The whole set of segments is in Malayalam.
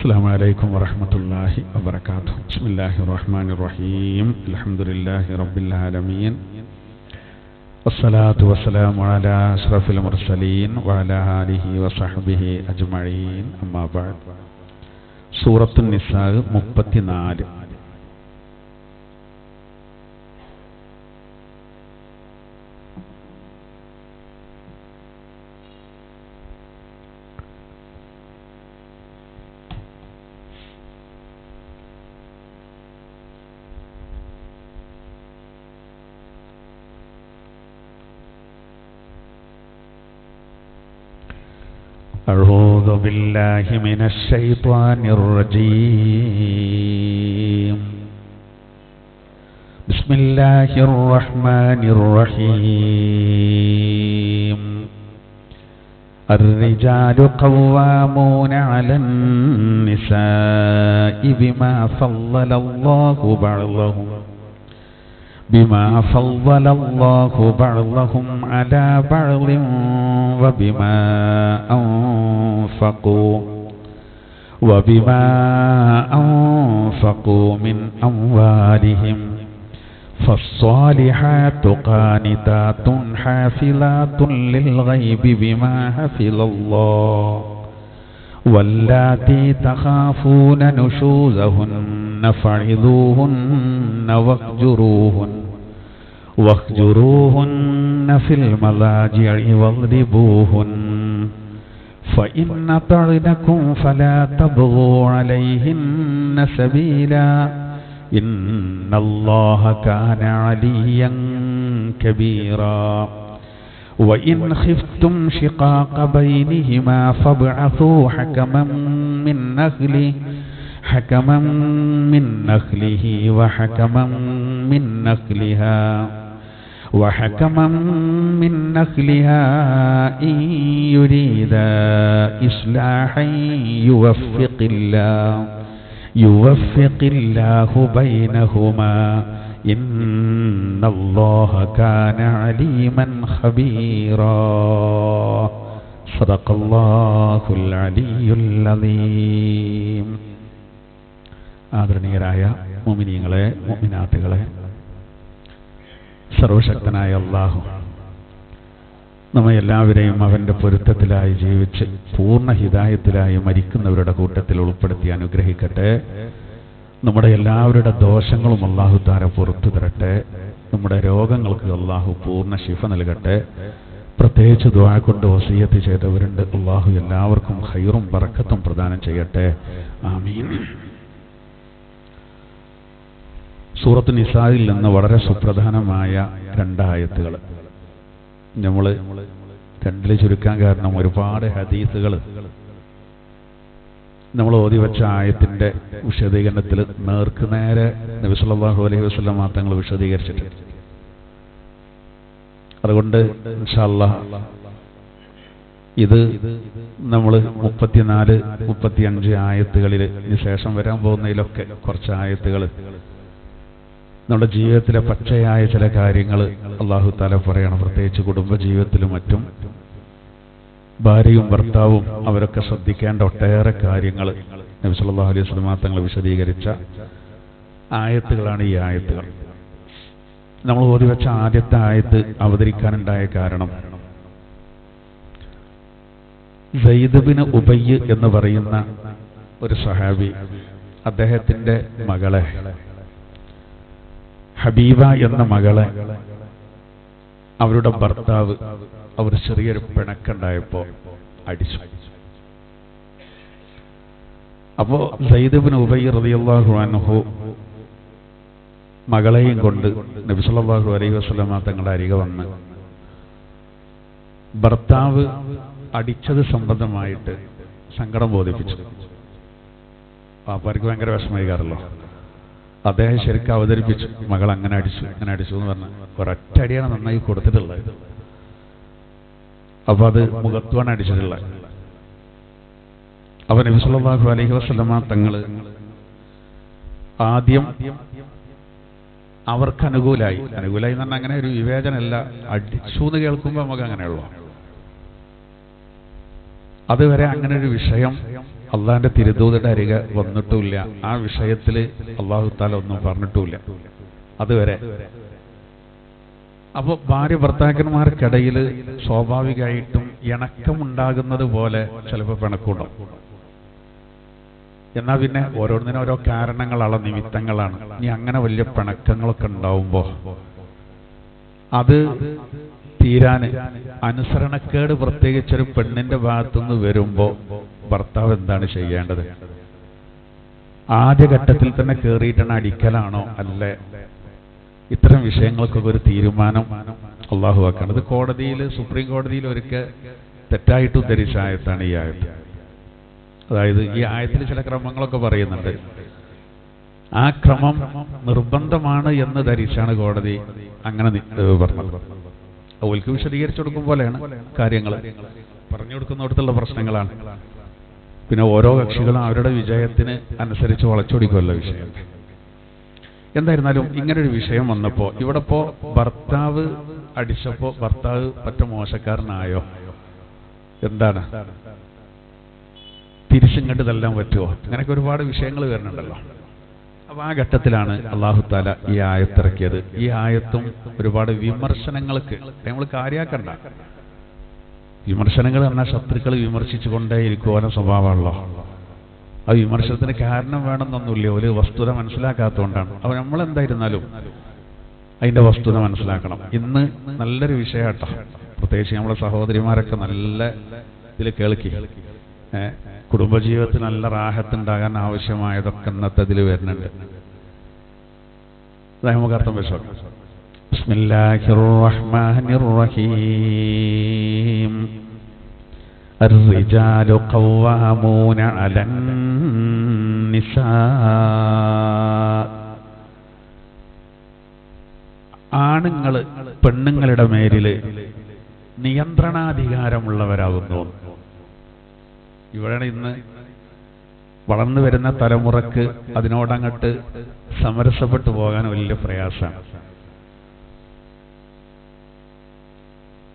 السلام عليكم ورحمة الله وبركاته. بسم الله الرحمن الرحيم. الحمد لله رب العالمين والصلاة والسلام على أشرف المرسلين وعلى آله وصحبه أجمعين. أما بعد. سورة النساء 34. أعوذ بالله من الشيطان الرجيم. بسم الله الرحمن الرحيم. الرجال قوامون على النساء بما فضل الله بعضهم على بعض وبما أنفقوا من أموالهم فالصالحات قانتات حافظات للغيب بما حفظ الله واللاتي تخافون نشوزهن فعظوهن واهجروهن في المضاجع واضربوهن فإن أطعنكم فلا تبغوا عليهن سبيلا إن الله كان عليا كبيرا وإن خفتم شقاق بينهما فابعثوا حكما من أهله وحكما من أهلها إن يريدا إصلاحا يوفق الله بينهما إن الله كان عليما خبيرا. صدق الله العلي العظيم. ആദരണീയരായ മുഅ്മിനീങ്ങളെ, മുഅ്മിനാത്തുകളെ, സർവശക്തനായ അല്ലാഹു നമ്മെ എല്ലാവരെയും അവൻ്റെ പൊരുത്തത്തിലായി ജീവിച്ച് പൂർണ്ണ ഹിദായത്തിലായി മരിക്കുന്നവരുടെ കൂട്ടത്തിൽ ഉൾപ്പെടുത്തി അനുഗ്രഹിക്കട്ടെ. നമ്മുടെ എല്ലാവരുടെ ദോഷങ്ങളും അല്ലാഹു തആല പുറത്തു തരട്ടെ. നമ്മുടെ രോഗങ്ങൾക്ക് അല്ലാഹു പൂർണ്ണ ശിഫ നൽകട്ടെ. പ്രത്യേകിച്ച് ദുആ കൊണ്ട് വസിയത്ത് ചെയ്തവരുണ്ട്. അല്ലാഹു എല്ലാവർക്കും ഖൈറും ബറക്കത്തും പ്രദാനം ചെയ്യട്ടെ. ആമീൻ. സൂറത്ത് നിസായിൽ നിന്ന് വളരെ സുപ്രധാനമായ രണ്ടായത്തുകൾ നമ്മൾ രണ്ടിൽ ചുരുക്കാൻ കാരണം ഒരുപാട് ഹദീസുകൾ നമ്മൾ ഓതി വെച്ച ആയത്തിന്റെ വിശദീകരണത്തിൽ നേർക്കുനേരെ നബി സല്ലല്ലാഹു അലൈഹി വസല്ലം തങ്ങൾ വിശദീകരിച്ചിട്ടുണ്ട്. അതുകൊണ്ട് ഇൻഷാ അല്ലാഹ് ഇത് നമ്മൾ 34, 35 ആയത്തുകളിൽ ശേഷം വരാൻ പോകുന്നതിലൊക്കെ കുറച്ച് ആയത്തുകൾ നമ്മുടെ ജീവിതത്തിലെ പച്ചയായ ചില കാര്യങ്ങൾ അല്ലാഹു തആല പറയണം. പ്രത്യേകിച്ച് കുടുംബജീവിതത്തിലും മറ്റും ഭാര്യയും ഭർത്താവും അവരൊക്കെ ശ്രദ്ധിക്കേണ്ട ഒട്ടേറെ കാര്യങ്ങൾ നബി സല്ലല്ലാഹു അലൈഹി വസല്ലം തങ്ങൾ വിശദീകരിച്ച ആയത്തുകളാണ് ഈ ആയത്തുകൾ. നമ്മൾ ഓതി വെച്ച ആദ്യത്തെ ആയത്ത് അവതരിക്കാനുണ്ടായ കാരണം സയ്യിദ് ബിൻ ഉബയ്യ് എന്ന് പറയുന്ന ഒരു സഹാബി, അദ്ദേഹത്തിന്റെ മകളെ ഹബീബ എന്ന മകളെ അവരുടെ ഭർത്താവ് അവർ ചെറിയൊരു പിണക്കുണ്ടായപ്പോ അടിച്ചു. അപ്പോ സയ്യിദ് ഇബ്നു ഉബയ്യ് റളിയല്ലാഹു അൻഹു മകളെയും കൊണ്ട് നബി സല്ലല്ലാഹു അലൈഹി വസല്ലം തങ്ങളുടെ അരികെ വന്ന് ഭർത്താവ് അടിച്ചത് സംബന്ധമായിട്ട് സങ്കടം ബോധിപ്പിച്ചു. പാപ്പാർക്ക് ഭയങ്കര വിഷമമായിക്കാറല്ലോ. അദ്ദേഹം ശരിക്കും അവതരിപ്പിച്ചു, മകൾ അങ്ങനെ അടിച്ചു എന്ന് പറഞ്ഞ ഒരൊറ്റ അടിയാണ് നന്നായി കൊടുത്തിട്ടുള്ളത്. അപ്പൊ അത് മുഖത്താണ് അടിച്ചിട്ടുള്ളത്. അപ്പൊ നബി സല്ലല്ലാഹു അലൈഹി വസല്ലം തങ്ങള് ആദ്യം അവർക്ക് അനുകൂലമായി എന്ന് പറഞ്ഞാൽ അങ്ങനെ ഒരു വിവേചനമല്ല, അടിച്ചു എന്ന് കേൾക്കുമ്പോൾ നമുക്ക് അങ്ങനെയുള്ളൂ. അതുവരെ അങ്ങനെ ഒരു വിഷയം അള്ളാഹിന്റെ തിരുദൂതരുടെ അരികെ വന്നിട്ടുമില്ല. ആ വിഷയത്തിൽ അള്ളാഹു താല ഒന്നും പറഞ്ഞിട്ടുമില്ല അതുവരെ. അപ്പോൾ ഭാര്യ ഭർത്താക്കന്മാർക്കിടയിൽ സ്വാഭാവികമായിട്ടും ഇണക്കമുണ്ടാകുന്നത് പോലെ ചിലപ്പോൾ പിണക്കുണ്ടാവും. എന്നാൽ പിന്നെ ഓരോന്നിനും ഓരോ കാരണങ്ങളാണ്, നിമിത്തങ്ങളാണ്. ഇനി അങ്ങനെ വലിയ പിണക്കങ്ങളൊക്കെ ഉണ്ടാവുമ്പോൾ അത് തീരാന് അനുസരണക്കേട് പ്രത്യേകിച്ചൊരു പെണ്ണിന്റെ ഭാഗത്തുനിന്ന് വരുമ്പോൾ ഭർത്താവ് എന്താണ് ചെയ്യേണ്ടത്? ആദ്യഘട്ടത്തിൽ തന്നെ കയറിയിട്ടാണ് അടിക്കലാണോ അല്ലേ? ഇത്തരം വിഷയങ്ങൾക്കൊക്കെ ഒരു തീരുമാനം അള്ളാഹു ആക്കണം. ഇത് കോടതിയിൽ, സുപ്രീം കോടതിയിൽ ഒരിക്കൽ തെറ്റായിട്ട് ഉദ്ധരിച്ച ആയത്താണ് ഈ ആയത്ത്. അതായത് ഈ ആയത്തിൽ ചില ക്രമങ്ങളൊക്കെ പറയുന്നുണ്ട്. ആ ക്രമം നിർബന്ധമാണ് എന്ന് ധരിച്ചാണ് കോടതി അങ്ങനെ പറഞ്ഞത്. അവൾക്ക് വിശദീകരിച്ചു കൊടുക്കും പോലെയാണ് കാര്യങ്ങൾ, പറഞ്ഞു കൊടുക്കുന്നിടത്തുള്ള പ്രശ്നങ്ങളാണ്. പിന്നെ ഓരോ കക്ഷികളും അവരുടെ വിജയത്തിന് അനുസരിച്ച് വളച്ചൊടിക്കുമല്ലോ വിഷയം. എന്തായിരുന്നാലും ഇങ്ങനൊരു വിഷയം വന്നപ്പോൾ ഇവിടെ ഇപ്പോൾ ഭർത്താവ് അടിച്ചപ്പോൾ ഭർത്താവ് പറ്റ മോശക്കാരനായോ? എന്താണ് തിരിച്ചിങ്ങോട്ട് തല്ലാൻ പറ്റുമോ? അങ്ങനെയൊക്കെ ഒരുപാട് വിഷയങ്ങൾ വരുന്നുണ്ടല്ലോ. അപ്പൊ ആ ഘട്ടത്തിലാണ് അള്ളാഹു താല ഈ ആയത്തിറക്കിയത്. ഈ ആയത്തും ഒരുപാട് വിമർശനങ്ങൾക്ക് നമ്മൾ കാര്യാക്കണ്ട. വിമർശനങ്ങൾ പറഞ്ഞാൽ ശത്രുക്കൾ വിമർശിച്ചു കൊണ്ടേയിരിക്കും, ഓരോ സ്വഭാവമാണല്ലോ. ആ വിമർശനത്തിന് കാരണം വേണമെന്നൊന്നുമില്ല, ഒരു വസ്തുത മനസ്സിലാക്കാത്തതുകൊണ്ടാണ്. അപ്പൊ നമ്മളെന്തായിരുന്നാലും അതിന്റെ വസ്തുത മനസ്സിലാക്കണം. ഇന്ന് നല്ലൊരു വിഷയമാട്ടോ, പ്രത്യേകിച്ച് നമ്മളെ സഹോദരിമാരൊക്കെ നല്ല ഇതിൽ കേൾക്കി. കുടുംബജീവിതത്തിൽ നല്ല റാഹത്തുണ്ടാകാൻ ആവശ്യമായതൊക്കെ ഇന്നത്തെ ഇതിൽ വരുന്നുണ്ട്. നമുക്ക് അർത്ഥം വെച്ചോ. ബിസ്മില്ലാഹിർ റഹ്മാനിർ റഹീം. الرجال قوامون على النساء. ആണുങ്ങൾ പെണ്ണുങ്ങളുടെ മേലിൽ നിയന്ത്രണാധികാരമുള്ളവരാകുന്നു. ഇവിടെയാണ് ഇന്ന് വളർന്നു വരുന്ന തലമുറക്ക് അതിനോടങ്ങട്ട് സമരസപ്പെട്ടു പോകാൻ വലിയ പ്രയാസമാണ്.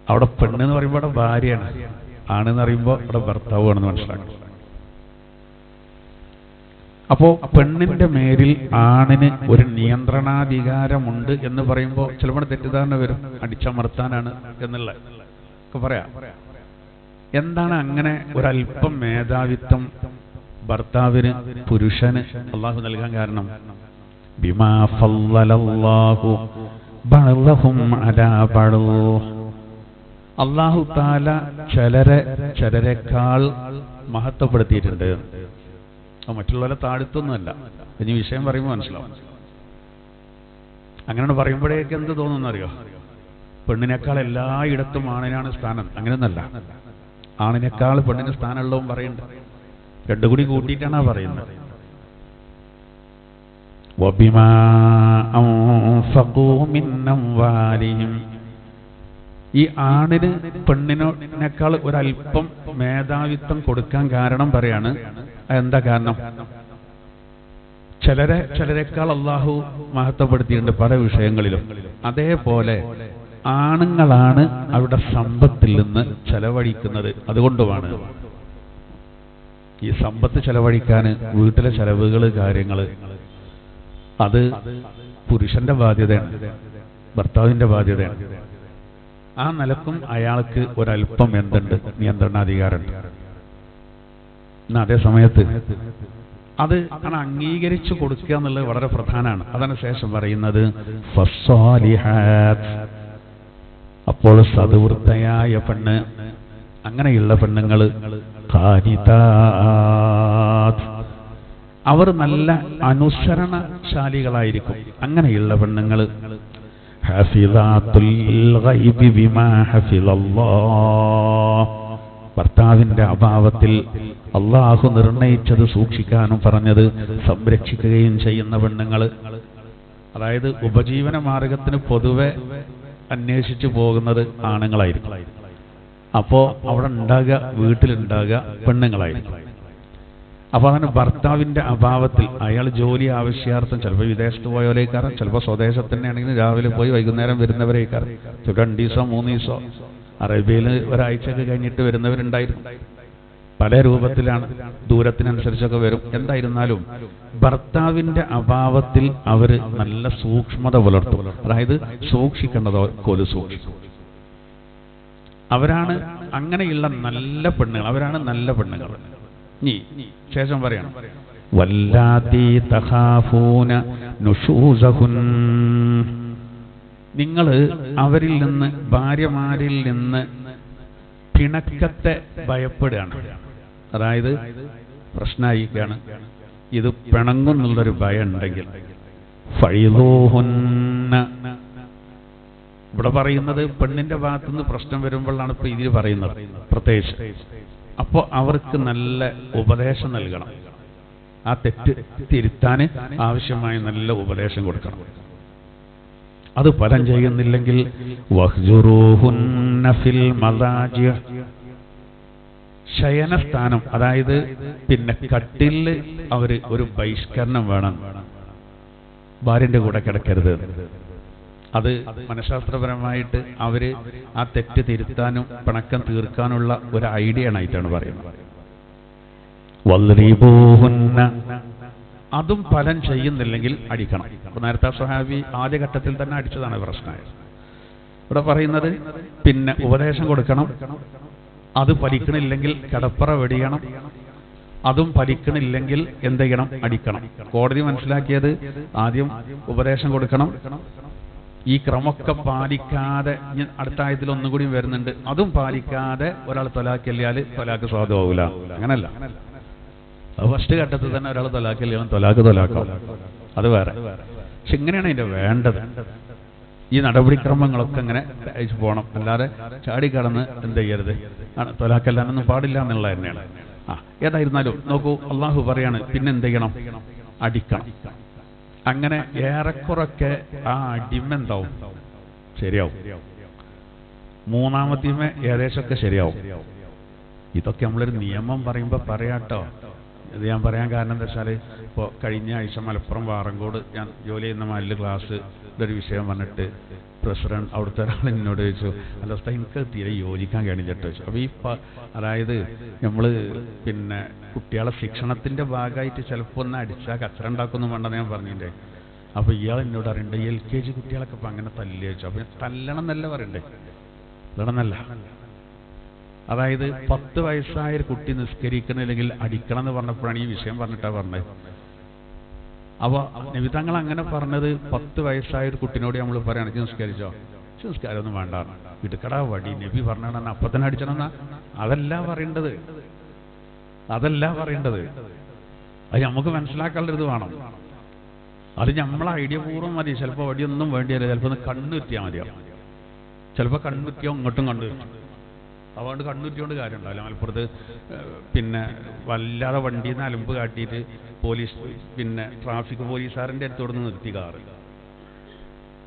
അവിടെ പെണ്ണെന്ന് പറയുമ്പോൾ അവിടെ ഭാര്യയാണ്, ആണെന്ന് പറയുമ്പോൾ അവിടെ ഭർത്താവാണെന്ന് മനസ്സിലാക്കണം. അപ്പോ പെണ്ണിന്റെ മേലിൽ ആണിന് ഒരു നിയന്ത്രണാധികാരമുണ്ട് എന്ന് പറയുമ്പോൾ ചിലപ്പോൾ തെറ്റിദ്ധാരണ വരും, അടിച്ചമർത്താനാണ് എന്നുള്ള ഒക്കെ പറയാം. എന്താണ് അങ്ങനെ ഒരല്പം മേധാവിത്വം ഭർത്താവിന്, പുരുഷന് അള്ളാഹു നൽകാൻ കാരണം? ബിമാ ഫളലല്ലാഹു ബഅദഹും അലാ ബഅദ്. അള്ളാഹു താല ചിലരെക്കാൾ മഹത്വപ്പെടുത്തിയിട്ടുണ്ട്. മറ്റുള്ളവരെ താഴ്ത്തൊന്നുമല്ല. ഇനി വിഷയം പറയുമ്പോൾ മനസ്സിലാവും. അങ്ങനെ പറയുമ്പോഴേക്ക് എന്ത് തോന്നുന്നറിയോ? പെണ്ണിനേക്കാൾ എല്ലായിടത്തും ആണിനാണ് സ്ഥാനം. അങ്ങനെയൊന്നല്ല. ആണിനേക്കാൾ പെണ്ണിന് സ്ഥാനമുള്ളതും പറയുന്നുണ്ട്. രണ്ടു കൂടി കൂട്ടിയിട്ടാണ് പറയുന്നത്. വബിമാ അൻഫഖൂ മിൻ അംവാലിഹിം. ഈ ആണിന് പെണ്ണിനേക്കാൾ ഒരല്പം മേധാവിത്വം കൊടുക്കാൻ കാരണം പറയാണ്. എന്താ കാരണം? ചിലരെക്കാൾ അള്ളാഹു മഹത്വപ്പെടുത്തിയിട്ടുണ്ട് പല വിഷയങ്ങളിലും. അതേപോലെ ആണുങ്ങളാണ് അവരുടെ സമ്പത്തിൽ നിന്ന് ചെലവഴിക്കുന്നത്. അതുകൊണ്ടുമാണ് ഈ സമ്പത്ത് ചെലവഴിക്കാൻ വീട്ടിലെ ചെലവുകൾ, കാര്യങ്ങൾ, അത് പുരുഷന്റെ ബാധ്യതയാണ്, ഭർത്താവിന്റെ ബാധ്യതയാണ്. ആ നിലക്കും അയാൾക്ക് ഒരല്പം എന്തുണ്ട്? നിയന്ത്രണാധികാരമുണ്ട്. എന്നാൽ അതേ സമയത്ത് അത് അംഗീകരിച്ചു കൊടുക്കുക എന്നുള്ളത് വളരെ പ്രധാനമാണ്. അതാണ് ശേഷം പറയുന്നത് ഫസ്സാലിഹാത്ത്. അപ്പോൾ സദ്വൃത്തയായ പെണ്ണ്, അങ്ങനെയുള്ള പെണ്ണുങ്ങൾ ഖാനിതാത്ത്, അവർ നല്ല അനുസരണശാലികളായിരിക്കും. അങ്ങനെയുള്ള പെണ്ണുങ്ങൾ ഹഫിദാത്തുൽ ഗൈബി ബിമാ ഹഫിളല്ലാഹ്. ഭർത്താവിന്റെ അഭാവത്തിൽ അള്ളാഹു നിർണയിച്ചത് സൂക്ഷിക്കാനും പറഞ്ഞത് സംരക്ഷിക്കുകയും ചെയ്യുന്ന പെണ്ണുങ്ങൾ. അതായത് ഉപജീവന മാർഗത്തിന് പൊതുവെ അന്വേഷിച്ചു പോകുന്നത് ആണുങ്ങളായിരിക്കും. അപ്പോ അവിടെ ഉണ്ടാകുക, വീട്ടിലുണ്ടാകുക പെണ്ണുങ്ങളായിരിക്കും. അപ്പൊ അങ്ങനെ ഭർത്താവിന്റെ അഭാവത്തിൽ അയാൾ ജോലി ആവശ്യാർത്ഥം ചിലപ്പോൾ വിദേശത്ത് പോയവരേക്കാരം, ചിലപ്പോൾ സ്വദേശത്ത് ആണെങ്കിൽ രാവിലെ പോയി വൈകുന്നേരം വരുന്നവരേക്കാരം, ചിലപ്പോൾ 2 ദിവസം 3 ദിവസം അറേബ്യയിൽ ഒരാഴ്ചയൊക്കെ കഴിഞ്ഞിട്ട് വരുന്നവരുണ്ടായിരുന്നു. പല രൂപത്തിലാണ്, ദൂരത്തിനനുസരിച്ചൊക്കെ വരും. എന്തായിരുന്നാലും ഭർത്താവിന്റെ അഭാവത്തിൽ അവർ നല്ല സൂക്ഷ്മത പുലർത്തും. അതായത് സൂക്ഷിക്കേണ്ടതോ കൊലു സൂക്ഷിക്കും. അവരാണ് അങ്ങനെയുള്ള നല്ല പെണ്ണുങ്ങൾ, അവരാണ് നല്ല പെണ്ണുങ്ങൾ. ഇനി ശേഷം പറയണം, വല്ലാത്തി തഖാഫൂന നുശൂസഹുൻ, നിങ്ങൾ അവരിൽ നിന്ന്, ഭാര്യമാരിൽ നിന്ന് പിണക്കത്തെ ഭയപ്പെടുകയാണ്. അതായത് പ്രശ്നമായിക്കാണ്, ഇത് പിണങ്ങുന്നുള്ളൊരു ഭയം ഉണ്ടെങ്കിൽ ഫൈദൂഹുന്ന, ഇവിടെ പറയുന്നത് പെണ്ണിന്റെ ഭാഗത്തുനിന്ന് പ്രശ്നം വരുമ്പോഴാണ് ഇപ്പൊ ഇതിൽ പറയുന്നത് പ്രത്യേകിച്ച്. അപ്പോൾ അവർക്ക് നല്ല ഉപദേശം നൽകണം, ആ തെറ്റ് തിരുത്താൻ ആവശ്യമായ നല്ല ഉപദേശം കൊടുക്കണം. അത് ഫലം ചെയ്യുന്നില്ലെങ്കിൽ വഹ്ജുറൂഹുന്ന ഫിൽ മദാജിഅ്, ശയനസ്ഥാനം, അതായത് പിന്നെ കട്ടിലിൽ അവർ ഒരു ബഹിഷ്കരണം വേണം, ഭാര്യന്റെ കൂടെ കിടക്കരുത്. അത് മനഃശാസ്ത്രപരമായിട്ട് അവര് ആ തെറ്റ് തിരുത്താനും പിണക്കം തീർക്കാനുള്ള ഒരു ഐഡിയ ആയിട്ടാണ് പറയുന്നത്. വദ്രിബൂഹുന്ന, അതും ഫലം ചെയ്യുന്നില്ലെങ്കിൽ അടിക്കണം. നേരത്തെ സ്വഹാബി ആദ്യഘട്ടത്തിൽ തന്നെ അടിച്ചതാണ് പ്രശ്നമായത്. ഇവിടെ പറയുന്നത് പിന്നെ ഉപദേശം കൊടുക്കണം, അത് ഫലിക്കണില്ലെങ്കിൽ കടപ്പറ വെടിയണം, അതും ഫലിക്കണില്ലെങ്കിൽ എന്ത് ചെയ്യണം? അടിക്കണം. കോടതി മനസ്സിലാക്കിയത് ആദ്യം ഉപദേശം കൊടുക്കണം, ഈ ക്രമമൊക്കെ പാലിക്കാതെ, അടുത്ത ആയത്തിൽ ഒന്നുകൂടി വരുന്നുണ്ട്, അതും പാലിക്കാതെ ഒരാൾ തൊലാക്കിയാൽ തൊലാക്ക് സ്വാദമാവൂല. അങ്ങനല്ല, അത് ഫസ്റ്റ് ഘട്ടത്തിൽ തന്നെ ഒരാൾ തൊലാക്കിയാലും തൊലാക്കാവും, അത് വേറെ. പക്ഷെ ഇങ്ങനെയാണ് അതിന്റെ വേണ്ടത്. ഈ നടപടിക്രമങ്ങളൊക്കെ ഇങ്ങനെ അയച്ചു പോകണം, അല്ലാതെ ചാടിക്കടന്ന് എന്ത് ചെയ്യരുത്, തൊലാക്കല്ലാനൊന്നും പാടില്ല എന്നുള്ള തന്നെയാണ്. ഏതായിരുന്നാലും നോക്കൂ, അള്ളാഹു പറയാണ് പിന്നെന്ത് ചെയ്യണം? അടിക്കണം. അങ്ങനെ ഏറെക്കുറൊക്കെ ആ അടിമെന്താവും? ശരിയാവും. മൂന്നാമത്തേമേ ഏകദേശമൊക്കെ ശരിയാവും. ഇതൊക്കെ നമ്മളൊരു നിയമം പറയുമ്പോൾ പറയാട്ടോ. ഇത് ഞാൻ പറയാൻ കാരണം എന്താ വെച്ചാൽ, ഇപ്പോൾ കഴിഞ്ഞ ആഴ്ച മലപ്പുറം വാറങ്കോട് ഞാൻ ജോലി ചെയ്യുന്ന മല്ല് ക്ലാസ് ഇതൊരു വിഷയം വന്നിട്ട് പ്രസിഡന്റ് അവിടുത്തെ ഒരാൾ എന്നോട് ചോദിച്ചു, അല്ല ഉസ്താദ് എനിക്ക് തീരെ യോജിക്കാൻ കഴിഞ്ഞിട്ട് ചോദിച്ചു. അപ്പോൾ ഈ അതായത് നമ്മൾ പിന്നെ കുട്ടികളെ ശിക്ഷണത്തിൻ്റെ ഭാഗമായിട്ട് ചിലപ്പോൾ ഒന്ന് അടിച്ചാൽ കച്ചറ ഉണ്ടാക്കൊന്നും വേണ്ടെന്ന് ഞാൻ പറഞ്ഞില്ലേ. അപ്പോൾ ഇയാൾ എന്നോട് അറിയണ്ടേ, LKG കുട്ടികളൊക്കെ ഇപ്പം അങ്ങനെ തല്ലി വെച്ചു. അപ്പോൾ തല്ലണം എന്നല്ല പറയണ്ടേ, തല്ലണമെന്നല്ല. അതായത് 10 വയസ്സായ ഒരു കുട്ടി നിസ്കരിക്കണില്ലെങ്കിൽ അടിക്കണം എന്ന് പറഞ്ഞപ്പോഴാണ് ഈ വിഷയം പറഞ്ഞിട്ടാണ് പറഞ്ഞത്. അപ്പോൾ നബിതങ്ങൾ അങ്ങനെ പറഞ്ഞത് 10 വയസ്സായ ഒരു കുട്ടിനോട് നമ്മൾ പറയുകയാണെങ്കിൽ നിസ്കരിച്ചോ? നിസ്കാരമൊന്നും വേണ്ട, ഇടുക്കടാ വടി, നബി പറഞ്ഞാണ് അപ്പം തന്നെ അടിച്ചണമെന്നാ? അതല്ല പറയേണ്ടത്, അതല്ല പറയേണ്ടത്. അത് നമുക്ക് മനസ്സിലാക്കാനുള്ളത് വേണം. അത് നമ്മളെ ഐഡിയ പൂർവ്വം മതി. ചിലപ്പോൾ വടിയൊന്നും വേണ്ടിയല്ല, ചിലപ്പോൾ ഒന്ന് കണ്ണുറ്റിയാൽ മതിയാവും. ചിലപ്പോൾ കണ്ണുറ്റിയോ ഇങ്ങോട്ടും കണ്ടുവരും. അതുകൊണ്ട് കണ്ണുറ്റിയോണ്ട് കാര്യം ഉണ്ടാവില്ല. മലപ്പുറത്ത് പിന്നെ വല്ലാതെ വണ്ടിയിൽ നിന്ന് അലമ്പ് കാട്ടിയിട്ട് പോലീസ് പിന്നെ ട്രാഫിക് പോലീസുകാരൻ്റെ അടുത്തോട് നിന്ന് നിർത്തി കാറ്.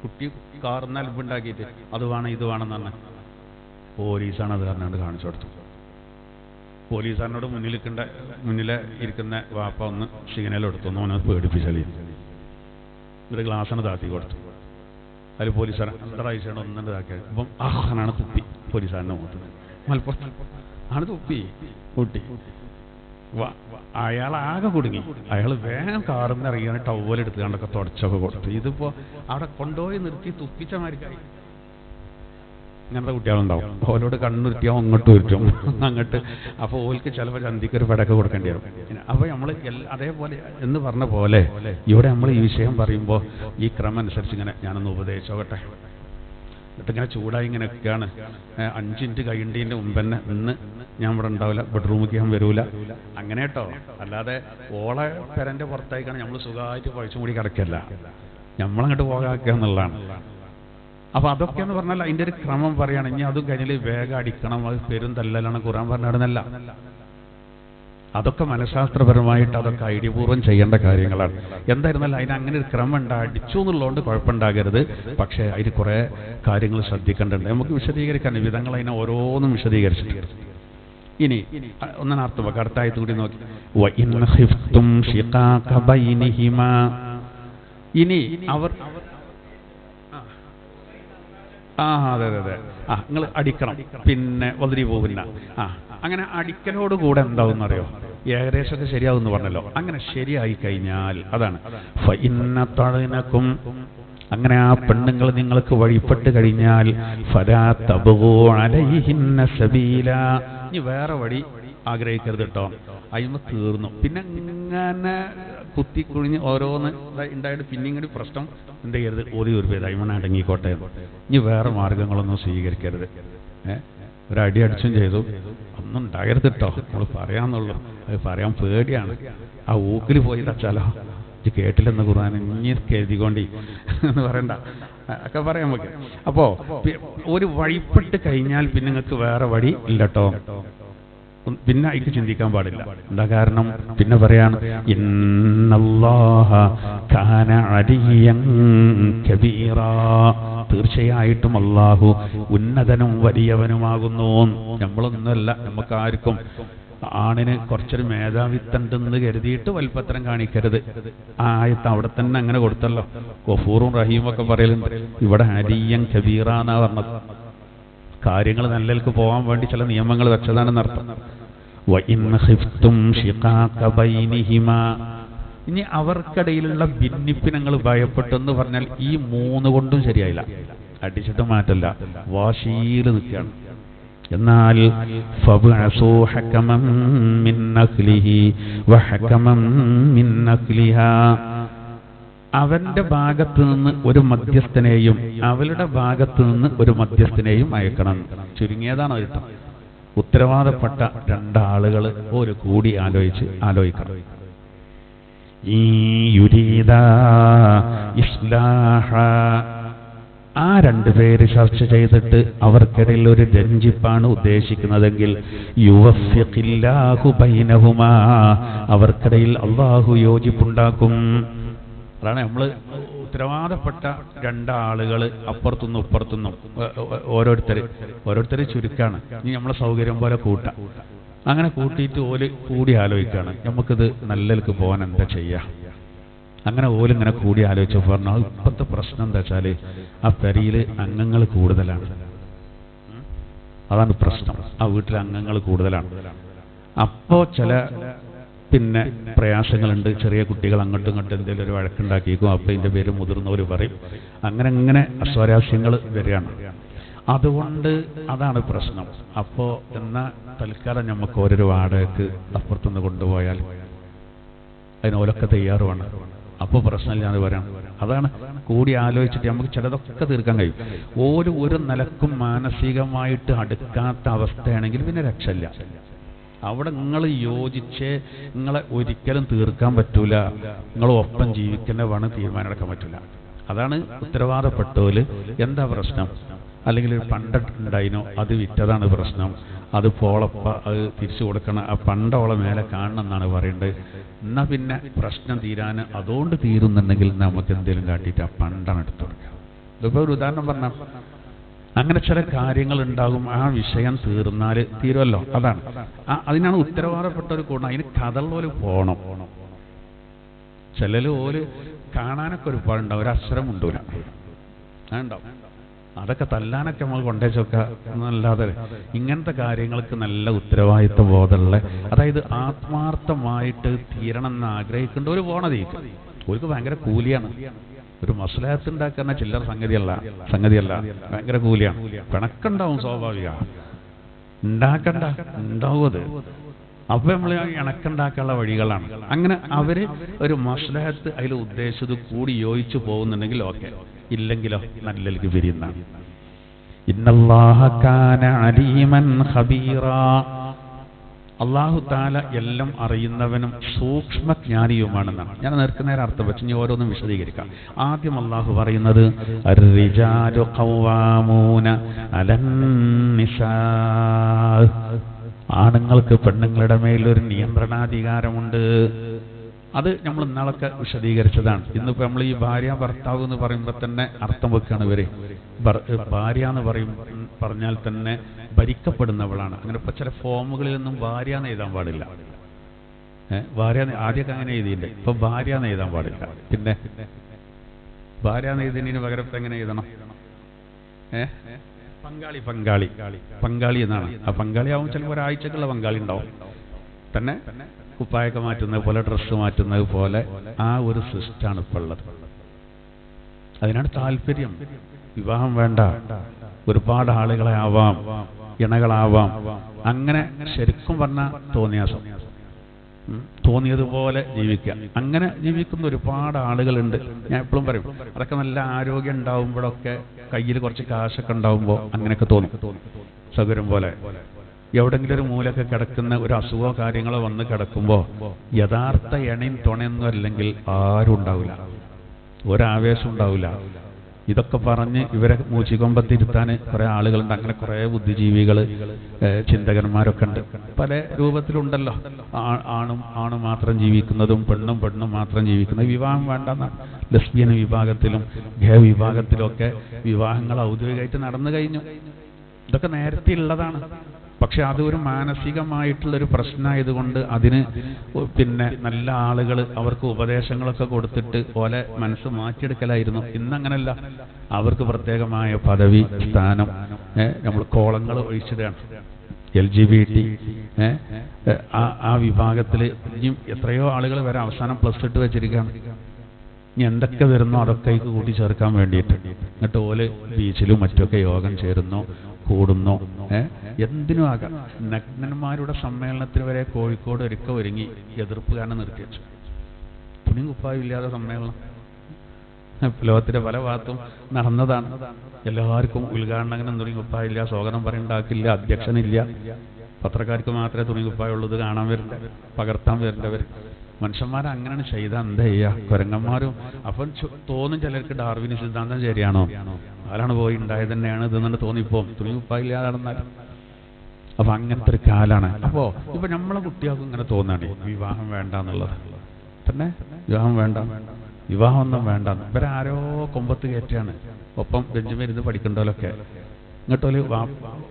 കുട്ടി കാറിന്ന് അലമ്പുണ്ടാക്കിയിട്ട് അത് വേണം ഇത് വേണമെന്ന് പറഞ്ഞാൽ പോലീസാണ് അത് പറഞ്ഞുകൊണ്ട് കാണിച്ചു കൊടുത്തു. പോലീസുകാരനോട് മുന്നിലെ ഇരിക്കുന്ന വാപ്പ ഒന്ന് സിഗ്നൽ എടുത്തു, ഒന്ന് പേടിപ്പിച്ചാൽ ഇവിടെ ഗ്ലാസ്സിന് താത്തി കൊടുത്തു. അതിൽ പോലീസുകാരൻ അന്തരാഴ്ചയാണ് ഒന്നിൻ്റെ താക്കിയത്. അപ്പം ആഹ്നാണ് തുപ്പി പോലീസുകാരൻ്റെ മുഖത്ത്. മലപ്പുറം ആണ് തുപ്പി കൂട്ടി. അയാൾ ആകെ കുടുങ്ങി. അയാൾ വേഗം കാറിന്ന് ഇറങ്ങിയാണ് ടവലെടുത്ത് കണ്ടൊക്കെ തുടച്ചൊക്കെ കൊടുത്തു. ഇതിപ്പോൾ അവിടെ കൊണ്ടുപോയി നിർത്തി തുപ്പിച്ച മാതിരിക്കായി. ഇങ്ങനത്തെ കുട്ടികളുണ്ടാവും, ഓലോട് കണ്ണുരുത്തിയോ അങ്ങോട്ട് ഉരുറ്റും അങ്ങോട്ട്. അപ്പോൾ ഓൽക്ക് ചിലപ്പോൾ ചന്തിക്കൊരു പടക്ക് കൊടുക്കേണ്ടി വരും. അപ്പോൾ നമ്മൾ അതേപോലെ എന്ന് പറഞ്ഞ പോലെ ഇവിടെ നമ്മൾ ഈ വിഷയം പറയുമ്പോൾ ഈ ക്രമം അനുസരിച്ച് ഇങ്ങനെ ഞാനൊന്ന് ഉപദേശിച്ചോട്ടെ. എന്നിട്ടിങ്ങനെ ചൂടായി ഇങ്ങനെ ഒക്കെയാണ്. 5 മിനിറ്റ് കഴിയേണ്ടതിൻ്റെ മുമ്പ് തന്നെ ഇന്ന് ഞാൻ ഇവിടെ ഉണ്ടാവില്ല, ബെഡ്റൂമിലേക്ക് ഞാൻ വരൂല, അങ്ങനെ കേട്ടോ. അല്ലാതെ ഓളെ പെരൻ്റെ പുറത്തേക്കാണ് നമ്മൾ സുഖമായിട്ട് പഴിച്ചു മൂടി കിടക്കല്ല, നമ്മളങ്ങോട്ട് പോകാക്കുക എന്നുള്ളതാണ്. അപ്പോൾ അതൊക്കെ എന്ന് പറഞ്ഞാൽ അതിൻ്റെ ഒരു ക്രമം പറയുകയാണെങ്കിൽ അതും കഴിഞ്ഞാൽ വേഗം അടിക്കണം, അത് പെരും തല്ലലാണ് ഖുർആൻ പറഞ്ഞിടുന്നല്ല. അതൊക്കെ മനഃശാസ്ത്രപരമായിട്ട് അതൊക്കെ ഐഡിയപൂർവ്വം ചെയ്യേണ്ട കാര്യങ്ങളാണ്. എന്തായിരുന്നാലും അതിന് അങ്ങനെ ഒരു ക്രമം ഉണ്ട്. അടിച്ചു എന്നുള്ളതുകൊണ്ട് കുഴപ്പമുണ്ടാകരുത്, പക്ഷേ അതിന് കുറേ കാര്യങ്ങൾ ശ്രദ്ധിക്കേണ്ടതുണ്ട്. നമുക്ക് വിശദീകരിക്കാൻ വിധങ്ങൾ അതിനെ ഓരോന്നും വിശദീകരിച്ചിട്ടുണ്ട്. ഇനി ഒന്നർത്ഥം അടുത്ത ആയത്ത് കൂടി നോക്കി. ഇനി അവർ അതെ നിങ്ങൾ അടിക്കണം, പിന്നെ വതിരി പോകില്ല. അങ്ങനെ അടിക്കലോട് കൂടെ എന്താവും അറിയോ, ഏകദേശമൊക്കെ ശരിയാവും പറഞ്ഞല്ലോ. അങ്ങനെ ശരിയായി കഴിഞ്ഞാൽ അതാണ് ഫഇന്നതഅനകും, അങ്ങനെ ആ പെണ്ണുങ്ങൾ നിങ്ങൾക്ക് വഴിപ്പെട്ട് കഴിഞ്ഞാൽ ഫലാ തബ്ഗൂ അലൈഹിന്ന സബീല, ഇനി വേറെ വഴി ആഗ്രഹിക്കരുത് കേട്ടോ. അയിമ തീർന്നു. പിന്നെ ഇങ്ങനെ കുത്തിക്കുഴിഞ്ഞ് ഓരോന്ന് ഉണ്ടായിട്ട് പിന്നെ ഇങ്ങനെ പ്രശ്നം എന്ത് ചെയ്യരുത്, ഒരു പേര് അയിമണ അടങ്ങിക്കോട്ടെ, ഇനി വേറെ മാർഗങ്ങളൊന്നും സ്വീകരിക്കരുത്. ഒരടി അടിച്ചും ചെയ്തു, ഒന്നും ഉണ്ടാകരുത് കേട്ടോ, നമ്മൾ പറയാന്നുള്ളൂ. അത് പറയാൻ പേടിയാണ്. ആ ഊക്കിൽ പോയി തച്ചാലോ, ഇത് കേട്ടില്ലെന്ന് ഖുർആൻ ഇനി കരുതിക്കൊണ്ടി എന്ന് പറയണ്ട, ഒക്കെ പറയാൻ നമുക്ക്. അപ്പോ ഒരു വഴിപ്പെട്ട് കഴിഞ്ഞാൽ പിന്നെ നിങ്ങൾക്ക് വേറെ വഴി ഇല്ലട്ടോ. പിന്നെ അതിക്ക് ചിന്തിക്കാൻ പാടില്ല. എന്താ കാരണം? പിന്നെ പറയാണ് ഇന്നല്ലാഹ കാന അലിയ്യൻ കബീറാ, തീർച്ചയായിട്ടും അല്ലാഹു ഉന്നതനും വലിയവനുമാകുന്നു. നമ്മളൊന്നുമല്ല, നമുക്കാർക്കും ആണിന് കുറച്ചൊരു മേധാവിത്തണ്ടെന്ന് കരുതിയിട്ട് വൽപ്പത്രം കാണിക്കരുത്. ആ ആയത്ത് അവിടെ തന്നെ അങ്ങനെ കൊടുത്തല്ലോ. ഗഫൂറും റഹീമും ഒക്കെ പറയലുണ്ട്. ഇവിടെ അലിയ്യൻ കബീറ എന്നാ പറഞ്ഞത്. കാര്യങ്ങൾ നല്ലതിലേക്ക് പോകാൻ വേണ്ടി ചില നിയമങ്ങൾ വെച്ചതാണെന്ന് അർത്ഥം. വഇൻ ഖിഫ്തും ശിഖാഖ ബൈനിഹിമാ, ഇനി അവർക്കിടയിലുള്ള ഭിന്നിപ്പിനങ്ങൾ ഭയപ്പെട്ടെന്ന് പറഞ്ഞാൽ ഈ മൂന്ന് കൊണ്ടും ശരിയായില്ല. അടിച്ചിട്ട് മാറ്റല്ല, വാശിയിൽ നിൽക്കുകയാണ്. എന്നാൽ ഫബ്അസൂ ഹകമൻ മിൻ അഖ്ലിഹി വഹകമൻ മിൻ അഖ്ലിഹാ, അവന്റെ ഭാഗത്ത് നിന്ന് ഒരു മധ്യസ്ഥനെയും അവളുടെ ഭാഗത്ത് നിന്ന് ഒരു മധ്യസ്ഥനെയും അയക്കണം. ചുരുങ്ങിയതാണ് അർത്ഥം. ഉത്തരവാദപ്പെട്ട രണ്ടാളുകൾ ഒരു കൂടി ആലോചിക്കണം. ഈ യുരീദാ ഇസ്ലാഹ, ആ രണ്ടുപേര് ചർച്ച ചെയ്തിട്ട് അവർക്കിടയിൽ ഒരു രഞ്ജിപ്പാണ് ഉദ്ദേശിക്കുന്നതെങ്കിൽ യുവഫ്ഫിഖില്ലാഹു ബൈനഹുമാ, അവർക്കിടയിൽ അല്ലാഹു യോജിപ്പുണ്ടാക്കും. അതാണ് നമ്മൾ ഉത്തരവാദപ്പെട്ട രണ്ടാളുകൾ അപ്പുറത്തുനിന്നും ഇപ്പുറത്തുനിന്നും ഓരോരുത്തർ ചുരുക്കാണ്. ഇനി നമ്മളെ സൗകര്യം പോലെ കൂട്ടാം. അങ്ങനെ കൂട്ടിയിട്ട് ഓല് കൂടി ആലോചിക്കുകയാണ്, നമുക്കിത് നല്ലതിലേക്ക് പോകാൻ എന്താ ചെയ്യാം. അങ്ങനെ ഓലിങ്ങനെ കൂടി ആലോചിച്ച് പറഞ്ഞാൽ ഇപ്പോഴത്തെ പ്രശ്നം എന്താ വെച്ചാൽ ആ പെരയിൽ അംഗങ്ങൾ കൂടുതലാണ്. അതാണ് പ്രശ്നം. ആ വീട്ടിലെ അംഗങ്ങൾ കൂടുതലാണ്. അപ്പോൾ ചില പിന്നെ പ്രയാസങ്ങളുണ്ട്. ചെറിയ കുട്ടികൾ അങ്ങോട്ടും ഇങ്ങോട്ടും എന്തെങ്കിലും ഒരു വഴക്കുണ്ടാക്കിയേക്കും. അപ്പോൾ ഇതിൻ്റെ പേര് മുതിർന്നവർ പറയും. അങ്ങനെ അസ്വാരസ്യങ്ങൾ വരികയാണ്. അതുകൊണ്ട് അതാണ് പ്രശ്നം. അപ്പോൾ എന്നാൽ തൽക്കാലം നമുക്ക് ഓരോരു വാടകയ്ക്ക് അപ്പുറത്തുനിന്ന് കൊണ്ടുപോയാൽ അതിന് ഓലൊക്കെ തയ്യാറുമാണ്. അപ്പോൾ പ്രശ്നമില്ലാന്ന് പറയാം. അതാണ് കൂടി ആലോചിച്ചിട്ട് നമുക്ക് ചിലതൊക്കെ തീർക്കാൻ കഴിയും. ഒരു നിലക്കും മാനസികമായിട്ട് അടുക്കാത്ത അവസ്ഥയാണെങ്കിൽ പിന്നെ രക്ഷയില്ല. അവിടെ നിങ്ങൾ യോജിച്ച് നിങ്ങളെ ഒരിക്കലും തീർക്കാൻ പറ്റൂല. നിങ്ങൾ ഒപ്പം ജീവിക്കുന്ന വേണം തീരുമാനമെടുക്കാൻ പറ്റൂല. അതാണ് ഉത്തരവാദപ്പെട്ടോല്. എന്താ പ്രശ്നം? അല്ലെങ്കിൽ ഒരു പണ്ടുണ്ടായിനോ, അത് വിറ്റതാണ് പ്രശ്നം. അത് പോളപ്പ അത് തിരിച്ചു കൊടുക്കണം. ആ പണ്ടോളം മേലെ കാണണം എന്നാണ് പറയേണ്ടത്. എന്നാൽ പിന്നെ പ്രശ്നം തീരാൻ അതുകൊണ്ട് തീരുന്നുണ്ടെങ്കിൽ നമുക്ക് എന്തെങ്കിലും കാട്ടിയിട്ട് ആ പണ്ടാണ് എടുത്തു കൊടുക്കുക. ഇതിപ്പോൾ ഒരു ഉദാഹരണം പറഞ്ഞാൽ അങ്ങനെ ചില കാര്യങ്ങൾ ഉണ്ടാകും. ആ വിഷയം തീർന്നാൽ തീരുമല്ലോ. അതാണ് അതിനാണ് ഉത്തരവാദപ്പെട്ട ഒരു കൂടണം. അതിന് കഥകളോല് പോകണം. ചിലര് ഓല് കാണാനൊക്കെ ഒരുപാടുണ്ടാവും, ഒരു അക്ഷരം ഉണ്ടൂല, അതുണ്ടാവും. അതൊക്കെ തല്ലാനൊക്കെ നമ്മൾ കൊണ്ടേച്ചൊക്കെ എന്നല്ലാതെ ഇങ്ങനത്തെ കാര്യങ്ങൾക്ക് നല്ല ഉത്തരവാദിത്വ ബോധമുള്ള, അതായത് ആത്മാർത്ഥമായിട്ട് തീരണം എന്ന് ആഗ്രഹിക്കേണ്ട ഒരു പോണതീക്ക് ഓർക്ക് ഭയങ്കര കൂലിയാണ്. ഒരു മസ്ലഹത്ത് ഉണ്ടാക്കുന്ന ചില്ലറ സംഗതിയല്ല, ഭയങ്കര കൂലിയാണ്. പിണക്കുണ്ടാവും, സ്വാഭാവിക. ഉണ്ടാവും അത്. അപ്പൊ നമ്മൾ ഇണക്കുണ്ടാക്കാനുള്ള വഴികളാണ്. അങ്ങനെ അവര് ഒരു മസ്ലഹത്ത് അതിൽ ഉദ്ദേശിച്ചത് കൂടി യോജിച്ചു പോകുന്നുണ്ടെങ്കിൽ ഓക്കെ, ഇല്ലെങ്കിലോ നല്ലതിലേക്ക് പിരിയുന്നതാണ്. ഇന്നല്ലാഹ കാന അലീമൻ ഖബീറാ, അല്ലാഹു തആല എല്ലാം അറിയുന്നവനും സൂക്ഷ്മജ്ഞാനിയുമാണെന്നാണ്. ഞാൻ നേരെ അർത്ഥം വെച്ച് ഇനി ഓരോന്നും വിശദീകരിക്കാം. ആദ്യം അല്ലാഹു പറയുന്നത് അർറിജാലു ഖവ്വാമൂന അലൻ നിസാ, ആണുങ്ങൾക്ക് പെണ്ണുങ്ങളുടെ മേലൊരു നിയന്ത്രണാധികാരമുണ്ട്. അത് നമ്മൾ ഇന്നാളൊക്കെ വിശദീകരിച്ചതാണ്. ഇന്നിപ്പോൾ നമ്മൾ ഈ ഭാര്യ ഭർത്താവ് എന്ന് പറയുമ്പോൾ തന്നെ അർത്ഥം വെക്കുകയാണ് ഇവര്. ഭാര്യ എന്ന് പറഞ്ഞാൽ തന്നെ ഭരിക്കപ്പെടുന്നവളാണ്. അങ്ങനെ ഇപ്പോൾ ചില ഫോമുകളിലൊന്നും ഭാര്യ എന്ന് എഴുതാൻ പാടില്ല. ഭാര്യ ആദ്യമൊക്കെ അങ്ങനെ എഴുതിയില്ലേ, ഇപ്പൊ ഭാര്യ എന്ന് എഴുതാൻ പാടില്ല. പിന്നെ ഭാര്യ എന്ന് എഴുതുന്നതിന് പകരം എങ്ങനെ എഴുതണം? പങ്കാളി എന്നാണ്. ആ പങ്കാളി ആവുമ്പോൾ ചിലപ്പോൾ ഒരാഴ്ചക്കുള്ള പങ്കാളി ഉണ്ടാവും. തന്നെ കുപ്പായൊക്കെ മാറ്റുന്നത് പോലെ, ഡ്രസ്സ് മാറ്റുന്നത് പോലെ ആ ഒരു സിസ്റ്റാണ് ഇപ്പോൾ ഉള്ളത്. അതിനാണ് താല്പര്യം. വിവാഹം വേണ്ട, ഒരുപാട് ആളുകളെ ആവാം, ഇണകളാവാം. അങ്ങനെ ശരിക്കും പറഞ്ഞാൽ തോന്നിയതുപോലെ ജീവിക്കുക. അങ്ങനെ ജീവിക്കുന്ന ഒരുപാട് ആളുകളുണ്ട്. ഞാൻ എപ്പോഴും പറയും, അതൊക്കെ നല്ല ആരോഗ്യം ഉണ്ടാവുമ്പോഴൊക്കെ, കയ്യിൽ കുറച്ച് കാശൊക്കെ ഉണ്ടാവുമ്പോൾ അങ്ങനെയൊക്കെ തോന്നും. സൗകര്യം പോലെ എവിടെങ്കിലും ഒരു മൂലൊക്കെ കിടക്കുന്ന ഒരു അസുഖമോ കാര്യങ്ങളോ വന്ന് കിടക്കുമ്പോൾ യഥാർത്ഥ എണയും തുണയൊന്നും അല്ലെങ്കിൽ ആരും ഉണ്ടാവില്ല, ഒരാവേശം ഉണ്ടാവില്ല. ഇതൊക്കെ പറഞ്ഞ് ഇവരെ മൂച്ചിക്കൊമ്പത്തിരുത്താൻ കുറേ ആളുകളുണ്ട്. അങ്ങനെ കുറേ ബുദ്ധിജീവികൾ, ചിന്തകന്മാരൊക്കെ ഉണ്ട്. പല രൂപത്തിലുണ്ടല്ലോ. ആണും മാത്രം ജീവിക്കുന്നതും പെണ്ണും മാത്രം ജീവിക്കുന്നതും. വിവാഹം വേണ്ടെന്നാണ്. ലെസ്ബിയൻ വിഭാഗത്തിലും ഗേ വിഭാഗത്തിലൊക്കെ വിവാഹങ്ങൾ ഔദ്യോഗികമായിട്ട് നടന്നു കഴിഞ്ഞു. ഇതൊക്കെ നേരത്തെ ഉള്ളതാണ്. പക്ഷെ അതൊരു മാനസികമായിട്ടുള്ളൊരു പ്രശ്നമായതുകൊണ്ട് അതിന് നല്ല ആളുകൾ അവർക്ക് ഉപദേശങ്ങളൊക്കെ കൊടുത്തിട്ട് പോലെ മനസ്സ് മാറ്റിയെടുക്കലായിരുന്നു. ഇന്നങ്ങനല്ല. അവർക്ക് പ്രത്യേകമായ പദവി, സ്ഥാനം, നമ്മൾ കോളങ്ങൾ ഒഴിച്ചിടുകയാണ്. LGBT ആ വിഭാഗത്തിൽ ഇനിയും എത്രയോ ആളുകൾ വരെ അവസാനം +2 വെച്ചിരിക്കുകയാണ്. ഇനി എന്തൊക്കെ വരുന്നോ അതൊക്കെ കൂട്ടി ചേർക്കാൻ വേണ്ടിയിട്ട്. എന്നിട്ട് ഓല് ബീച്ചിലും മറ്റൊക്കെ യോഗം ചേരുന്നു, കൂടുന്നു. എന്തിനും ആകാം. നഗ്നന്മാരുടെ സമ്മേളനത്തിന് വരെ കോഴിക്കോട് ഒരുങ്ങി എതിർപ്പുകാരനെ നിർത്തിവെച്ചു. തുണിയും കുപ്പായും ഇല്ലാതെ സമ്മേളനം ലോകത്തിന്റെ പല ഭാഗത്തും നടന്നതാണ്. എല്ലാവർക്കും ഉദ്ഘാടനം തുണി കുപ്പായില്ല, സ്വാഗതം പറയുണ്ടാക്കില്ല, അധ്യക്ഷനില്ല. പത്രക്കാർക്ക് മാത്രമേ തുണി കുപ്പായുള്ളൂ. ഇത് കാണാൻ വരണ്ട, പകർത്താൻ വരേണ്ടവർ. മനുഷ്യന്മാരെ അങ്ങനെയാണ് ചെയ്താൽ എന്താ ചെയ്യുക? കുരങ്ങന്മാരും. അപ്പം തോന്നും ചിലർക്ക് ഡാർവിന് സിദ്ധാന്തം ശരിയാണോ, ആരാണ് പോയി ഉണ്ടായത് തന്നെയാണ് ഇതെന്നു തോന്നിപ്പോവും, തുണി കുപ്പായില്ലാതെ നടന്നാൽ. അപ്പൊ അങ്ങനത്തെ ഒരു കാലാണ്. അപ്പോ ഇപ്പൊ നമ്മളെ കുട്ടികൾക്കും ഇങ്ങനെ തോന്നാണ് വിവാഹം വേണ്ട എന്നുള്ളത്. തന്നെ വിവാഹം ഒന്നും വേണ്ട. ഇവരാരോ കൊമ്പത്ത് കയറ്റാണ്. ഒപ്പം ബെഞ്ചുമേരുന്ന് പഠിക്കേണ്ടവരൊക്കെ ഇങ്ങോട്ടൊരു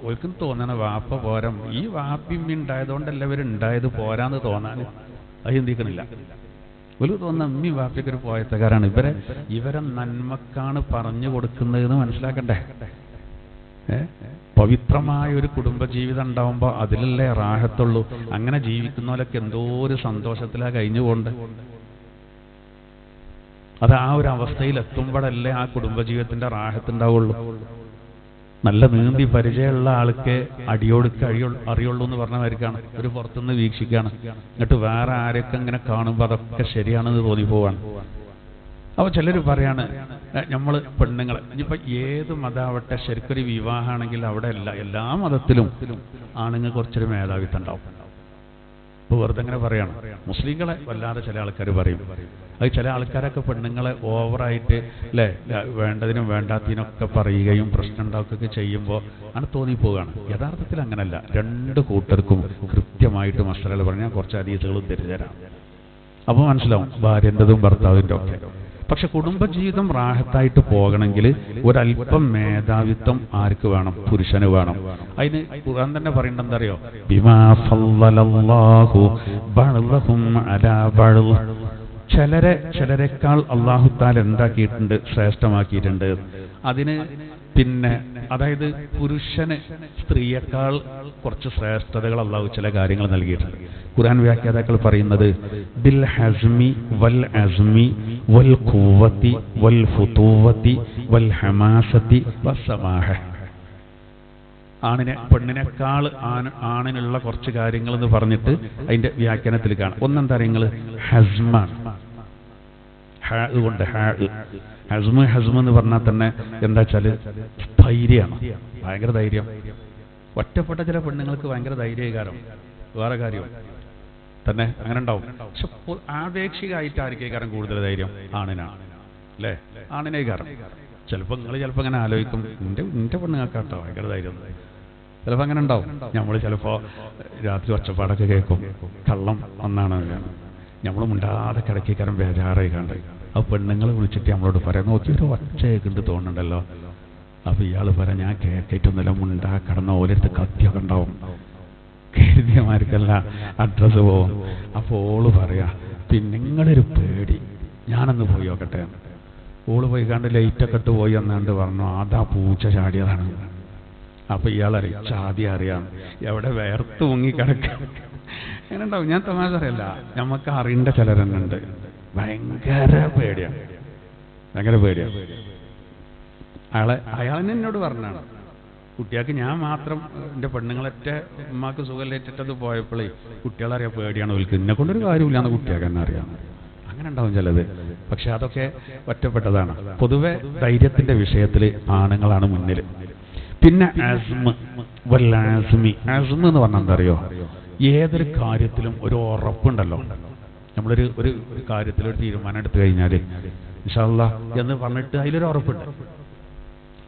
ഒരിക്കും തോന്നണ വാപ്പ പോരാ. ഈ വാപ്പിമ്മ ഉണ്ടായതുകൊണ്ടല്ല ഇവരുണ്ടായത്, പോരാന്ന് തോന്നാൻ അത് ചിന്തിക്കണില്ല. ഒരു തോന്നുന്ന അമ്മി വാപ്പിയൊക്കെ ഒരു പോയത്തക്കാരാണ്. ഇവരെ നന്മക്കാണ് പറഞ്ഞു കൊടുക്കുന്നതെന്ന് മനസ്സിലാക്കണ്ടേ. പവിത്രമായ ഒരു കുടുംബജീവിതം ഉണ്ടാവുമ്പോൾ അതിലല്ലേ റാഹത്തുള്ളൂ. അങ്ങനെ ജീവിക്കുന്നവരൊക്കെ എന്തോ ഒരു സന്തോഷത്തിലാണ് കഴിഞ്ഞു പോകണ്ടേ. അത് ആ ഒരു അവസ്ഥയിൽ എത്തുമ്പോഴല്ലേ ആ കുടുംബജീവിതത്തിന്റെ റാഹത്തുണ്ടാവുള്ളൂ. നല്ല നീന്തി പരിചയമുള്ള ആൾക്ക് അടിയോടുക്ക് അറിയുള്ളൂ എന്ന് പറഞ്ഞവർക്കാണ്. ഒരു പുറത്തുനിന്ന് വീക്ഷിക്കുകയാണ്. എന്നിട്ട് വേറെ ആരൊക്കെ ഇങ്ങനെ കാണുമ്പോൾ അതൊക്കെ ശരിയാണെന്ന് തോന്നിപ്പോവാണ്. അപ്പോൾ ചിലർ പറയാണ് നമ്മൾ പെണ്ണുങ്ങൾ ഇനിയിപ്പോൾ ഏത് മതമാവട്ടെ, ശരിക്കൊരു വിവാഹമാണെങ്കിൽ അവിടെ എല്ലാ മതത്തിലും ആണുങ്ങൾ കുറച്ചൊരു മേധാവിത്വം ഉണ്ടാവും. ഇപ്പോൾ വെറുതെ ഇങ്ങനെ പറയാണ്. മുസ്ലിങ്ങളെ വല്ലാതെ ചില ആൾക്കാർ പറയും. അത് ചില ആൾക്കാരൊക്കെ പെണ്ണുങ്ങളെ ഓവറായിട്ട് അല്ലേ വേണ്ടതിനും വേണ്ടാത്തതിനൊക്കെ പറയുകയും പ്രശ്നം ഉണ്ടാക്കുകയൊക്കെ ചെയ്യുമ്പോൾ ആണ് തോന്നിപ്പോവുകയാണ്. യഥാർത്ഥത്തിൽ അങ്ങനല്ല. രണ്ട് കൂട്ടർക്കും കൃത്യമായിട്ട് മസലകൾ പറഞ്ഞാൽ കുറച്ച് ഹദീസുകളും തിരിച്ചരാം. അപ്പോൾ മനസ്സിലാവും ഭാര്യൻ്റെതും ഭർത്താവിൻ്റെ ഒക്കെ. പക്ഷെ കുടുംബജീവിതം റാഹത്തായിട്ട് പോകണമെങ്കിൽ ഒരല്പം മേധാവിത്വം ആർക്ക് വേണം? പുരുഷന് വേണം. അതിന് ഖുർആൻ തന്നെ പറയേണ്ടത് എന്താ അറിയോ? ബിമാ ഫളലല്ലാഹു ബഅദഹും അലാ ബഅദ്. ചിലരെക്കാൾ അല്ലാഹു തആല എന്താക്കിയിട്ടുണ്ട്? ശ്രേഷ്ഠമാക്കിയിട്ടുണ്ട്. അതിന് അതായത് പുരുഷന് സ്ത്രീയേക്കാൾ കുറച്ച് ശ്രേഷ്ഠതകൾ അല്ലാഹു ചില കാര്യങ്ങൾ നൽകിയിട്ടുണ്ട്. ഖുർആൻ വ്യാഖ്യാതാക്കൾ പറയുന്നത് ബിൽ ഹസ്മി വൽ അസ്മി വൽ ഖുവ്വതി വൽ ഫുതൂവതി വൽ ഹമാസതി വസ്സമാഹ. പെണ്ണിനേക്കാൾ ആണിനുള്ള കുറച്ച് കാര്യങ്ങൾ എന്ന് പറഞ്ഞിട്ട് അതിന്റെ വ്യാഖ്യാനത്തിൽ കാണാം. ഒന്നെന്താ നിങ്ങൾ ഹസ്മാണ്. ഹസ്മ എന്ന് പറഞ്ഞാൽ തന്നെ എന്താ വെച്ചാൽ ധൈര്യമാണ്. ഭയങ്കര ധൈര്യം. ഒറ്റപ്പെട്ട ചില പെണ്ണുങ്ങൾക്ക് ഭയങ്കര ധൈര്യകാരം. വേറെ കാര്യം തന്നെ അങ്ങനെ ഉണ്ടാവും. പക്ഷെ ആപേക്ഷികമായിട്ട് ആർക്കേക്കാരം കൂടുതൽ ധൈര്യം? ആണിനാണ് അല്ലേ? ആണിനേക്കാരം. ചിലപ്പോൾ അങ്ങനെ ആലോചിക്കും, നിന്റെ പെണ്ണുങ്ങൾക്കാട്ടോ ഭയങ്കര ധൈര്യം. ചിലപ്പോൾ അങ്ങനെ ഉണ്ടാവും. നമ്മൾ ചിലപ്പോൾ രാത്രി ഒച്ചപ്പാടൊക്കെ കേൾക്കും. കള്ളം ഒന്നാണ് നമ്മൾ മുണ്ടാതെ കിടക്കിക്കാരം ബേജാറായി കണ്ട്. ആ പെണ്ണുങ്ങൾ വിളിച്ചിട്ട് നമ്മളോട് പറയാം, നോക്കി ഒരു ഒച്ച കേൾക്കുന്നുണ്ട് തോന്നുന്നുണ്ടല്ലോ. അപ്പോൾ ഇയാൾ പറയാം, ഞാൻ കേൾക്കിയിട്ടൊന്നുമില്ല, മുണ്ടാ കിടന്ന ഓലെടുത്ത് കത്തിയൊക്കെ ഉണ്ടാവും. കരുതിയമാർക്കല്ല അഡ്രസ്സ് പോവും. അപ്പോൾ ഓള് പറയാ, പിന്നെ നിങ്ങളൊരു പേടി, ഞാനൊന്ന് പോയി നോക്കട്ടെ. ഓള് പോയി കണ്ട് ലൈറ്റൊക്കെ ഇട്ട് പോയി എന്നാണ്ട് പറഞ്ഞു, അതാ പൂച്ച ചാടിയതാണ്. അപ്പൊ ഇയാളറിയാം ആദ്യം അറിയാം എവിടെ വേർത്ത് മുങ്ങിക്കിടക്ക അങ്ങനെ ഉണ്ടാവും. ഞാൻ തമാശ അറിയല്ല, നമുക്ക് അറിയേണ്ട ചിലരെന്നുണ്ട് ഭയങ്കര പേടിയാണ്. അയാളെന്നെ എന്നോട് പറഞ്ഞാണ്, കുട്ടികൾക്ക് ഞാൻ മാത്രം എൻ്റെ പെണ്ണുങ്ങളൊറ്റ ഉമ്മാക്ക് സുഖമില്ലേറ്റിട്ടത് പോയപ്പോഴേ കുട്ടികളറിയാൻ പേടിയാണ് വിളിക്കുന്നത്. എന്നെ കൊണ്ടൊരു കാര്യമില്ലാന്ന് കുട്ടികൾക്ക് തന്നെ അറിയാം. അങ്ങനെ ഉണ്ടാവും ചിലത്. പക്ഷെ അതൊക്കെ ഒറ്റപ്പെട്ടതാണ്. പൊതുവെ ധൈര്യത്തിന്റെ വിഷയത്തിൽ ആണുങ്ങളാണ് മുന്നിൽ. പിന്നെ ആസ്മ എന്ന് പറഞ്ഞാൽ എന്താ അറിയോ, ഏതൊരു കാര്യത്തിലും ഒരു ഉറപ്പുണ്ടല്ലോ. നമ്മളൊരു ഒരു കാര്യത്തിൽ ഒരു തീരുമാനം എടുത്തു കഴിഞ്ഞാൽ ഇൻഷാ അല്ലാഹ് എന്ന് പറഞ്ഞിട്ട് അതിലൊരു ഉറപ്പുണ്ട്.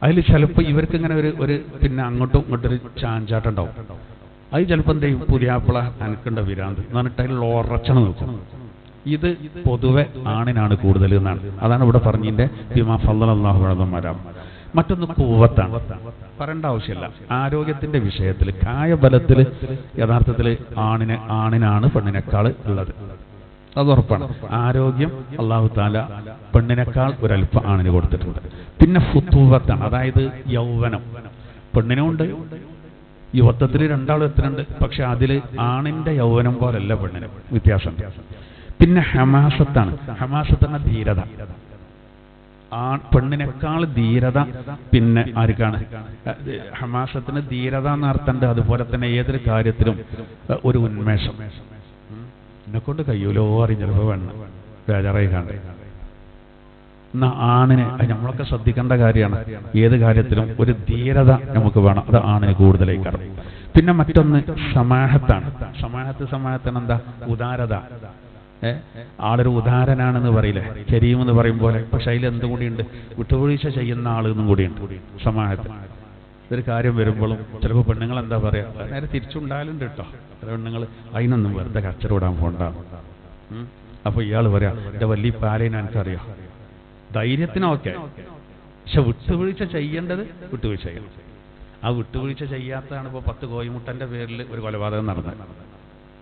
അതിൽ ചിലപ്പോൾ ഇവർക്ക് ഇങ്ങനെ ഒരു പിന്നെ അങ്ങോട്ടും ഇങ്ങോട്ടൊരു ചാഞ്ചാട്ടം ഉണ്ടാവും. അത് ചിലപ്പോൾ എന്ത് ചെയ്യും, പുതിയാപ്പിള അനക്കുണ്ട വിരാന്ത് എന്ന് പറഞ്ഞിട്ട് അതിൽ ഉറച്ചണം നോക്കും. ഇത് പൊതുവെ ആണിനാണ് കൂടുതൽ എന്നാണ്. അതാണ് ഇവിടെ പറഞ്ഞതിന്റെ ബിമാ ഫളലല്ലാഹു അലൈഹിം. മറ്റൊന്ന് ഖുവ്വത്താണ്, പറയേണ്ട ആവശ്യമില്ല. ആരോഗ്യത്തിന്റെ വിഷയത്തിൽ കായബലത്തിൽ യഥാർത്ഥത്തിൽ ആണിനാണ് പെണ്ണിനേക്കാൾ ഉള്ളത്, അത് ഉറപ്പാണ്. ആരോഗ്യം അല്ലാഹു തആല പെണ്ണിനേക്കാൾ ഒരല്പം ആണിന് കൊടുത്തിട്ടുണ്ട്. പിന്നെ ഫുതൂവത്താണ്, അതായത് യൗവനം. പെണ്ണിനുണ്ട്, യുവത്വത്തിൽ രണ്ടാളും എത്തുന്നുണ്ട്. പക്ഷെ അതിൽ ആണിന്റെ യൗവനം പോലല്ല പെണ്ണിന്, വ്യത്യാസം. പിന്നെ ഹമാസത്താണ്. ഹമാസത്തെന്ന ധീരത. പെണ്ണിനേക്കാൾ ധീരത പിന്നെ ആർക്കാണ്? ഹമാസത്തിന് ധീരത എന്നർത്ഥമുണ്ട്. അതുപോലെ തന്നെ ഏതൊരു കാര്യത്തിലും ഒരു ഉന്മേഷം. എന്നെക്കൊണ്ട് കഴിയൂലോ അറിയും ചിലപ്പോൾ വേണം ബേജാറായി കാണേ. എന്നാ ആണിന് നമ്മളൊക്കെ ശ്രദ്ധിക്കേണ്ട കാര്യമാണ്. ഏത് കാര്യത്തിലും ഒരു ധീരത നമുക്ക് വേണം. അത് ആണിന് കൂടുതലായി കാണും. പിന്നെ മറ്റൊന്ന് സമാഹത്താണ്. സമാഹത്തിന് എന്താ? ഉദാരത. ആളൊരു ഉദാരനാണെന്ന് പറയില്ലേ, കരീം എന്ന് പറയും പോലെ. പക്ഷെ അതിൽ എന്തും കൂടിയുണ്ട്, വിട്ടുവീഴ്ച ചെയ്യുന്ന ആളെന്നും കൂടിയുണ്ട് സമാഹത്ത്. ഇതൊരു കാര്യം വരുമ്പോഴും ചിലപ്പോൾ പെണ്ണുങ്ങൾ എന്താ പറയാ, നേരെ തിരിച്ചുണ്ടായാലുണ്ട് കേട്ടോ. ചില പെണ്ണുങ്ങൾ അതിനൊന്നും വെറുതെ കച്ചറ പോണ്ട. അപ്പൊ ഇയാൾ പറയാ, എന്റെ വലിയ പാലേനെ എനിക്കറിയാം, ധൈര്യത്തിനൊക്കെ. പക്ഷെ വിട്ടുവീഴ്ച ചെയ്യേണ്ടത് വിട്ടുവീഴ്ച ചെയ്യണം. ആ വിട്ടുവീഴ്ച ചെയ്യാത്തതാണ് ഇപ്പോൾ 10 കോഴിമുട്ടന്റെ പേരിൽ ഒരു കൊലപാതകം നടന്നത്.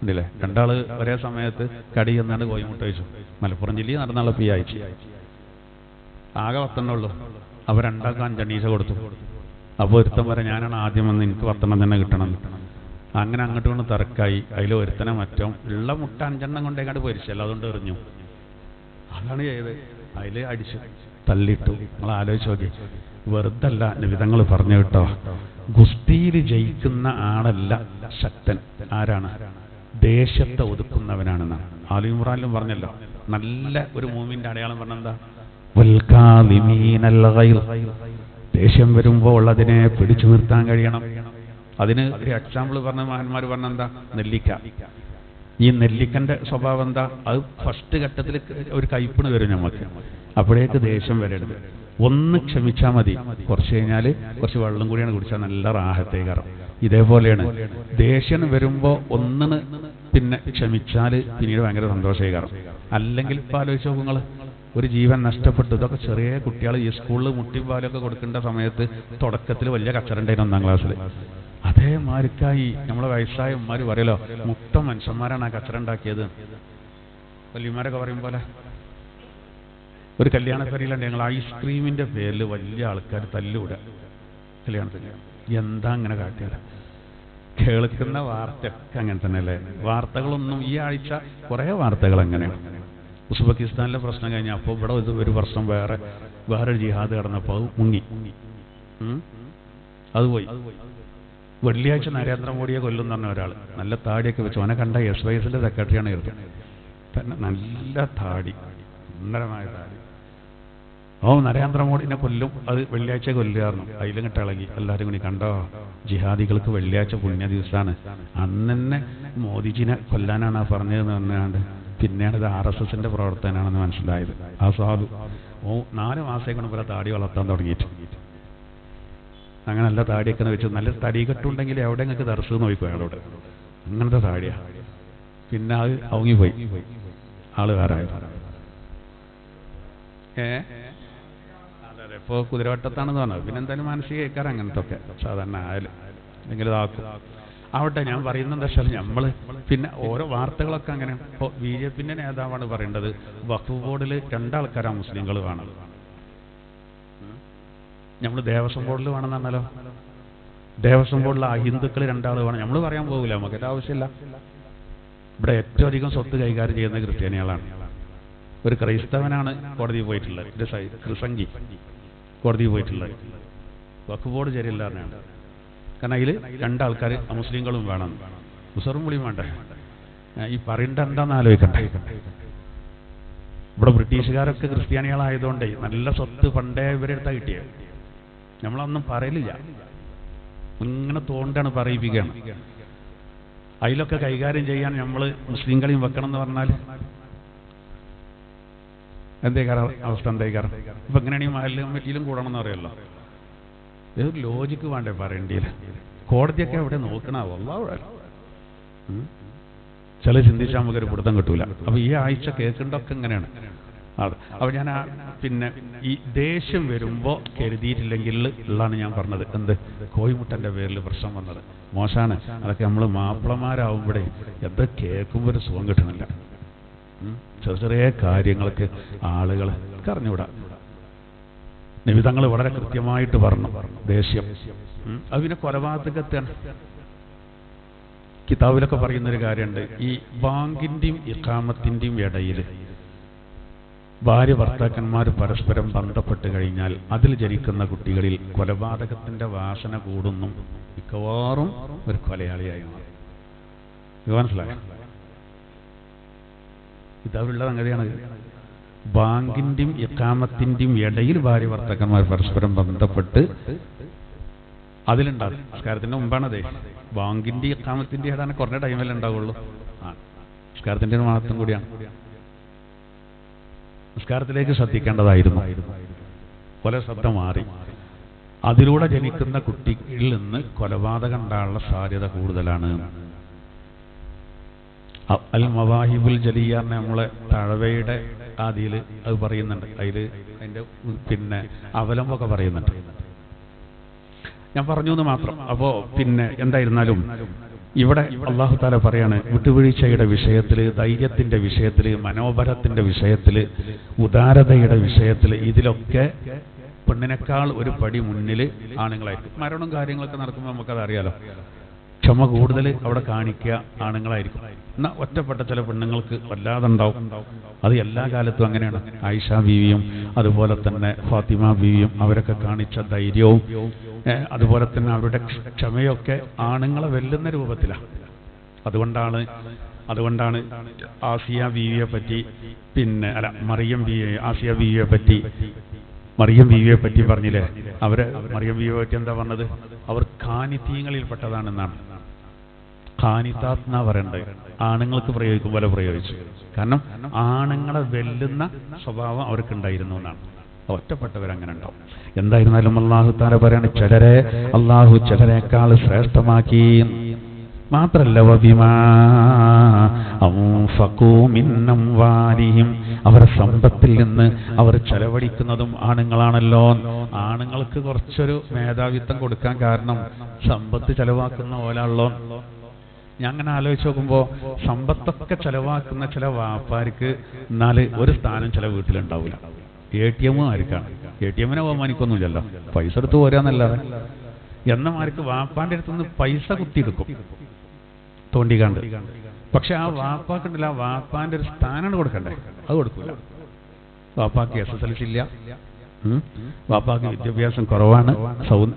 ഉണ്ടല്ലേ, രണ്ടാള് ഒരേ സമയത്ത് കടി എന്നാണ് കോഴിമുട്ട വെച്ചു. മലപ്പുറം ജില്ലയിൽ നടന്നാളെ ഈ ആഴ്ച ആകെ 10 ഉള്ളൂ. അവർ രണ്ടാൾക്കും 5 അണീസ കൊടുത്തു. അപ്പോൾ ഒരുത്തൻ വരെ ഞാനാണ് ആദ്യം വന്ന്, എനിക്ക് 10 തന്നെ കിട്ടണം. അങ്ങനെ അങ്ങോട്ട് കൊണ്ട് തറക്കായി. അതിൽ ഒരുത്തനെ മറ്റോ ഉള്ള മുട്ട 5 കൊണ്ടേക്കാണ്ട് പൊരിച്ചല്ല, അതുകൊണ്ട് എറിഞ്ഞു. അതാണ് ചെയ്ത്. അതിൽ അടിച്ചു തള്ളിയിട്ടു. നിങ്ങൾ ആലോചിച്ച് നോക്കി. വെറുതല്ല നിവിധങ്ങൾ പറഞ്ഞു കേട്ടോ. ഗുസ്തിയിൽ ജയിക്കുന്ന ആളല്ല ശക്തൻ. ആരാണ്? ദേശത്തെ ഒതുക്കുന്നവനാണെന്നാണ്. ആലി ഇമ്രാനിലും പറഞ്ഞല്ലോ. നല്ല ഒരു മൂമിന്റെ അടയാളം പറഞ്ഞെന്താ? ദേഷ്യം വരുമ്പോൾ അതിനെ പിടിച്ചു നിർത്താൻ കഴിയണം. അതിന് ഒരു എക്സാമ്പിൾ പറഞ്ഞ മഹാന്മാർ പറഞ്ഞെന്താ? നെല്ലിക്ക. ഈ നെല്ലിക്കന്റെ സ്വഭാവം എന്താ? അത് ഫസ്റ്റ് ഘട്ടത്തിൽ ഒരു കയ്പിന് വരും നമുക്ക്. അപ്പോഴേക്ക് ദേഷ്യം വരരുത്. ഒന്ന് ക്ഷമിച്ചാൽ മതി. കുറച്ച് കഴിഞ്ഞാൽ കുറച്ച് വെള്ളം കൂടിയാണ് കുടിച്ചാൽ നല്ല റാഹത്തേക്കാരം. ഇതേപോലെയാണ് ദേഷ്യം വരുമ്പോൾ ഒന്നിന് പിന്നെ ക്ഷമിച്ചാൽ പിന്നീട് ഭയങ്കര സന്തോഷേകാരം. അല്ലെങ്കിൽ ഇപ്പം ആലോചിച്ച് നോക്കുങ്ങൾ, ഒരു ജീവൻ നഷ്ടപ്പെട്ടു. ഇതൊക്കെ ചെറിയ കുട്ടികൾ ഈ സ്കൂളിൽ മുട്ടിപ്പാലൊക്കെ കൊടുക്കേണ്ട സമയത്ത് തുടക്കത്തിൽ വലിയ കച്ചറുണ്ടായിരുന്നു 1ാം ക്ലാസ്സിൽ. അതേമാർക്കായി നമ്മളെ വയസ്സായ ഉമ്മാർ പറയലോ, മുട്ട മനുഷ്യന്മാരാണ് ആ കച്ചറുണ്ടാക്കിയത്. വല്യമാരൊക്കെ പറയും പോലെ ഒരു കല്യാണക്കറിയിലുണ്ട്, ഞങ്ങൾ ഐസ്ക്രീമിന്റെ പേരിൽ വലിയ ആൾക്കാർ തല്ലുകൂടുക കല്യാണത്തിന്. എന്താ അങ്ങനെ കാട്ടിയത്? കേൾക്കുന്ന വാർത്തയൊക്കെ അങ്ങനെ തന്നെ അല്ലേ? വാർത്തകളൊന്നും ഈ ആഴ്ച കുറേ വാർത്തകൾ അങ്ങനെയാണ്. ഉസ്ബെക്കിസ്ഥാനിലെ പ്രശ്നം കഴിഞ്ഞാൽ അപ്പോൾ ഇവിടെ ഒരു വർഷം വേറൊരു ജിഹാദ് കടന്നപ്പോൾ അത് മുങ്ങി. അത് പോയി. വെള്ളിയാഴ്ച നരേന്ദ്രമോദിയെ കൊല്ലും പറഞ്ഞ ഒരാൾ നല്ല താടിയൊക്കെ വെച്ചു. അവനെ കണ്ട SYSന്റെ സെക്രട്ടറിയാണ് തന്നെ. നല്ല താടി, സുന്ദരമായ താടി. നരേന്ദ്രമോദിനെ കൊല്ലും, അത് വെള്ളിയാഴ്ച കൊല്ലുകാരണം. അതിലിങ്ങോട്ട് ഇളകി എല്ലാവരും കൂടി. കണ്ടോ, ജിഹാദികൾക്ക് വെള്ളിയാഴ്ച പുണ്യ ദിവസമാണ്, അന്ന് തന്നെ മോദിജിനെ കൊല്ലാനാണ് ആ പറഞ്ഞതെന്ന് പറഞ്ഞാണ്ട് പിന്നെയാണ് ഇത് RSSന്റെ പ്രവർത്തനമാണെന്ന് മനസ്സിലായത്. ആ സാധു 4 മാസം കൊണ്ട് പോലെ താടി വളർത്താൻ തുടങ്ങിയിട്ട്. അങ്ങനെ നല്ല താടിയൊക്കെ വെച്ച് നല്ല തടി കെട്ടുണ്ടെങ്കിൽ എവിടെ നിങ്ങൾക്ക് ദർശനം നോക്കിക്കോ അയാളോട്. അങ്ങനത്തെ താടിയാ. പിന്നെ അത് അവങ്ങിപ്പോയി, ആള് വേറെ. അതെ, ഇപ്പോൾ കുതിരവട്ടത്താണെന്ന് പറഞ്ഞത്. പിന്നെ എന്തായാലും മാനസിക കേൾക്കാറ് അങ്ങനത്തെ ഒക്കെ സാധാരണ ആയാലും അല്ലെങ്കിൽ ഇതാക്കും. ആവട്ടെ, ഞാൻ പറയുന്നത് എന്താ വെച്ചാൽ നമ്മൾ പിന്നെ ഓരോ വാർത്തകളൊക്കെ അങ്ങനെ. ഇപ്പോൾ BJPന്റെ നേതാവാണ് പറയേണ്ടത് വഖഫ് ബോർഡിൽ 2 ആൾക്കാരാണ് മുസ്ലിങ്ങൾ വേണം. നമ്മൾ ദേവസ്വം ബോർഡിൽ വേണമെന്നാണല്ലോ. ദേവസ്വം ബോർഡിലെ അഹിന്ദുക്കൾ രണ്ടാൾ വേണം. നമ്മൾ പറയാൻ പോകില്ല, നമുക്കത് ആവശ്യമില്ല. ഇവിടെ ഏറ്റവും അധികം സ്വത്ത് കൈകാര്യം ചെയ്യുന്ന ക്രിസ്ത്യാനികളാണ്. ഒരു ക്രൈസ്തവനാണ് കോടതിയിൽ പോയിട്ടുള്ളത്, ഒരു ക്രിസംഗി കോടതിയിൽ പോയിട്ടുള്ളത്. വഖഫ് ബോർഡ് ശരിയല്ല എന്നാണ്. കാരണം അതിൽ രണ്ടാൾക്കാർ മുസ്ലിങ്ങളും വേണം, മുസറും പുളിയും വേണ്ട. ഈ പറയേണ്ട എന്താണെന്ന് ആലോചിക്കണ്ടേ. ഇവിടെ ബ്രിട്ടീഷുകാരൊക്കെ ക്രിസ്ത്യാനികളായതുകൊണ്ട് നല്ല സ്വത്ത് പണ്ടേ ഇവരെടുത്താൽ കിട്ടിയത്. നമ്മളൊന്നും പറയലില്ല, ഇങ്ങനെ തോണ്ടാണ് പറയിപ്പിക്കുകയാണ്. അതിലൊക്കെ കൈകാര്യം ചെയ്യാൻ നമ്മൾ മുസ്ലിങ്ങളെയും വെക്കണം എന്ന് പറഞ്ഞാൽ എന്തേക്കാരം അവസ്ഥ? എന്തേക്കാരം ഇപ്പം എങ്ങനെയാണെങ്കിൽ മഹല്ല് കമ്മിറ്റിയിലും കൂടണമെന്ന് അറിയാമല്ലോ. ഇതൊരു ലോജിക്ക് വേണ്ടേ പറയേണ്ടിയില്ല. കോടതിയൊക്കെ അവിടെ നോക്കണാവോ അവിടെ ചില ചിന്തിച്ചാൽ നമുക്കൊരു പിടുത്തം കിട്ടൂല. അപ്പൊ ഈ ആഴ്ച കേൾക്കേണ്ടതൊക്കെ എങ്ങനെയാണ് അത്. അപ്പൊ ഞാൻ പിന്നെ ഈ ദേഷ്യം വരുമ്പോ കരുതിയിട്ടില്ലെങ്കിൽ ഉള്ളതാണ് ഞാൻ പറഞ്ഞത്. എന്ത് കോഴിമുട്ടന്റെ പേരിൽ പ്രശ്നം വന്നത് മോശമാണ്. അതൊക്കെ നമ്മൾ മാപ്പിളമാരാവുമ്പോഴേ എന്താ കേൾക്കുമ്പോൾ ഒരു സുഖം കിട്ടുന്നില്ല. ചെറിയ ചെറിയ കാര്യങ്ങൾക്ക് ആളുകൾ അറിഞ്ഞുകൂടാ. നിമിതങ്ങൾ വളരെ കൃത്യമായിട്ട് പറഞ്ഞു ദേഷ്യം. അത് പിന്നെ കൊലപാതകത്താണ്. കിതാബിലൊക്കെ പറയുന്നൊരു കാര്യമുണ്ട്, ഈ ബാങ്കിന്റെയും ഇഖാമത്തിന്റെയും ഇടയിൽ ഭാര്യ ഭർത്താക്കന്മാർ പരസ്പരം ബന്ധപ്പെട്ട് കഴിഞ്ഞാൽ അതിൽ ജനിക്കുന്ന കുട്ടികളിൽ കൊലപാതകത്തിന്റെ വാസന കൂടുന്നു. മിക്കവാറും ഒരു കൊലയാളിയായി മാറും. മനസ്സിലായോ? കിതാബിലുള്ള സംഗതിയാണ്. ബാങ്കിന്റെയും ഇഖാമത്തിന്റെയും ഇടയിൽ ഭാര്യ ഭർത്താക്കന്മാർ പരസ്പരം ബന്ധപ്പെട്ട് അതിലുണ്ടാകും. നിസ്കാരത്തിന്റെ മുമ്പാണതേ. ബാങ്കിന്റെ ഇഖാമത്തിന്റെ ഇടാൻ കുറഞ്ഞ ടൈമല്ലേ ഉണ്ടാവുള്ളൂ. നിസ്കാരത്തിന്റെ ഒരു മഹത്വം കൂടിയാണ്. നിസ്കാരത്തിലേക്ക് ശ്രദ്ധിക്കേണ്ടതായിരുന്നു. കൊല ശബ്ദം മാറി അതിലൂടെ ജനിക്കുന്ന കുട്ടികളിൽ നിന്ന് കൊലപാതകം ഉണ്ടാകാനുള്ള സാധ്യത കൂടുതലാണ്. അൽ മവാഹിബുൽ ജലിയ നമ്മളെ തഴവയുടെ ആദിയിൽ അത് പറയുന്നുണ്ട്. അതിന്റെ പിന്നെ അവലംബമൊക്കെ പറയുന്നുണ്ട്. ഞാൻ പറഞ്ഞു എന്ന് മാത്രം. അപ്പോ പിന്നെ എന്തായിരുന്നാലും ഇവിടെ അല്ലാഹു തആല പറയാണ്, വിട്ടുവീഴ്ചയുടെ വിഷയത്തിൽ, ധൈര്യത്തിന്റെ വിഷയത്തിൽ, മനോബലത്തിന്റെ വിഷയത്തിൽ, ഉദാരതയുടെ വിഷയത്തിൽ, ഇതിലൊക്കെ പെണ്ണിനേക്കാൾ ഒരു പടി മുന്നിൽ ആണുങ്ങളായിരിക്കും. മരണവും കാര്യങ്ങളൊക്കെ നടക്കുമ്പോൾ നമുക്കത് അറിയാലോ. ക്ഷമ കൂടുതൽ അവിടെ കാണിക്കുക ആണുങ്ങളായിരിക്കും. എന്നാൽ ഒറ്റപ്പെട്ട ചില പെണ്ണുങ്ങൾക്ക് വല്ലാതെ ഉണ്ടാവും. അത് എല്ലാ കാലത്തും അങ്ങനെയാണ്. ആയിഷ ബീവിയും അതുപോലെ തന്നെ ഫാത്തിമ ബീവിയും അവരൊക്കെ കാണിച്ച ധൈര്യവും അതുപോലെ തന്നെ അവരുടെ ക്ഷമയൊക്കെ ആണുങ്ങളെ വെല്ലുന്ന രൂപത്തിലാണ്. അതുകൊണ്ടാണ് ആസിയ ബീവിയെ പറ്റി പിന്നെ ആസിയ ബീവിയെ പറ്റി മറിയം ബീവിയെ പറ്റി പറഞ്ഞില്ലേ? മറിയം ബീവിയെ പറ്റി എന്താ പറഞ്ഞത്? അവർ ഖാനിത്തീങ്ങളിൽപ്പെട്ടതാണെന്നാണ്. ഖാനിത്താത്ത് എന്നാ പറയണ്ടത്. ആണുങ്ങൾക്ക് പ്രയോഗിക്കും പോലെ പ്രയോഗിച്ചു. കാരണം ആണുങ്ങളെ വെല്ലുന്ന സ്വഭാവം അവർക്കുണ്ടായിരുന്നു എന്നാണ്. ഒറ്റപ്പെട്ടവരങ്ങനെ ഉണ്ടാവും. എന്തായിരുന്നാലും അല്ലാഹു തആല പറയാണ്, ചിലരെ അല്ലാഹു ചിലരെക്കാൾ ശ്രേഷ്ഠമാക്കി. മാത്രല്ല വബിമാ അൻഫഖൂ മിൻ അംവാലിഹിം, അവരുടെ സമ്പത്തിൽ നിന്ന് അവർ ചെലവഴിക്കുന്നതും ആണുങ്ങളാണല്ലോ. ആണുങ്ങൾക്ക് കുറച്ചൊരു മേധാവിത്വം കൊടുക്കാൻ കാരണം സമ്പത്ത് ചെലവാക്കുന്ന പോലാണല്ലോ. ഞാൻ അങ്ങനെ ആലോചിച്ച് നോക്കുമ്പോൾ സമ്പത്തൊക്കെ ചെലവാക്കുന്ന ചില വാപ്പാർക്ക് എന്നാൽ ഒരു സ്ഥാനം ചില വീട്ടിലുണ്ടാവില്ല. ATM ആർക്കാണ്? ATM-നെ ബഹുമാനിക്കൊന്നുമില്ലല്ലോ, പൈസ എടുത്ത് പോരാന്നല്ലാതെ. എന്നമാർക്ക് വാപ്പാന്റെ അടുത്തുനിന്ന് പൈസ കുത്തിയെടുക്കും തോണ്ടിക്കാണ്ട്. പക്ഷെ ആ വാപ്പാക്കുണ്ടല്ല, ആ വാപ്പാന്റെ ഒരു സ്ഥാനമാണ് കൊടുക്കണ്ടേ, അത് കൊടുക്കൂല. വാപ്പാക്ക് SSLC ഇല്ല, വാപ്പാക്ക് വിദ്യാഭ്യാസം കുറവാണ്,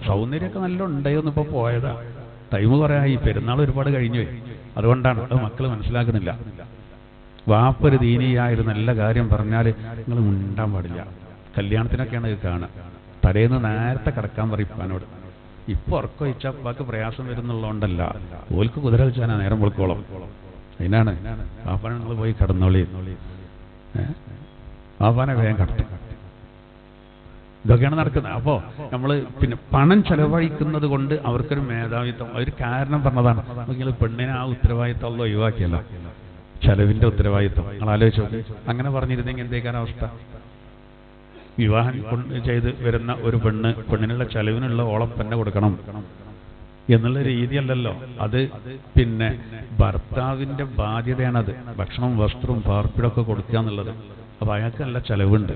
സൗന്ദര്യമൊക്കെ നല്ല ഉണ്ടായിരുന്നു, ഇപ്പൊ പോയതാ, ടൈം കുറെ ആയി, പെരുന്നാൾ ഒരുപാട് കഴിഞ്ഞു. അതുകൊണ്ടാണ് അത് മക്കൾ മനസ്സിലാക്കുന്നില്ല. വാപ്പൊരു ദീനിയായൊരു നല്ല കാര്യം പറഞ്ഞാൽ നിങ്ങൾ മിണ്ടാൻ പാടില്ല. കല്യാണത്തിനൊക്കെയാണ് ഇത് കാണുക. തലേന്ന് നേരത്തെ കിടക്കാൻ പറയിപ്പാനോട്. ഇപ്പൊ ഉറക്കം വെച്ചാൽ വാക്ക് പ്രയാസം വരുന്നുള്ളതുകൊണ്ടല്ല, ഓൽക്ക് കുതിര വെച്ചാൽ നേരം പൊളിക്കോളം. അതിനാണ് വാപ്പാനെ നിങ്ങൾ പോയി കിടന്നോളി, വാപ്പാനെ വേഗം കടത്തും. ഇതൊക്കെയാണ് നടക്കുന്നത്. അപ്പോ നമ്മൾ പിന്നെ പണം ചെലവഴിക്കുന്നത് കൊണ്ട് അവർക്കൊരു മേധാവിത്വം, ഒരു കാരണം പറഞ്ഞതാണ്. നിങ്ങൾ പെണ്ണിനെ ആ ഉത്തരവാദിത്വം ഉള്ള ഒഴിവാക്കിയല്ലോ, ചെലവിന്റെ ഉത്തരവാദിത്വം. നിങ്ങൾ ആലോചിച്ച് നോക്കി, അങ്ങനെ പറഞ്ഞിരുന്നെങ്കിൽ എന്തേക്കാണ് അവസ്ഥ? വിവാഹം ചെയ്ത് വരുന്ന ഒരു പെണ്ണിനുള്ള ചെലവിനുള്ള ഓളപ്പന്നെ കൊടുക്കണം എന്നുള്ള രീതിയല്ലല്ലോ അത്. പിന്നെ ഭർത്താവിന്റെ ബാധ്യതയാണത്. ഭക്ഷണവും വസ്ത്രവും പാർപ്പിടമൊക്കെ കൊടുക്കുക എന്നുള്ളത്. അപ്പൊ അയാൾക്ക് നല്ല ചെലവുണ്ട്.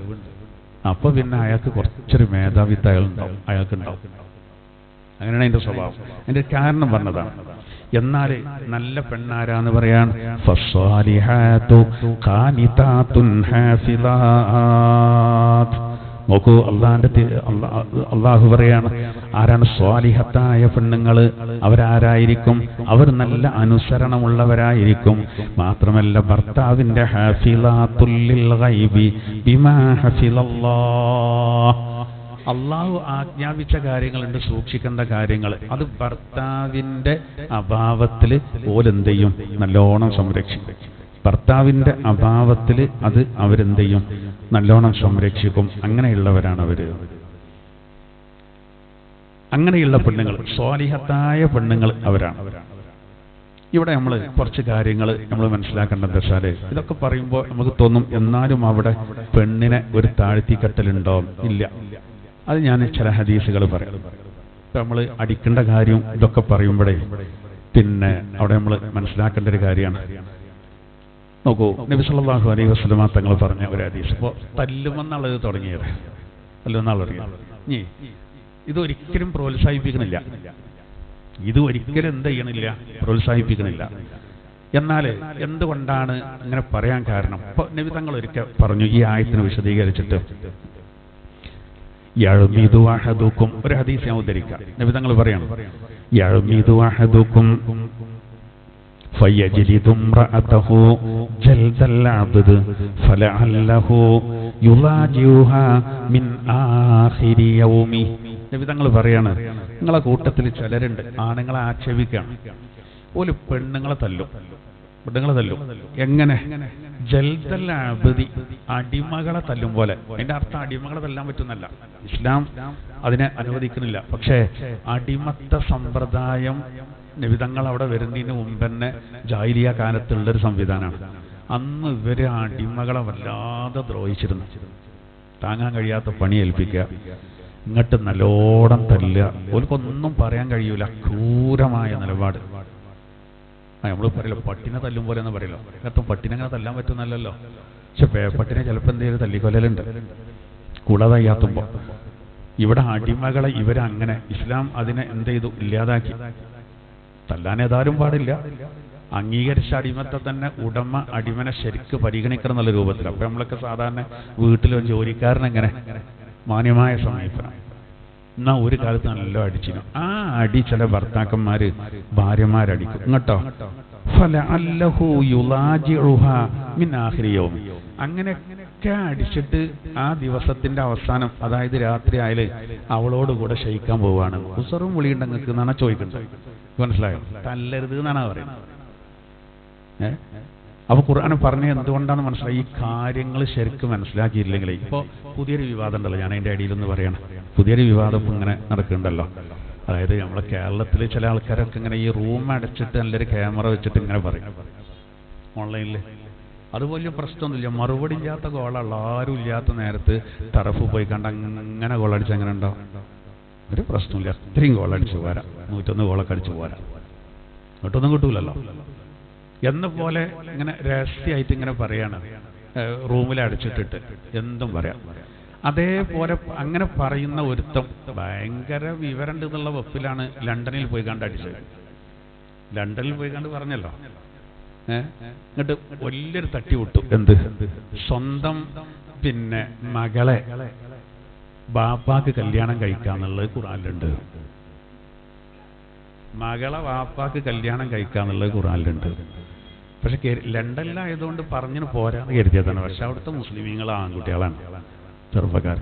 അപ്പൊ പിന്നെ അയാൾക്ക് കുറച്ചൊരു മേധാവിത്വം അയാൾക്കുണ്ടാവും. അങ്ങനെയാണ് അതിന്റെ സ്വഭാവം. അതിന്റെ കാരണം പറഞ്ഞതാണ്. എന്നാൽ നല്ല പെണ്ണാരാന്ന് പറയാൻ ഫസ്സാലിഹാതു ഖാനിതാതുൻ ഹാഫിളാത്ത്. നോക്കൂ, അള്ളാഹു പറയാണ്, ആരാണ് സ്വാലിഹത്തായ പെണ്ണുങ്ങൾ? അവരാരായിരിക്കും? അവർ നല്ല അനുസരണമുള്ളവരായിരിക്കും. മാത്രമല്ല ഭർത്താവിന്റെ ഹാഫിളാത്തുൽ ലിൽ ഗൈബി ബിമാ ഹഫിളല്ലാഹ്. അള്ളാഹു ആജ്ഞാപിച്ച കാര്യങ്ങളുണ്ട്, സൂക്ഷിക്കേണ്ട കാര്യങ്ങൾ. അത് ഭർത്താവിന്റെ അഭാവത്തിൽ ഓലെന്ത് ചെയ്യും? നല്ലോണം സംരക്ഷിക്കും. ഭർത്താവിന്റെ അഭാവത്തിൽ അത് അവരെന്ത് ചെയ്യും? നല്ലോണം സംരക്ഷിക്കും. അങ്ങനെയുള്ളവരാണ് അവര്. അങ്ങനെയുള്ള പെണ്ണുങ്ങൾ, സ്വാലിഹത്തായ പെണ്ണുങ്ങൾ അവരാണ്. ഇവിടെ നമ്മൾ കുറച്ച് കാര്യങ്ങൾ നമ്മൾ മനസ്സിലാക്കേണ്ടത് വെച്ചാൽ, ഇതൊക്കെ പറയുമ്പോൾ നമുക്ക് തോന്നും എന്നാലും അവിടെ പെണ്ണിനെ ഒരു താഴ്ത്തിക്കെട്ടലുണ്ടോ? ഇല്ല. അത് ഞാൻ ചില ഹദീസുകൾ പറയാം. നമ്മൾ അടിക്കേണ്ട കാര്യം ഇതൊക്കെ പറയുമ്പോഴേ പിന്നെ അവിടെ നമ്മൾ മനസ്സിലാക്കേണ്ട ഒരു കാര്യമാണ്. നോക്കൂ, നബി സല്ലല്ലാഹു അലൈഹി വസല്ലം തങ്ങൾ പറഞ്ഞ ഒരു ഹദീസ്. ഇപ്പോൾ തല്ലുമെന്നുള്ളത് തുടങ്ങിയത്, തല്ലുമെന്നാൾ ഇനി ഇതൊരിക്കലും പ്രോത്സാഹിപ്പിക്കണില്ല. ഇത് ഒരിക്കലും എന്ത് ചെയ്യണില്ല? പ്രോത്സാഹിപ്പിക്കണില്ല. എന്നാൽ എന്തുകൊണ്ടാണ് ഇങ്ങനെ പറയാൻ കാരണം? ഇപ്പൊ നബി തങ്ങൾ ഒരിക്കൽ പറഞ്ഞു, ഈ ആയത്തിനെ വിശദീകരിച്ചിട്ട്, യഅ്മിദു അഹദുക്കും, ഒരു ഹദീസ് ഞാൻ ഉദ്ധരിക്കാം. നബി തങ്ങൾ പറയാണ്, യഅ്മിദു അഹദുക്കും ഫയജ്ലിദു ഇംറഅതഹു ജൽദൽ അബ്ദ് ഫലഅല്ലഹു യുലാജിഉഹാ മിൻ ആഖിരി യൗമി. നബി തങ്ങൾ പറയാണ്, നിങ്ങളെ കൂട്ടത്തിൽ ചിലരുണ്ട് ആണുങ്ങളെ ആക്ഷേപിക്കുകയാണ്, ഓല് പെണ്ണുങ്ങളെ തല്ലും. എങ്ങനെ? ജൽദൽ അബ്ദി, അടിമകളെ തല്ലും പോലെ. അതിന്റെ അർത്ഥം അടിമകളെ തല്ലാൻ പറ്റുന്നല്ല, ഇസ്ലാം അതിനെ അനുവദിക്കുന്നില്ല. പക്ഷേ അടിമത്ത സമ്പ്രദായം നബിതങ്ങൾ അവിടെ വരുന്നതിന് മുമ്പ് തന്നെ ജാഹിലിയ കാലത്തുള്ളൊരു സംവിധാനമാണ്. അന്ന് ഇവര് അടിമകളെ വല്ലാതെ ദ്രോഹിച്ചിരുന്നു. താങ്ങാൻ കഴിയാത്ത പണി ഏൽപ്പിക്കുക, ഇങ്ങോട്ട് നല്ലോണം തല്ലുക. ഓൽക്കൊന്നും പറയാൻ കഴിയൂല, ക്രൂരമായ നിലപാട്. നമ്മൾ പറയല്ലോ പട്ടിനെ തല്ലും പോലെ എന്ന് പറയല്ലോ. അർത്ഥം പട്ടിനെ അങ്ങനെ തല്ലാൻ പറ്റുന്നല്ലോ. പക്ഷെ പട്ടിനെ ചിലപ്പോൾ എന്തെങ്കിലും തല്ലിക്കൊല്ലലുണ്ട് കൂടാതായാത്തുമ്പോ. ഇവിടെ അടിമകളെ ഇവരങ്ങനെ ഇസ്ലാം അതിനെ എന്ത് ചെയ്തു? ഇല്ലാതാക്കി. തല്ലാൻ ഏതാരും പാടില്ല. അംഗീകരിച്ച അടിമത്തെ തന്നെ ഉടമ അടിമനെ ശരിക്ക് പരിഗണിക്കണം എന്നുള്ള രൂപത്തിൽ. അപ്പൊ നമ്മളൊക്കെ സാധാരണ വീട്ടിലൊരു ജോലിക്കാരനെങ്ങനെ മാന്യമായ സമീപനം. എന്നാ ഒരു കാലത്ത് നല്ല അടിച്ചിരുന്നു. ആ അടി ചില ഭർത്താക്കന്മാര് ഭാര്യമാരടിക്കും. ഇങ്ങോട്ടോ ഫലഅല്ലഹു യുലാജിഉഹാ മിൻ ആഖിരി യൗമി. അങ്ങനെയൊക്കെ അടിച്ചിട്ട് ആ ദിവസത്തിന്റെ അവസാനം, അതായത് രാത്രി ആയാല് അവളോട് കൂടെ ശയിക്കാൻ പോവാണ്. ഉസറും വിളിയുണ്ട് നിങ്ങൾക്ക് എന്നാണ് ചോദിക്കുന്നത്. മനസ്സിലായോ? തല്ലരുത് എന്നാണ് പറയുന്നത്. അപ്പൊ ഖുർആൻ പറഞ്ഞ എന്തുകൊണ്ടാണ് മനസ്സിലായി? ഈ കാര്യങ്ങൾ ശരിക്കും മനസ്സിലാക്കിയില്ലെങ്കിൽ ഇപ്പൊ പുതിയൊരു വിവാദം ഉണ്ടല്ലോ, ഞാൻ അതിന്റെ അടിയിലൊന്ന് പറയണം. പുതിയൊരു വിവാദം ഇങ്ങനെ നടക്കുന്നുണ്ടല്ലോ. അതായത് നമ്മളെ കേരളത്തിൽ ചില ആൾക്കാരൊക്കെ ഇങ്ങനെ ഈ റൂം അടച്ചിട്ട് നല്ലൊരു ക്യാമറ വെച്ചിട്ട് ഇങ്ങനെ പറയും ഓൺലൈനിൽ. അത് വലിയ പ്രശ്നമൊന്നുമില്ല, മറുപടി ഇല്ലാത്ത ഗോളല്ല. ആരും ഇല്ലാത്ത നേരത്ത് ടറഫ് പോയി കണ്ട് അങ്ങനെ ഗോളടിച്ച് അങ്ങനെ ഉണ്ടാവും, ഒരു പ്രശ്നമില്ല. അത്രയും ഗോളടിച്ച് പോരാ, 101 ഗോളൊക്കെ അടിച്ച് പോരാ, ഇങ്ങോട്ടൊന്നും കിട്ടൂലല്ലോ. എന്ന പോലെ ഇങ്ങനെ രഹസ്യമായിട്ട് ഇങ്ങനെ പറയാണ്, റൂമിൽ അടിച്ചിട്ടിട്ട് എന്തും പറയാം. അതേപോലെ അങ്ങനെ പറയുന്ന ഒരുത്തം ഭയങ്കര വിവരമുണ്ട് എന്നുള്ള വെപ്പിലാണ് ലണ്ടനിൽ പോയി കണ്ട് അടിച്ചത്. ലണ്ടനിൽ പോയി കണ്ട് പറഞ്ഞല്ലോ, എന്നിട്ട് വലിയൊരു തട്ടി വിട്ടു. എന്ത്? സ്വന്തം പിന്നെ മകളെ ബാപ്പാക്ക് കല്യാണം കഴിക്കാന്നുള്ളത് ഖുർആനിലുണ്ട്. മകളെ വാപ്പാക്ക് കല്യാണം കഴിക്കാന്നുള്ളത് ഖുർആനിലുണ്ട്. പക്ഷെ ലണ്ടനിലായതുകൊണ്ട് പറഞ്ഞിന് പോരാന്ന് കരുതിയതാണ്. പക്ഷെ അവിടുത്തെ മുസ്ലിമീങ്ങൾ ആൺകുട്ടികളാണ്, ചെറുപ്പക്കാർ.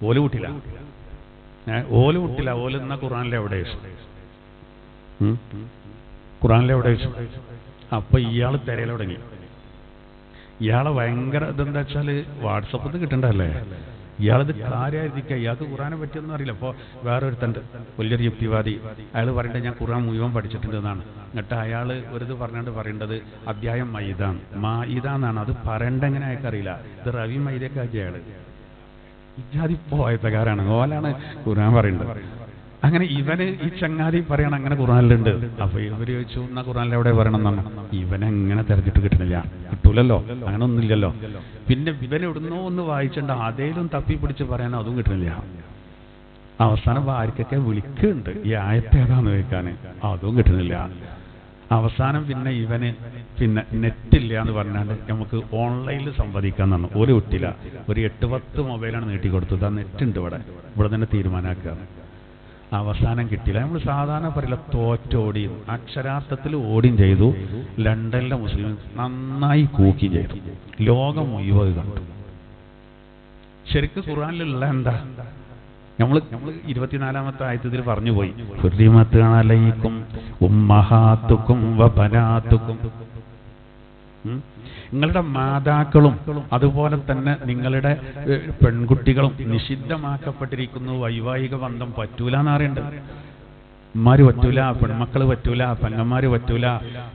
ഓല് കുട്ടില്ല, ഓല് എന്ന ഖുർആനിലെ എവിടെ വെച്ചു? അപ്പൊ ഇയാൾ തിരയൽ തുടങ്ങി. ഇയാളെ ഭയങ്കര ഇതെന്താ വെച്ചാല് വാട്സപ്പിൽ കിട്ടണ്ടല്ലേ, ഇയാളത് കാര്യമായിരിക്കുക. ഇയാൾക്ക് ഖുർആനെ പറ്റിയൊന്നും അറിയില്ല. അപ്പോൾ വേറൊരുത്തണ്ട് വലിയൊരു യുക്തിവാദി, അയാൾ പറയേണ്ടത് ഞാൻ ഖുർആൻ മുഴുവൻ പഠിച്ചിട്ടുണ്ട് എന്നാണ്. എന്നിട്ട് അയാൾ ഒരിത് പറയേണ്ടത് അധ്യായം മാഇദ എന്നാണ്. അത് പറയേണ്ട എങ്ങനെ അയാൾക്കറിയില്ല. ഇത് റവി മൈദയൊക്കെ ആക്കിയ അയാൾ ഇജാതി പോയത്തക്കാരാണ്, ഓലാണ് ഖുർആൻ പറയുന്നത്. അങ്ങനെ ഇവന് ഈ ചങ്ങാതി പറയണം അങ്ങനെ ഖുർആനിലുണ്ട്. അപ്പൊ ഇവര് ചോദിച്ചു, എന്നാ ഖുർആനിൽ എവിടെ പറയണം എന്നാണ്. ഇവനെങ്ങനെ തെരഞ്ഞിട്ട് കിട്ടണില്ല, കിട്ടൂലല്ലോ, അങ്ങനെ ഒന്നുമില്ലല്ലോ. പിന്നെ ഇവൻ എവിടുന്നോ ഒന്ന് വായിച്ചിട്ടുണ്ട്, അതേലും തപ്പി പിടിച്ച് പറയാനോ അതും കിട്ടണില്ല. അവസാനം ഭാര്യക്കൊക്കെ വിളിക്കുന്നുണ്ട് ഈ ആയത്ത് ഏതാന്ന് ചോദിക്കാൻ, അതും കിട്ടുന്നില്ല. അവസാനം പിന്നെ ഇവന് പിന്നെ നെറ്റില്ല എന്ന് പറഞ്ഞാൽ നമുക്ക് ഓൺലൈനിൽ സംവദിക്കാൻ തന്നു. ഒരു കുട്ടിയില്ല, ഒരു 8-10 മൊബൈലാണ് നീട്ടിക്കൊടുത്തത്. ആ നെറ്റുണ്ട് ഇവിടെ തന്നെ തീരുമാനമാക്കുക. അവസാനം കിട്ടിയില്ല. നമ്മൾ സാധാരണ പറയില്ല തോറ്റോടിയും, അക്ഷരാർത്ഥത്തിൽ ഓടിയും ചെയ്തു. ലണ്ടനിലെ മുസ്ലിം നന്നായി കൂക്കി ചെയ്തു. ലോകം മുഴുവൻ കണ്ടു. ശരിക്കും ഖുർആനിലുള്ള എന്താ? നമ്മൾ 24-ാമത്തെ ആയത്തിൽ പറഞ്ഞു പോയി, ഹുർരിമത് അലൈക്കും ഉമ്മഹാത്തുക്കും വബനാത്തുക്കും. നിങ്ങളുടെ മാതാക്കളും അതുപോലെ തന്നെ നിങ്ങളുടെ പെൺകുട്ടികളും നിഷിദ്ധമാക്കപ്പെട്ടിരിക്കുന്നു. വൈവാഹിക ബന്ധം പറ്റൂല എന്നറിയേണ്ടത്. ഉമ്മാര് പറ്റൂല, പെൺമക്കൾ പറ്റൂല, പെങ്ങന്മാര് പറ്റൂല,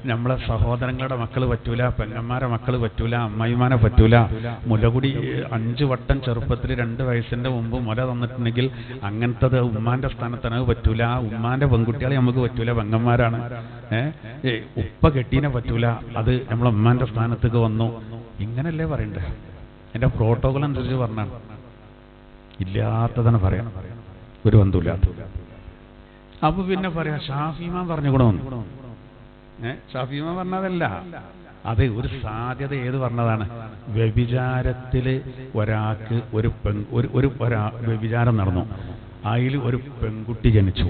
നമ്മളെ സഹോദരങ്ങളുടെ മക്കൾ പറ്റൂല, പെങ്ങന്മാരെ മക്കൾ പറ്റൂല, അമ്മായിമാരെ പറ്റൂല. മുലകുടി 5 വട്ടം ചെറുപ്പത്തിൽ 2 വയസ്സിന്റെ മുമ്പ് മുല തന്നിട്ടുണ്ടെങ്കിൽ അങ്ങനത്തത് ഉമ്മാന്റെ സ്ഥാനത്താണ് പറ്റൂല. ഉമ്മാന്റെ പെൺകുട്ടികളെ നമുക്ക് പറ്റൂല, പെങ്ങന്മാരാണ്. ഉപ്പ കെട്ടീനെ പറ്റൂല, അത് നമ്മളെ ഉമ്മാന്റെ സ്ഥാനത്തേക്ക് വന്നു. ഇങ്ങനല്ലേ പറയണ്ടേ? എന്റെ പ്രോട്ടോകോൾ അനുസരിച്ച് പറഞ്ഞാണ്. ഇല്ലാത്തതാണ് പറയാം, ഒരു ബന്ധമില്ലാത്ത. അപ്പൊ പിന്നെ പറയാ ഷാഫിമാൻ പറഞ്ഞുകൂടൊന്നു. ഷാഫിമാൻ പറഞ്ഞതല്ല, അത് ഒരു സാധ്യത ഏത് പറഞ്ഞതാണ്? വ്യഭിചാരത്തില് ഒരാൾക്ക് ഒരു വ്യഭിചാരം നടന്നു, അതിൽ ഒരു പെൺകുട്ടി ജനിച്ചു.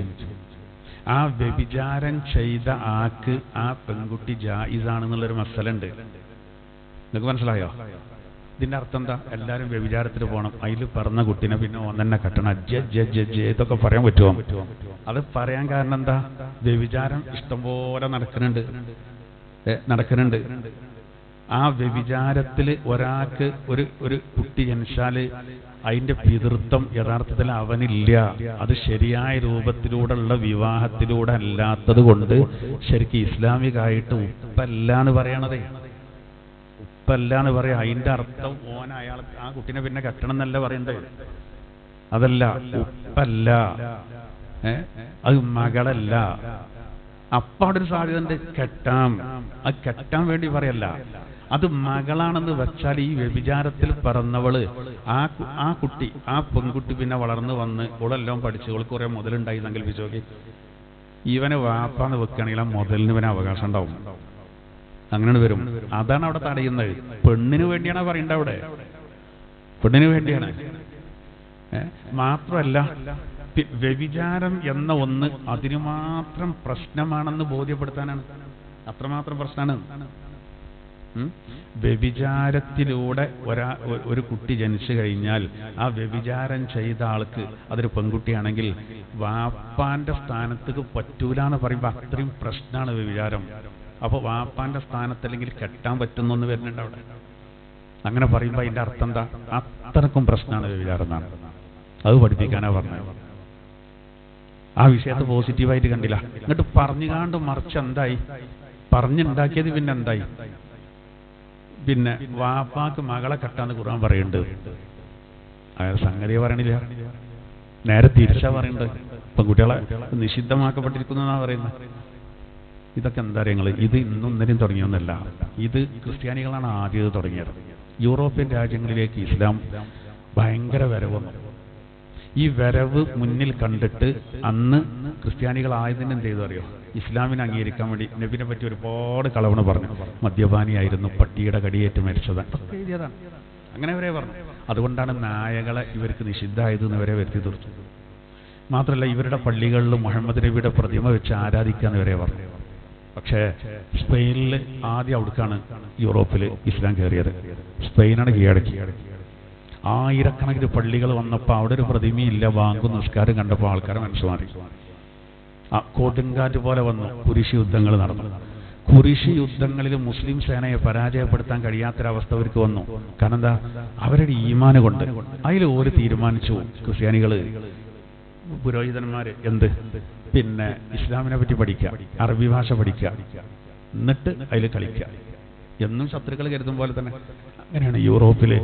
ആ വ്യഭിചാരം ചെയ്ത ആൾക്ക് ആ പെൺകുട്ടി ജായിസാണെന്നുള്ളൊരു മസലുണ്ട്. നിങ്ങൾക്ക് മനസ്സിലായോ? ഇതിന്റെ അർത്ഥം എന്താ? എല്ലാവരും വ്യഭിചാരത്തിൽ പോകണം, അതിൽ പറഞ്ഞ കുട്ടീനെ പിന്നെ തന്നെ കെട്ടണം, ഇതൊക്കെ പറയാൻ പറ്റുമോ? അത് പറയാൻ കാരണം എന്താ? വ്യഭിചാരം ഇഷ്ടംപോലെ നടക്കുന്നുണ്ട്. ആ വ്യഭിചാരത്തിൽ ഒരാൾക്ക് ഒരു കുട്ടി ജനിച്ചാൽ അതിന്റെ പിതൃത്വം യഥാർത്ഥത്തിൽ അവനില്ല. അത് ശരിയായ രൂപത്തിലൂടെയുള്ള വിവാഹത്തിലൂടെ അല്ലാത്തത് കൊണ്ട് ശരിക്കും ഇസ്ലാമികമായിട്ട് ഉപ്പല്ല എന്ന് പറയണതേ. ഉപ്പല്ല എന്ന് പറയാം. അതിന്റെ അർത്ഥം ഓൻ അയാൾ ആ കുട്ടീനെ പിന്നെ കെട്ടണം എന്നല്ല പറയണ്ടേ. അതല്ല, ഉപ്പല്ല, അത് മകളല്ല. അപ്പൊ അവിടെ ഒരു സാധ്യത ഉണ്ട്, കെട്ടാം. അത് കെട്ടാൻ വേണ്ടി പറയല്ല, അത് മകളാണെന്ന് വെച്ചാൽ ഈ വ്യഭിചാരത്തിൽ പിറന്നവള് ആ കുട്ടി, ആ പെൺകുട്ടി പിന്നെ വളർന്നു വന്ന് ഓളെല്ലാം പഠിച്ചു, ഓൾക്ക് കുറെ മുതലുണ്ടായി സങ്കല്പിച്ചോക്കി. ഇവനെ വാപ്പാന്ന് വെക്കുകയാണെങ്കിൽ ആ മുതലിന് ഇവന് അവകാശം ഉണ്ടാവും. അങ്ങനെ വരും. അതാണ് അവിടെ തടയുന്നത്. പെണ്ണിന് വേണ്ടിയാണ് പറയേണ്ടത്. അവിടെ പെണ്ണിന് വേണ്ടിയാണ്. മാത്രമല്ല, വ്യഭിചാരം എന്ന ഒന്ന് അതിന് മാത്രം പ്രശ്നമാണെന്ന് ബോധ്യപ്പെടുത്താനാണ്. അത്രമാത്രം പ്രശ്നമാണ്. വ്യഭിചാരത്തിലൂടെ ഒരു കുട്ടി ജനിച്ചു കഴിഞ്ഞാൽ ആ വ്യഭിചാരം ചെയ്ത ആൾക്ക് അതൊരു പെൺകുട്ടിയാണെങ്കിൽ വാപ്പാന്റെ സ്ഥാനത്തേക്ക് പറ്റൂല എന്ന് പറയുമ്പോൾ അത്രയും പ്രശ്നമാണ് വ്യഭിചാരം. അപ്പോൾ വാപ്പാന്റെ സ്ഥാനത്തല്ലെങ്കിൽ കെട്ടാൻ പറ്റുന്നൊന്ന് വരുന്നുണ്ട് അവിടെ. അങ്ങനെ പറയുമ്പോൾ അതിന്റെ അർത്ഥം എന്താ? അത്രക്കും പ്രശ്നമാണ് വ്യഭിചാരം എന്നാണ്. അത് പഠിപ്പിക്കാനാ പറഞ്ഞത്. ആ വിഷയത്തെ പോസിറ്റീവായിട്ട് കണ്ടില്ല. എന്നിട്ട് പറഞ്ഞുകാണ്ട് മറിച്ച് എന്തായി? പറഞ്ഞുണ്ടാക്കിയത് പിന്നെ എന്തായി? പിന്നെ വാപ്പാക്ക് മകളെ കെട്ടാന്ന് ഖുർആൻ പറയുന്നുണ്ട്. അയാൾ സംഗതിയെ പറയണില്ല, നേരെ തിരിച്ചാ പറയുന്നുണ്ട്. പെൺകുട്ടികളെ നിഷിദ്ധമാക്കപ്പെട്ടിരിക്കുന്നതാണ് പറയുന്നത്. ഇതൊക്കെ എന്താ പറയുക? ഇത് ഇന്നും ഇന്നലെയും തുടങ്ങിയൊന്നല്ല. ഇത് ക്രിസ്ത്യാനികളാണ് ആദ്യം തുടങ്ങിയത്. യൂറോപ്യൻ രാജ്യങ്ങളിലേക്ക് ഇസ്ലാം ഭയങ്കര വരവ് വന്നു. ഈ വരവ് മുന്നിൽ കണ്ടിട്ട് അന്ന് ക്രിസ്ത്യാനികൾ ആയതിന് എന്ത് ചെയ്തു അറിയോ? ഇസ്ലാമിനെ അംഗീകരിക്കാൻ വേണ്ടി നബിനെ പറ്റി ഒരുപാട് കളവണ് പറഞ്ഞു. മദ്യപാനിയായിരുന്നു, പട്ടിയുടെ കടിയേറ്റ് മരിച്ചതാണ്, എഴുതിയതാണ്. അങ്ങനെ വരെ പറഞ്ഞു. അതുകൊണ്ടാണ് നായകളെ ഇവർക്ക് നിഷിദ്ധമായതെന്ന് വരെ വരുത്തി തീർത്തു. മാത്രമല്ല, ഇവരുടെ പള്ളികളിൽ മുഹമ്മദ് നബിയുടെ പ്രതിമ വെച്ച് ആരാധിക്കാന്ന് വരെ പറഞ്ഞു. പക്ഷേ സ്പെയിനിൽ ആദ്യം അവിടേക്കാണ് യൂറോപ്പിൽ ഇസ്ലാം കയറിയത്. സ്പെയിനാണ് കീഴടക്കി. ആയിരക്കണക്കിന് പള്ളികൾ വന്നപ്പോൾ അവിടെ ഒരു പ്രതിമയില്ല. ബാങ്കും നിസ്കാരം കണ്ടപ്പോൾ ആൾക്കാരെ മനസ്സ് മാറി. കൊടുങ്കാറ്റ് പോലെ വന്നു. കുരിശ് യുദ്ധങ്ങൾ നടന്നു. കുരിശ് യുദ്ധങ്ങളിൽ മുസ്ലിം സേനയെ പരാജയപ്പെടുത്താൻ കഴിയാത്തൊരവസ്ഥ അവർക്ക് വന്നു. കാരണം എന്താ? അവരുടെ ഈമാന് കൊണ്ട്. അതിൽ ഓര് തീരുമാനിച്ചു, ക്രിസ്ത്യാനികള് പുരോഹിതന്മാര്, എന്ത് പിന്നെ ഇസ്ലാമിനെ പറ്റി പഠിക്കുക, അറബി ഭാഷ പഠിക്കുക, എന്നിട്ട് അതിൽ കളിക്കുക. എന്നും ശത്രുക്കൾ കരുതും പോലെ തന്നെ. അങ്ങനെയാണ് യൂറോപ്പില്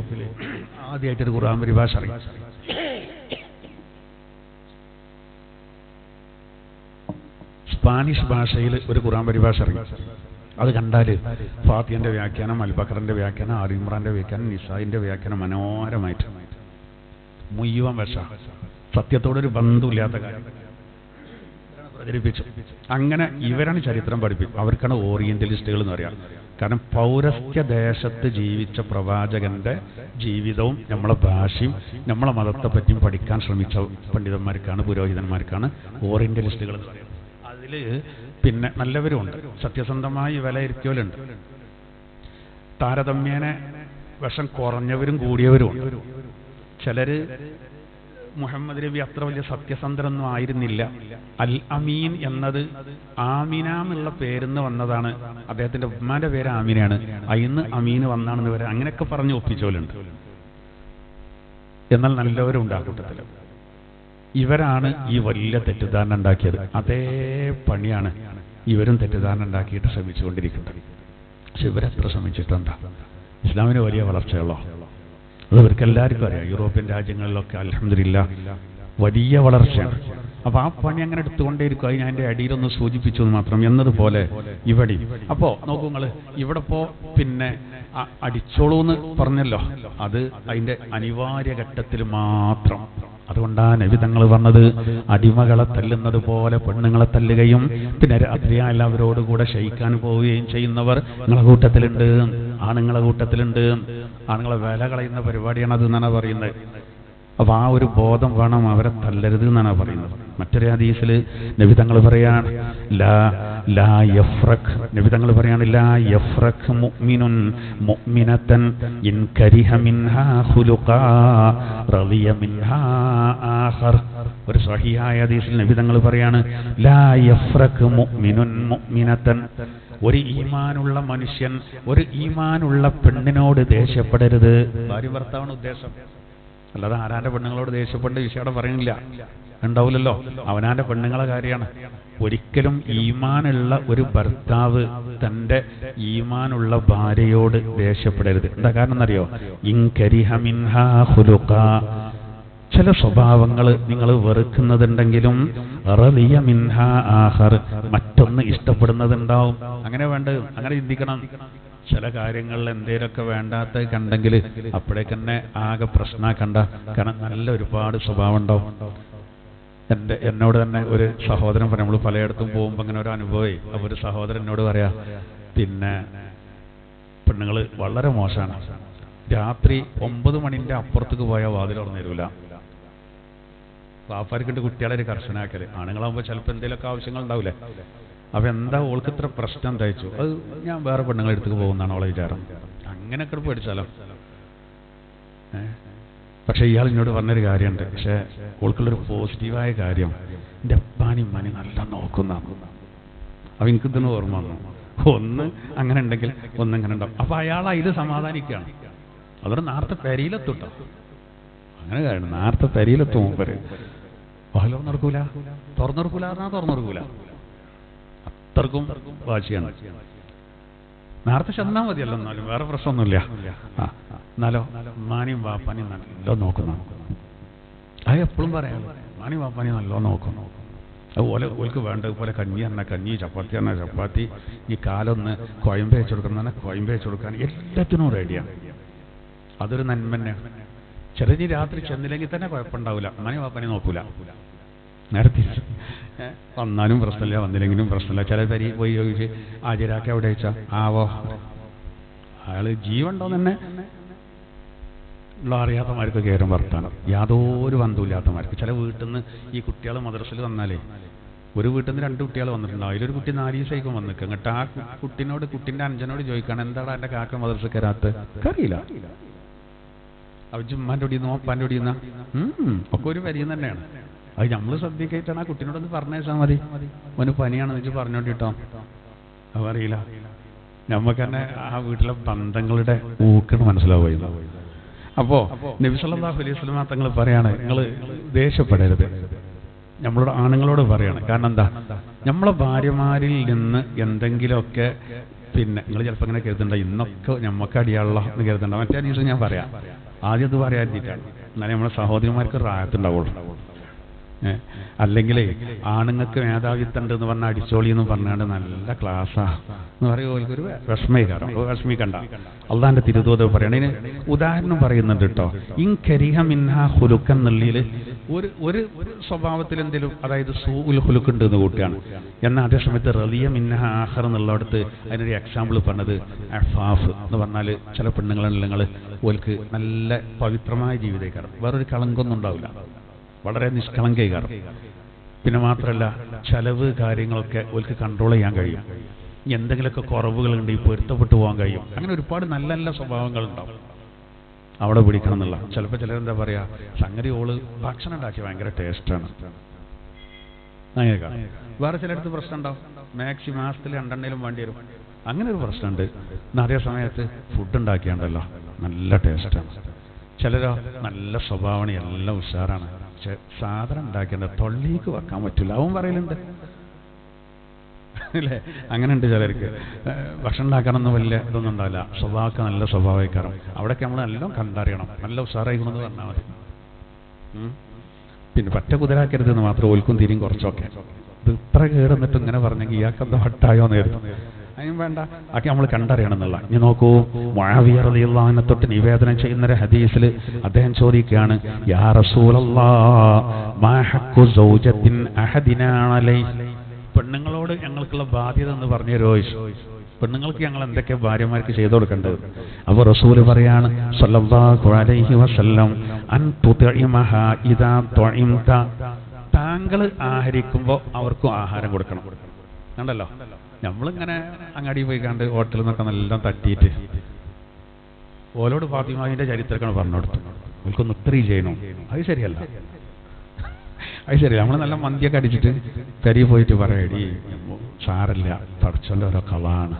ആദ്യമായിട്ടൊരു ഖുർആൻ പരിഭാഷ അറിയാം. സ്പാനിഷ് ഭാഷയിൽ ഒരു ഖുർആൻ പരിഭാഷ അറിയാം. അത് കണ്ടാല് ഫാത്തിഹന്റെ വ്യാഖ്യാനം, അൽ ബഖറിന്റെ വ്യാഖ്യാനം, ആൽ ഇമ്രാന്റെ വ്യാഖ്യാനം, നിസായിന്റെ വ്യാഖ്യാനം മനോഹരമായിട്ട് മുഴുവൻ വിഷ, സത്യത്തോടൊരു ബന്ധമില്ലാത്ത കാര്യം പ്രചരിപ്പിച്ചു. അങ്ങനെ ഇവരാണ് ചരിത്രം പഠിപ്പിക്കും. അവർക്കാണ് ഓറിയന്റലിസ്റ്റുകൾ എന്ന് പറയാം. കാരണം പൗരസ്ത്യ ദേശത്ത് ജീവിച്ച പ്രവാചകന്റെ ജീവിതവും നമ്മളെ ഭാഷയും നമ്മളെ മതത്തെ പറ്റിയും പഠിക്കാൻ ശ്രമിച്ച പണ്ഡിതന്മാർക്കാണ്, പുരോഹിതന്മാർക്കാണ് ഓറിയന്റലിസ്റ്റുകൾ എന്ന് പറയുന്നത്. അതിൽ പിന്നെ നല്ലവരുമുണ്ട്, സത്യസന്ധമായി വിലയിരുത്തിയവരുണ്ട്, താരതമ്യേന വിഷം കുറഞ്ഞവരും കൂടിയവരുമുണ്ട്. ചിലര് മുഹമ്മദ് നബി അത്ര വലിയ സത്യസന്ധനൊന്നും ആയിരുന്നില്ല, അൽ അമീൻ എന്നത് ആമിന എന്നുള്ള പേരിന്ന് വന്നതാണ്, അദ്ദേഹത്തിന്റെ ഉമ്മാന്റെ പേര് ആമിനയാണ്, അയിന്ന് അമീന് വന്നാണെന്ന് വരെ അങ്ങനെയൊക്കെ പറഞ്ഞ് ഒപ്പിച്ചോലുണ്ട്. എന്നാൽ നല്ലവരും ഉണ്ട് ആ കൂട്ടത്തിൽ. ഇവരാണ് ഈ വലിയ തെറ്റിദ്ധാരണ ഉണ്ടാക്കിയത്. അതേ പണിയാണ് ഇവരും തെറ്റിദ്ധാരണ ഉണ്ടാക്കിയിട്ട് ശ്രമിച്ചുകൊണ്ടിരിക്കുന്നത്. പക്ഷെ ഇവരെത്ര ശ്രമിച്ചിട്ടെന്താ? ഇസ്ലാമിന് വലിയ വളർച്ചയുള്ളോ? അത് ഇവർക്ക് എല്ലാവർക്കും അറിയാം. യൂറോപ്യൻ രാജ്യങ്ങളിലൊക്കെ അൽഹംദുലില്ലാഹ് വലിയ വളർച്ചയാണ്. അപ്പൊ ആ പണി അങ്ങനെ എടുത്തുകൊണ്ടേയിരിക്കും. അത് ഞാൻ എൻ്റെ അടിയിലൊന്ന് സൂചിപ്പിച്ചു എന്ന് മാത്രം. എന്നതുപോലെ ഇവിടെ അപ്പോ നോക്കൂ നിങ്ങൾ, ഇവിടെ ഇപ്പോ പിന്നെ അടിച്ചോളൂ എന്ന് പറഞ്ഞല്ലോ, അത് അതിന്റെ അനിവാര്യ ഘട്ടത്തിൽ മാത്രം. അതുകൊണ്ടാണ് നബി തങ്ങൾ പറഞ്ഞത്, അടിമകളെ തല്ലുന്നത് പോലെ പെണ്ണുങ്ങളെ തല്ലുകയും പിന്നെ രാത്രിയായാൽ അവരോടുകൂടെ ശയിക്കാൻ പോവുകയും ചെയ്യുന്നവർ നിങ്ങളെ കൂട്ടത്തിലുണ്ട്, ആണുങ്ങളെ കൂട്ടത്തിലുണ്ട്. ആണുങ്ങളെ വില കളയുന്ന പരിപാടിയാണ് അത് എന്നാണ് പറയുന്നത്. അപ്പൊ ആ ഒരു ബോധം വേണം, അവരെ തല്ലരുത് എന്നാണ് പറയുന്നത്. മറ്റൊരു ഹദീസിൽ നബി തങ്ങൾ പറയാണ്, നബി തങ്ങൾ പറയാണ്, ലാ യഫ്രഖ് മുഅ്മിനുൻ മുഅ്മിനതൻ ഇൻ കരിഹ മിൻഹാ ഖുലുഖാ റളിയ മിൻഹാ ആഖർ. ഒരു സ്വഹീഹായ ഹദീസിൽ നബി തങ്ങൾ പറയാണ്, ലാ യഫ്രഖ് മുഅ്മിനുൻ മുഅ്മിനതൻ, ഒരു ഈമാനുള്ള മനുഷ്യൻ ഒരു ഈമാനുള്ള പെണ്ണിനോട് ദേഷ്യപ്പെടരുത്. ഭാര്യ ഭർത്താവാണ് ഉദ്ദേശം, അല്ലാതെ ആരാന്റെ പെണ്ണുങ്ങളോട് ദേഷ്യപ്പെട്ട വിഷയം അവിടെ പറയുന്നില്ല, ഉണ്ടാവില്ലല്ലോ. അവനാന്റെ പെണ്ണുങ്ങളെ കാര്യമാണ്. ഒരിക്കലും ഈമാനുള്ള ഒരു ഭർത്താവ് തന്റെ ഈമാനുള്ള ഭാര്യയോട് ദേഷ്യപ്പെടരുത്. എന്താ കാരണം എന്നറിയോ? ഇൻകരിഹ മിൻഹാ ഖുലുഖാ, ചില സ്വഭാവങ്ങൾ നിങ്ങൾ വെറുക്കുന്നതുണ്ടെങ്കിലും റളിയ മിൻഹാ ആഖർ, മറ്റൊന്ന് ഇഷ്ടപ്പെടുന്നതുണ്ടാവും. അങ്ങനെ വേണ്ടത്, അങ്ങനെ ചിന്തിക്കണം. ചില കാര്യങ്ങളിൽ എന്തേലൊക്കെ വേണ്ടാത്ത കണ്ടെങ്കിൽ അപ്പോഴേക്കന്നെ ആകെ പ്രശ്നമാക്കണ്ട. കാരണം നല്ല ഒരുപാട് സ്വഭാവം ഉണ്ടാവും. എന്നോട് തന്നെ ഒരു സഹോദരൻ പറയാം, നമ്മൾ പലയിടത്തും പോകുമ്പോൾ അങ്ങനെ ഒരു അനുഭവമായി. അപ്പോൾ ഒരു സഹോദരൻ എന്നോട് പറയാ, പിന്നെ പെണ്ണുങ്ങൾ വളരെ മോശമാണ്, രാത്രി 9 മണിന്റെ അപ്പുറത്തേക്ക് പോയാൽ വാതിൽ തുറന്നു തരൂല. വാപ്പാർക്കിട്ട് കുട്ടികളെ ഒരു കർശനാക്കല്. ആണുങ്ങളാകുമ്പോൾ ചിലപ്പോൾ എന്തെങ്കിലുമൊക്കെ ആവശ്യങ്ങൾ ഉണ്ടാവില്ലേ. അപ്പൊ എന്താ ഓൾക്ക് ഇത്ര പ്രശ്നം തയ്ച്ചു? അത് ഞാൻ വേറെ പെണ്ണുങ്ങളെ അടുത്തേക്ക് പോകുന്നതാണ് അവളെ വിചാരം. അങ്ങനെയൊക്കെ പേടിച്ചാലോ. പക്ഷെ ഇയാൾ എന്നോട് പറഞ്ഞൊരു കാര്യമുണ്ട്. പക്ഷെ ഓൾക്കുള്ളൊരു പോസിറ്റീവായ കാര്യം, എൻ്റെ അപ്പാനും ഉമ്മാനി നല്ല നോക്കുന്ന. അപ്പൊ എനിക്കിതൊന്നും ഓർമ്മ വന്നു. ഒന്ന് അങ്ങനെ ഉണ്ടെങ്കിൽ ഒന്നിങ്ങനെ ഉണ്ടാവും. അപ്പൊ അയാൾ അതിൽ സമാധാനിക്കുകയാണ്. അതുകൊണ്ട് നേരത്തെ പെരയിലെത്തുട്ടോ. അങ്ങനെ കാരണം നേരത്തെ പെരയിലെത്തും. മൂപ്പര് വാഹനം തുറക്കൂല, തുറന്നെടുക്കൂല, തുറന്നെടുക്കൂല. അത്രക്കും വാശിയാണ്. നേരത്തെ ചെന്നാൽ മതിയല്ലോ, എന്നാലും വേറെ പ്രശ്നമൊന്നുമില്ല. എന്നാലോ ഉമ്മാനെയും വാപ്പാനെയും നല്ല നോക്കുന്നു. അത് എപ്പോഴും പറയാം, ഉമ്മാനെയും വാപ്പാനെയും നല്ല നോക്കുന്നു. അതുപോലെ ഓൾക്ക് വേണ്ടതുപോലെ കഞ്ഞി തന്നെ കഞ്ഞി, ചപ്പാത്തി തന്നെ ചപ്പാത്തി, ഈ കാലൊന്ന് കോയമ്പ് വെച്ച് കൊടുക്കണം തന്നെ കോയമ്പ് വെച്ച് കൊടുക്കാൻ എല്ലാത്തിനും റെഡിയാണ്. അതൊരു നന്മ തന്നെയാണ്. ചിലര് രാത്രി ചെന്നില്ലെങ്കിൽ തന്നെ കുഴപ്പമുണ്ടാവില്ല, ഉമ്മാനെയും വാപ്പാനെയും നോക്കൂല. നേരത്തെ വന്നാലും പ്രശ്നമില്ല, വന്നില്ലെങ്കിലും പ്രശ്നമില്ല. ചില പേര് പോയി ചോദിച്ച് ഹാജരാക്കി അവിടെ വെച്ചാൽ ആവോ, അയാൾ ജീവനുണ്ടോ തന്നെ ഉള്ള അറിയാത്തമാർക്ക് കയറും വർത്താനം, യാതൊരു ബന്ധമില്ലാത്തമാർക്ക്. ചില വീട്ടിൽ നിന്ന് ഈ കുട്ടികൾ മദ്രസയിൽ വന്നാലേ, ഒരു വീട്ടിൽ നിന്ന് 2 കുട്ടികൾ വന്നിട്ടുണ്ടാവും. അതിലൊരു കുട്ടി 4 ദിവസമായിരിക്കും വന്നിക്കുക. എന്നിട്ട് ആ കുട്ടിനോട്, കുട്ടിൻ്റെ അഞ്ചനോട് ചോദിക്കണം, എന്താണ് എൻ്റെ കാക്ക മദ്രസ കയറാത്ത? അറിയില്ല. അവർ ഉമ്മാൻ്റെ ഒടിയുന്ന ഓപ്പാൻ്റെ ഒടിയുന്ന ഒക്കെ ഒരു വരിയും തന്നെയാണ്. അത് നമ്മൾ ശ്രദ്ധിക്കായിട്ടാണ്. ആ കുട്ടീനോടൊന്ന് പറഞ്ഞേച്ചാൽ മതി, അവന് പനിയാണെന്ന് വെച്ച് പറഞ്ഞോണ്ടിട്ടോ. അത് അറിയില്ല. നമുക്ക് തന്നെ ആ വീട്ടിലെ ബന്ധങ്ങളുടെ ഊക്കണ് മനസ്സിലാവുകയില്ല. അപ്പോ നബി സല്ലല്ലാഹു അലൈഹി വസല്ലം തങ്ങൾ പറയാണ്, നിങ്ങൾ ദേഷ്യപ്പെടരുത്. നമ്മളോട് ആണുങ്ങളോട് പറയാണ്. കാരണം എന്താ, നമ്മളെ ഭാര്യമാരിൽ നിന്ന് എന്തെങ്കിലുമൊക്കെ പിന്നെ നിങ്ങൾ ചിലപ്പോൾ ഇങ്ങനെ കരുതണ്ട, ഇന്നൊക്കെ ഞമ്മക്ക് അടിയാളോ എന്ന് കരുതണ്ട. മറ്റേ ദിവസം ഞാൻ പറയാം, ആദ്യം അത് പറയാതിരിക്കാണ്, എന്നാലേ നമ്മളെ സഹോദരിമാർക്ക് റായത്തുണ്ടാവുള്ളൂ. അല്ലെങ്കിൽ ആണുങ്ങൾക്ക് മേധാവിത്വം ഉണ്ട് എന്ന് പറഞ്ഞാൽ അടിച്ചോളി എന്ന് പറഞ്ഞാണ്ട് നല്ല ക്ലാസ്സാ എന്ന് പറയുമ്പോൾ ഒരു വിഷമിക്കണ്ട. അള്ളാന്റെ തിരുതൂത് പറയണ ഉദാഹരണം പറയുന്നുണ്ട് കേട്ടോ. ഇൻകരിഹ മിൻഹ ഹുലുക്കൻ എന്നുള്ളിൽ ഒരു സ്വഭാവത്തിൽ എന്തെങ്കിലും, അതായത് സൂഉൽ ഹുലുക്ക് ഉണ്ട് എന്ന് കൂട്ടുകയാണ്. എന്നാൽ അതേ സമയത്ത് റളിയ മിൻഹ ആഖർ എന്നുള്ളടത്ത് അതിനൊരു എക്സാമ്പിൾ പറഞ്ഞത് അഫാഫ് എന്ന് പറഞ്ഞാൽ ചില പെണ്ണുങ്ങളുണ്ടെങ്കിൽ നിങ്ങൾ ഓൽക്ക് നല്ല പവിത്രമായ ജീവിതക്കാരം, വേറൊരു കളങ്കൊന്നും ഉണ്ടാവില്ല, വളരെ നിഷ്കളങ്കീകാരം. പിന്നെ മാത്രമല്ല ചെലവ് കാര്യങ്ങളൊക്കെ ഓൽക്ക് കൺട്രോൾ ചെയ്യാൻ കഴിയും. എന്തെങ്കിലുമൊക്കെ കുറവുകളുണ്ട് ഈ പൊരുത്തപ്പെട്ടു പോകാൻ കഴിയും. അങ്ങനെ ഒരുപാട് നല്ല നല്ല സ്വഭാവങ്ങളുണ്ടാവും. അവിടെ പിടിക്കണം എന്നുള്ള. ചിലപ്പോൾ ചിലരെന്താ പറയാ, സംഗതി ഓള് ഭക്ഷണം ഉണ്ടാക്കി ഭയങ്കര ടേസ്റ്റാണ്, അങ്ങനെയൊക്കെ. വേറെ ചിലയിടത്ത് പ്രശ്നം ഉണ്ടാവും, മാക്സിമം മാസത്തിൽ 2 വേണ്ടി വരും, അങ്ങനെ ഒരു പ്രശ്നമുണ്ട്. എന്നാൽ അതേ സമയത്ത് ഫുഡ് ഉണ്ടാക്കിയാണ്ടല്ലോ നല്ല ടേസ്റ്റാണ്. ചിലരോ നല്ല സ്വഭാവമാണ്, എല്ലാം ഉഷാറാണ്, പക്ഷെ സാധനം ഉണ്ടാക്കിയാൽ തൊള്ളിക്ക് വെക്കാൻ പറ്റില്ല, അവൻ പറയലുണ്ട് അല്ലേ. അങ്ങനെ ഉണ്ട് ചിലർക്ക്. ഭക്ഷണം ഉണ്ടാക്കാനൊന്നും വലിയ ഇതൊന്നും ഉണ്ടാവില്ല, സ്വഭാവമൊക്കെ നല്ല സ്വഭാവിക്കാരം. അവിടെയൊക്കെ നമ്മൾ എല്ലാം കണ്ടറിയണം, നല്ല ഉഷാറായിക്കണമെന്ന് പറഞ്ഞാൽ മതി. പിന്നെ പറ്റ കുതിരാക്കരുതെന്ന് മാത്രം ഓൽക്കും തിരിയും കുറച്ചൊക്കെ. ഇത് ഇത്ര കേടുന്നിട്ട് ഇങ്ങനെ പറഞ്ഞെങ്കിൽ ഇയാൾക്ക് എന്താ ഹട്ടായോ നേരിടും, അതിനും വേണ്ട, ഒക്കെ നമ്മൾ കണ്ടറിയണം എന്നുള്ള. ഇനി നോക്കൂ, മുആവിയ റളിയല്ലാഹു അൻഹു തൊട്ട് നിവേദനം ചെയ്യുന്ന ഒരു ഹദീസിൽ അദ്ദേഹം ചോദിക്കുകയാണ്, യാ റസൂലല്ലാഹ് മാ ഹഖ്ഖു സൗജത്തിൻ അഹദിനാ അലൈഹി, പെണ്ണുങ്ങളോട് ഞങ്ങൾക്കുള്ള ബാധ്യത എന്ന് പറഞ്ഞു തരുമോ? പെണ്ണുങ്ങൾക്ക് ഞങ്ങൾ എന്തൊക്കെ ഭാര്യമാർക്ക് ചെയ്തു കൊടുക്കേണ്ടത്? അപ്പോൾ റസൂല് പറയാണ് സ്വല്ലല്ലാഹു അലൈഹി വസല്ലം, അൻ തുത്ഇമഹാ ഇദാ തുഇംത, താങ്കൾ ആഹരിക്കുമ്പോൾ അവർക്കും ആഹാരം കൊടുക്കണം. കണ്ടല്ലോ, നമ്മളിങ്ങനെ അങ്ങാടി പോയി കണ്ട് ഹോട്ടലിൽ നിന്നൊക്കെ നല്ല തട്ടിയിട്ട് ഓലോട് ഫാത്തിമാവിന്റെ ചരിത്രമൊക്കെ പറഞ്ഞു കൊടുത്തു, അവർക്കൊന്ന് ഇത്രയും ചെയ്യണം. അത് ശരിയല്ല, അത് ശരിയല്ല. നമ്മൾ നല്ല മന്തിയൊക്കെ അടിച്ചിട്ട് കരി പോയിട്ട് പറയടി സാരല്ല, പടച്ചോന്റെ ഓരോ കളാണ്,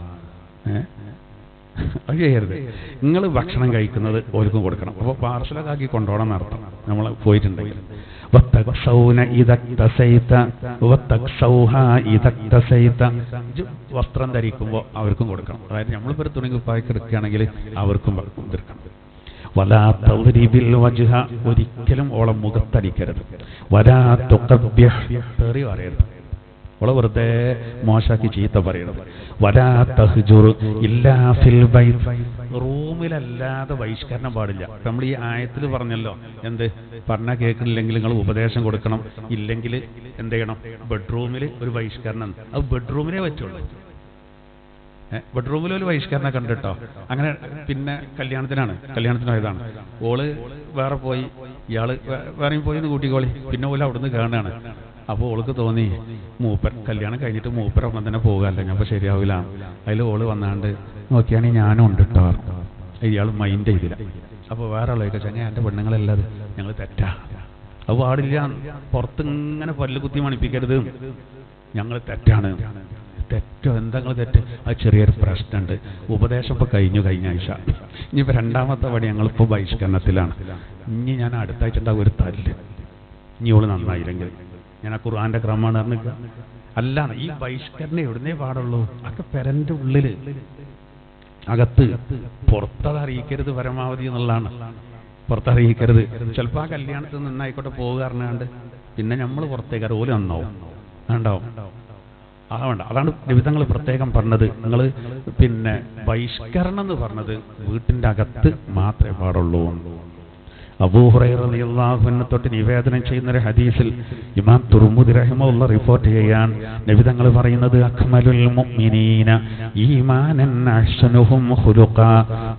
അത് ചെയ്യരുത്. നിങ്ങൾ ഭക്ഷണം കഴിക്കുന്നത് ഓർക്കും കൊടുക്കണം. അപ്പോൾ പാർസലൊക്കെ ആക്കി കൊണ്ടുപോകണം എന്നർത്ഥം നമ്മൾ പോയിട്ടുണ്ടെങ്കിൽ. വസ്ത്രം ധരിക്കുമ്പോൾ അവർക്കും കൊടുക്കണം. അതായത് നമ്മളിപ്പോൾ ഒരു തുണി കുപ്പായൊക്കെ എടുക്കുകയാണെങ്കിൽ അവർക്കും കൊടുക്കണം. വലാ തദ്രിബിൽ വജ്ഹ, ഒരിക്കലും ഓളെ മുഖത്തടിക്കരുത്. വലാ തുഖബ്ബിഹ്, തെറി പറയരുത്, ഓളെ വെറുതെ മോശാക്കി ചീത്ത പറയരുത്. വലാ തഹ്ജുർ ഇല്ലാ ഫിൽ ബൈത്ത്, റൂമിലല്ലാതെ ബഹിഷ്കരണം പാടില്ല. നമ്മൾ ഈ ആയത്തിൽ പറഞ്ഞല്ലോ, എന്ത് പറഞ്ഞാൽ കേൾക്കുന്നില്ലെങ്കിൽ നിങ്ങൾ ഉപദേശം കൊടുക്കണം, ഇല്ലെങ്കിൽ എന്ത് ചെയ്യണം, ബെഡ്റൂമിൽ ഒരു ബഹിഷ്കരണം. അത് ബെഡ്റൂമിലേ പറ്റുള്ളൂ. ബെഡ്റൂമിൽ ഒരു ബഹിഷ്കരണം കണ്ടിട്ടോ. അങ്ങനെ പിന്നെ കല്യാണത്തിന് പോയതാണ്, ഓള് വേറെ പോയി, ഇയാള് വേറെയും പോയി എന്ന് കൂട്ടിക്കോളി. പിന്നെ ഓല് അവിടുന്ന് കാണുകയാണ്. അപ്പോൾ ഓൾക്ക് തോന്നി മൂപ്പൻ കല്യാണം കഴിഞ്ഞിട്ട് മൂപ്പരൊപ്പം തന്നെ പോകാമല്ലോ, ഞാൻ അപ്പോൾ ശരിയാവില്ല. അതിൽ ഓള് വന്നാണ്ട് നോക്കിയാണെങ്കിൽ ഞാനും ഉണ്ട് കേട്ടോ. ഇയാൾ മൈൻഡ് ചെയ്തില്ല. അപ്പോൾ വേറെ ആളൊക്കെ ചങ്ങ എൻ്റെ പെണ്ണുങ്ങളല്ലാതെ ഞങ്ങൾ തെറ്റാ, അത് പാടില്ല, പുറത്ത് ഇങ്ങനെ പല്ല് കുത്തി മണിപ്പിക്കരുത്, ഞങ്ങൾ തെറ്റാണ്. തെറ്റോ എന്താ തെറ്റ്? അത് ചെറിയൊരു പ്രശ്നമുണ്ട്. ഉപദേശം ഇപ്പോൾ കഴിഞ്ഞ ആഴ്ച, ഇനിയിപ്പോൾ 2ാമത്തെ പടി ഞങ്ങളിപ്പോൾ ബഹിഷ്കരണത്തിലാണ്. ഇനി ഞാൻ അടുത്ത ആഴ്ച ഉണ്ടാവും ഒരു തല്ല്, ഇനി ഓള് നന്നായില്ലെങ്കിൽ. ഞാൻ ആ ഖുർആന്റെ ക്രമമാണ് പറഞ്ഞിട്ട് അല്ല. ഈ ബഹിഷ്കരണം എവിടുന്നേ പാടുള്ളൂ? അതൊക്കെ പെരന്റെ ഉള്ളില്, അകത്ത്. പുറത്തത് അറിയിക്കരുത് പരമാവധി എന്നുള്ളതാണ്. പുറത്തറിയിക്കരുത്. ചിലപ്പോൾ ആ കല്യാണത്തിൽ നിന്നായിക്കോട്ടെ പോകുക പറഞ്ഞാണ്ട് പിന്നെ നമ്മൾ പുറത്തേക്കാർ ഓല് നന്നാവും, ഉണ്ടാവും. അതാണ് നിബിധങ്ങൾ പ്രത്യേകം പറഞ്ഞത്. നിങ്ങൾ പിന്നെ ബഹിഷ്കരണം എന്ന് പറഞ്ഞത് വീട്ടിൻ്റെ അകത്ത് മാത്രമേ പാടുള്ളൂ. അബൂ ഹുറൈറ റളിയല്ലാഹു അൻഹു തൊട്ട് നിവേദനം ചെയ്യുന്ന ഒരു ഹദീസിൽ ഇമാം തുർമുദി റഹിമഹുല്ലാഹ് റിപ്പോർട്ട് ചെയ്യാൻ നബി തങ്ങൾ പറയുന്നത്, അക്മലുൽ മുഅ്മിനീന ഈമാനൻ അഹ്സനുഹും ഖുലുഖാ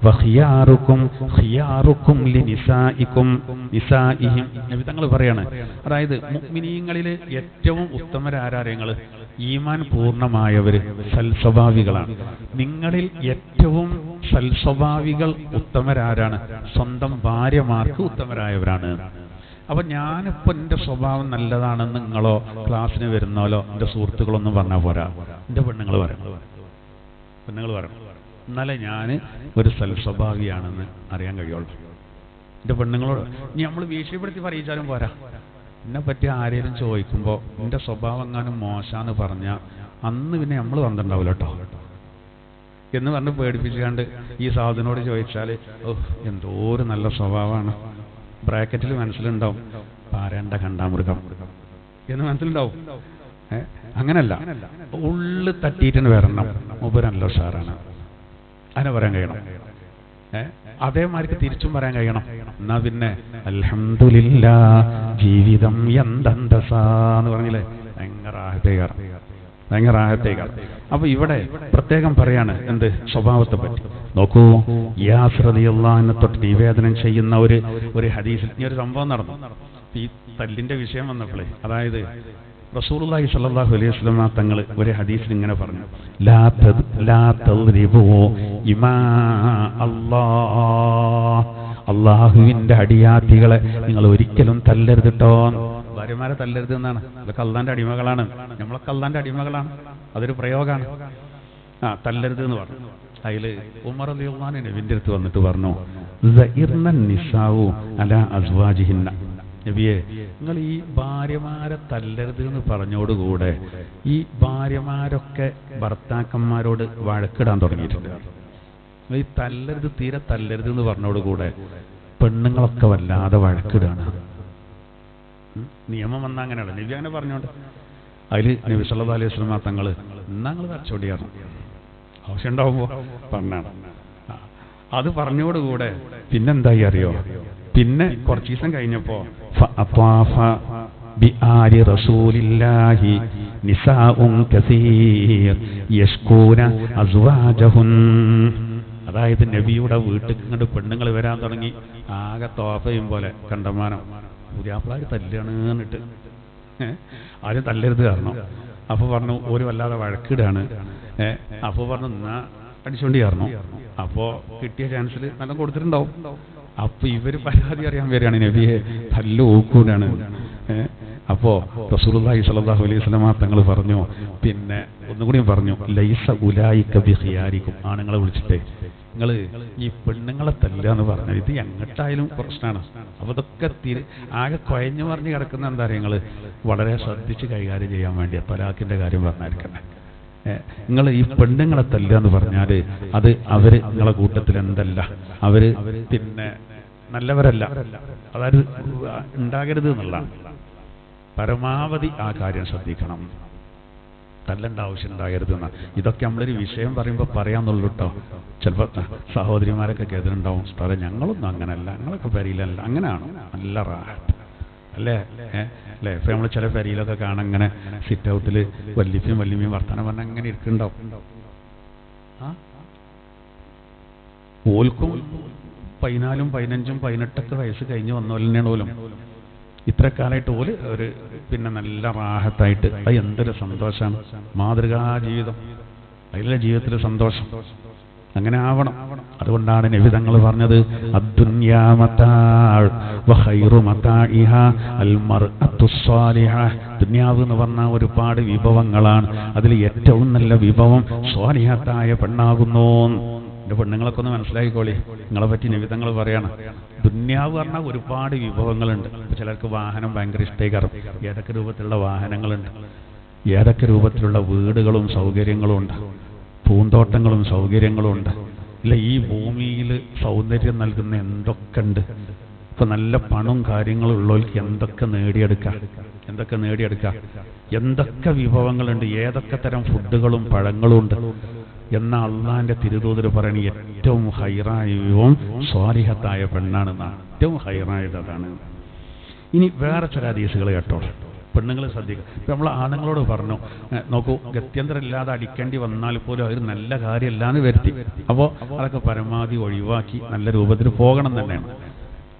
വഖിയാറുക്കും ഖിയാറുക്കും ലിനിസാഇക്കും നിസാഇഹിം. നബി തങ്ങൾ പറയാണ്, അതായത് മുഅ്മിനീങ്ങളിൽ ഏറ്റവും ഉത്തമരാരാരങ്ങൾ ഈമാൻ പൂർണ്ണമായവർ, സൽസ്വഭാവികളാണ്. നിങ്ങളിൽ ഏറ്റവും സൽസ്വഭാവികൾ ഉത്തമരാരാണ്? സ്വന്തം ഭാര്യമാർക്ക് ഉത്തമരായവരാണ്. അപ്പൊ ഞാനിപ്പോ എൻ്റെ സ്വഭാവം നല്ലതാണെന്ന് നിങ്ങളോ ക്ലാസ്സിന് വരുന്നോലോ എൻ്റെ സുഹൃത്തുക്കളൊന്നും പറഞ്ഞാൽ പോരാ, എൻ്റെ പെണ്ണുങ്ങൾ പറയണം. എന്നാലേ ഞാൻ ഒരു സൽസ്വഭാവിയാണെന്ന് അറിയാൻ കഴിയുള്ളൂ. എൻ്റെ പെണ്ണുങ്ങളോട് ഇനി നമ്മൾ ഭീഷണിപ്പെടുത്തി പറയിച്ചാലും പോരാ. എന്നെ പറ്റി ആരെങ്കിലും ചോദിക്കുമ്പോൾ എൻ്റെ സ്വഭാവം എങ്ങാനും മോശാന്ന് പറഞ്ഞാൽ അന്ന് പിന്നെ നമ്മൾ വന്നിട്ടുണ്ടാവില്ല കേട്ടോ എന്ന് പറഞ്ഞ് പേടിപ്പിച്ചുകൊണ്ട് ഈ സാധുവിനോട് ചോദിച്ചാൽ എന്തോ ഒരു നല്ല സ്വഭാവമാണ്, ബ്രാക്കറ്റിൽ മനസ്സിലുണ്ടാവും പാരേണ്ട കണ്ടാമൃഗം എന്ന് മനസ്സിലുണ്ടാവും. അങ്ങനല്ല, ഉള്ളു തട്ടിയിട്ടാണ് വരണം. മൂപ്പരല്ലോ ഉഷാറാണ്, അതിനെ പറയാൻ കഴിയണം. അതേമാതിരിക്ക് തിരിച്ചും പറയാൻ കഴിയണം. എന്നാ പിന്നെ അൽഹംദുലില്ലാഹ് ജീവിതം എന്തന്തസാന്ന് പറഞ്ഞില്ലേ, ഭയങ്കര ആഹത്തേക്കാർ. അപ്പൊ ഇവിടെ പ്രത്യേകം പറയാണ് എന്ത് സ്വഭാവത്തെ പറ്റി. നോക്കൂ, യാസ് റളിയല്ലാഹു അൻഹു തൊട്ട് നിവേദനം ചെയ്യുന്ന ഒരു ഹദീസിൽ ഈ ഒരു സംഭവം നടന്നു. ഈ തല്ലിന്റെ വിഷയം വന്നപ്പോഴേ, അതായത് റസൂലുള്ളാഹി സ്വല്ലല്ലാഹു അലൈഹി വസല്ലം തങ്ങൾ ഒരു ഹദീസിൽ ഇങ്ങനെ പറഞ്ഞു, ലാ തദ്രിബൂ ഇമാ അല്ലാഹ്, അള്ളാഹുവിന്റെ അടിയാത്തികളെ നിങ്ങൾ ഒരിക്കലും തല്ലരുത് ട്ടോ. ഭാര്യമാരെ തല്ലരുത് എന്നാണ്. അതൊക്കെ അള്ളാന്റെ അടിമകളാണ്, നമ്മളൊക്കെ അള്ളാന്റെ അടിമകളാണ്. അതൊരു പ്രയോഗമാണ്. തല്ലരുത് എന്ന് പറഞ്ഞു. അതിൽ ഉമർ റളിയല്ലാഹു അൻഹു നബിന്റെ അടുത്ത് വന്നിട്ട് പറഞ്ഞു, സഇർനൻ നിസാഉ അലാ അസ്വാജിഹിന്ന, നബിയെ നിങ്ങൾ ഈ ഭാര്യമാരെ തല്ലരുത് എന്ന് പറഞ്ഞോടുകൂടെ ഈ ഭാര്യമാരൊക്കെ ഭർത്താക്കന്മാരോട് വഴക്കിടാൻ തുടങ്ങിയിട്ടുണ്ട്. ഈ തല്ലരുത്, തീരെ തല്ലരുത് എന്ന് പറഞ്ഞോടുകൂടെ പെണ്ണുങ്ങളൊക്കെ വല്ലാതെ വഴക്കിടാണ്. നിയമം വന്നാൽ അങ്ങനെയാണ്. നബി അങ്ങനെ പറഞ്ഞോണ്ട് അതിൽ നബി സല്ലല്ലാഹു അലൈഹി വസല്ലം തങ്ങൾ നിങ്ങൾ വരച്ചോടിയാണ് ആവശ്യം ഉണ്ടാവുമ്പോ പറഞ്ഞാണ്. അത് പറഞ്ഞോടുകൂടെ പിന്നെന്തായി അറിയോ, പിന്നെ കുറച്ച് ദിവസം കഴിഞ്ഞപ്പോ ബിആരി റസൂലില്ലാഹി നിസാഉൻ കസീർ യഷ്കൂന അസ്വാജഹുൻ, അതായത് നബിയുടെ വീട്ടിൽ ഇങ്ങോട്ട് പെണ്ണുങ്ങൾ വരാൻ തുടങ്ങി. ആകെ തോഫയും പോലെ കണ്ടമാനം, പുതിയാപ്പിളാര് തല്ലാണ് എന്നിട്ട് ആരും തല്ലരുത് കാരണം. അപ്പൊ പറഞ്ഞു ഒരു വല്ലാതെ വഴക്കിടാണ്. അപ്പൊ പറഞ്ഞു എന്നാ അടിച്ചോണ്ടി ചേർന്നു. അപ്പോ കിട്ടിയ ചാൻസിൽ നല്ല കൊടുത്തിട്ടുണ്ടാവും. അപ്പൊ ഇവര് പരാതി അറിയാൻ വരികയാണ്, നബിയെ തല്ല് ഊക്കൂനാണ്. അപ്പോ റസൂലുള്ളാഹി സ്വല്ലല്ലാഹു അലൈഹി വസല്ലം തങ്ങൾ പറഞ്ഞു, പിന്നെ ഒന്നുകൂടി പറഞ്ഞു, ലൈസ ഉലൈക ബിഖിയാരിക്കും, ആണുങ്ങളെ വിളിച്ചിട്ടേ നിങ്ങൾ ഈ പെണ്ണുങ്ങളെ തല്ലുക എന്ന് പറഞ്ഞാൽ ഇത് എങ്ങോട്ടായാലും പ്രശ്നമാണ്. അപ്പൊ ഇതൊക്കെ ആകെ കുഴഞ്ഞു മറിഞ്ഞ് കിടക്കുന്ന എന്താ പറയുക, നിങ്ങൾ വളരെ ശ്രദ്ധിച്ച് കൈകാര്യം ചെയ്യാൻ വേണ്ടി തലാഖിന്റെ കാര്യം പറഞ്ഞായിരിക്കണേ. നിങ്ങൾ ഈ പെണ്ണുങ്ങളെ തല്ലുക എന്ന് പറഞ്ഞാൽ അത് അവര് നിങ്ങളെ കൂട്ടത്തിൽ എന്തല്ല, അവര് പിന്നെ നല്ലവരല്ല, അതായത് ഉണ്ടാകരുത് എന്നുള്ളതാണ്. പരമാവധി ആ കാര്യം ശ്രദ്ധിക്കണം, തല്ലണ്ട ആവശ്യം ഉണ്ടാകരുത് എന്നാണ്. ഇതൊക്കെ നമ്മളൊരു വിഷയം പറയുമ്പോൾ പറയാന്നുള്ളൂ കേട്ടോ. ചിലപ്പോൾ സഹോദരിമാരൊക്കെ എതിരുണ്ടാവും, സ്ഥലം ഞങ്ങളൊന്നും അങ്ങനെയല്ല, ഞങ്ങളൊക്കെ പെരിയിലല്ല, അങ്ങനെയാണോ നല്ല റാഹത്ത് അല്ലേ അല്ലേ. ഇപ്പൊ നമ്മൾ ചില പെരിയിലൊക്കെ കാണാൻ ഇങ്ങനെ സിറ്റ് ഔട്ടിൽ വല്യമ്മയും വർത്താനം പറഞ്ഞാൽ അങ്ങനെ ഇരിക്കുന്നുണ്ടാവും. ഓൽക്കും 14, 15, 18 വയസ്സ് കഴിഞ്ഞ് വന്നോലെ തന്നെയാണ് ഓലും. ഇത്ര കാലമായിട്ട് ഓല് ഒരു പിന്നെ നല്ല റാഹത്തായിട്ട്, അത് എന്തൊരു സന്തോഷമാണ്. മാതൃകാ ജീവിതം, അതിലെ ജീവിതത്തിൽ സന്തോഷം അങ്ങനെ ആവണം. അതുകൊണ്ടാണ് നബി തങ്ങൾ പറഞ്ഞത്, അദ്ദുന്യാ മതാഅ് വഖൈറു മതാഇഹാ അൽ മർഅത്തു സ്വാലിഹ. ദുനിയാവ് എന്ന് പറഞ്ഞാൽ ഒരുപാട് വിഭവങ്ങളാണ്, അതിൽ ഏറ്റവും നല്ല വിഭവം സ്വാലിഹത്തായ പെണ്ണാകുന്നു. എൻ്റെ പെണ്ണുങ്ങളൊക്കെ ഒന്ന് മനസ്സിലാക്കിക്കോളി, നിങ്ങളെ പറ്റി നബി തങ്ങൾ പറയാണ്. ദുന്യാവ് പറഞ്ഞാൽ ഒരുപാട് വിഭവങ്ങളുണ്ട്. ചിലർക്ക് വാഹനം ഭയങ്കര ഇഷ്ടേക്കാറും, ഏതൊക്കെ രൂപത്തിലുള്ള വാഹനങ്ങളുണ്ട്, ഏതൊക്കെ രൂപത്തിലുള്ള വീടുകളും സൗകര്യങ്ങളും ഉണ്ട്, പൂന്തോട്ടങ്ങളും സൗകര്യങ്ങളും ഉണ്ട്. ഇല്ല, ഈ ഭൂമിയിൽ സൗന്ദര്യം നൽകുന്ന എന്തൊക്കെ ഉണ്ട്. ഇപ്പൊ നല്ല പണവും കാര്യങ്ങളും ഉള്ളവർക്ക് എന്തൊക്കെ നേടിയെടുക്കാം, എന്തൊക്കെ വിഭവങ്ങളുണ്ട്, ഏതൊക്കെ തരം ഫുഡുകളും പഴങ്ങളും ഉണ്ട്. എന്ന അള്ളാന്റെ തിരുദൂതർ പറയണ ഏറ്റവും ഹൈറായ വിഭവം സ്വാലിഹത്തായ പെണ്ണാണെന്നാണ്. ഏറ്റവും ഹൈറായത് അതാണ്. ഇനി വേറെ ചില ഹദീസുകൾ കേട്ടോ, പെണ്ണുങ്ങൾ ശ്രദ്ധിക്കുക. ഇപ്പം നമ്മൾ ആണുങ്ങളോട് പറഞ്ഞു, നോക്കൂ, ഗത്യന്തരം ഇല്ലാതെ അടിക്കേണ്ടി വന്നാൽ പോലും അത് നല്ല കാര്യമല്ലാന്ന് വരുത്തി. അപ്പോൾ അതൊക്കെ പരമാവധി ഒഴിവാക്കി നല്ല രൂപത്തിൽ പോകണം തന്നെയാണ്.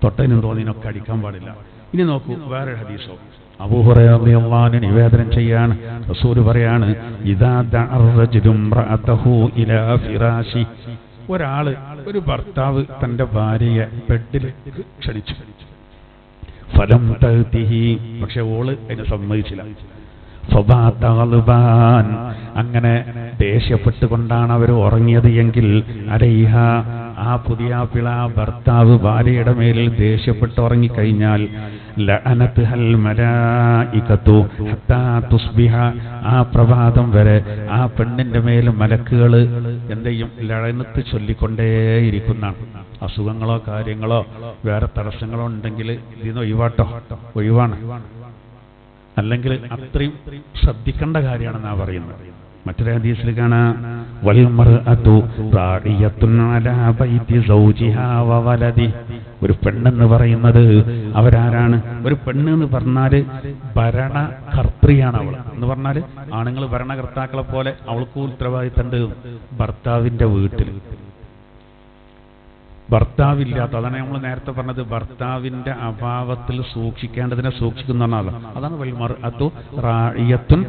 തൊട്ടതിനും തോന്നിനൊക്കെ അടിക്കാൻ പാടില്ല. ഇനി നോക്കൂ വേറെ ഹദീസോ, അബൂ ഹുറൈറ റളിയല്ലാഹു അൻഹു നിവേദനം ചെയ്യാണ്, റസൂൽ പറയാണ്, ഇദാ ദഅ റജുലു ഇംറഅതഹു ഇലാ ഫിറാശി, ഒരു ഭർത്താവ് തന്റെ ഭാര്യയെ ബെഡിലേക്ക് ക്ഷണിച്ചു. ഫലം തഅതിഹി, പക്ഷെ ഓള് അതിനെ സമ്മതിച്ചില്ല. ഫബാത ഗൾബാൻ, അങ്ങനെ ദേഷ്യപ്പെട്ടുകൊണ്ടാണ് അവർ ഉറങ്ങിയത് എങ്കിൽ അലൈഹ, ആ പുതിയാപ്പിള ഭർത്താവ് ഭാര്യയുടെ മേലിൽ ദേഷ്യപ്പെട്ട് ഉറങ്ങിക്കഴിഞ്ഞാൽ ലഅനത്ഹൽ മലായികതു ഹത്താ തുസ്ബിഹ, ആ പ്രഭാതം വരെ ആ പെണ്ണിന്റെ മേൽ മലക്കുകൾ എന്തെയും ലഅനത്ത് ചൊല്ലിക്കൊണ്ടേയിരിക്കുന്നതാണ്. അസുഖങ്ങളോ കാര്യങ്ങളോ വേറെ തടസ്സങ്ങളോ ഉണ്ടെങ്കിൽ ഇതിന് ഒഴിവാണ്. അല്ലെങ്കിൽ അത്രയും ശ്രദ്ധിക്കേണ്ട കാര്യമാണെന്നാണ് പറയുന്നത്. മറ്റൊരു ഹദീസിൽ കാണാം, വൽമർഅതു റാഇയത്തുൻ അലാ ബൈതി സൗജിഹാ വവലദി. ഒരു പെണ്ണെന്ന് പറയുന്നത് അവരാരാണ്? ഒരു പെണ്ണ് എന്ന് പറഞ്ഞാൽ ഭരണകർത്തൃയാണ് അവൾ എന്ന് പറഞ്ഞാൽ, ആണുങ്ങൾ ഭരണകർത്താക്കളെ പോലെ അവൾക്ക് ഉത്തരവാദിത്തമുണ്ട് ഭർത്താവിന്റെ വീട്ടിൽ. ഭർത്താവില്ലാത്ത, അതാണ് നമ്മൾ നേരത്തെ പറഞ്ഞത്, ഭർത്താവിന്റെ അഭാവത്തിൽ സൂക്ഷിക്കേണ്ടതിനെ സൂക്ഷിക്കുന്നതാണ്. അതാണ് വൽമർഅതു റാഇയത്തുൻ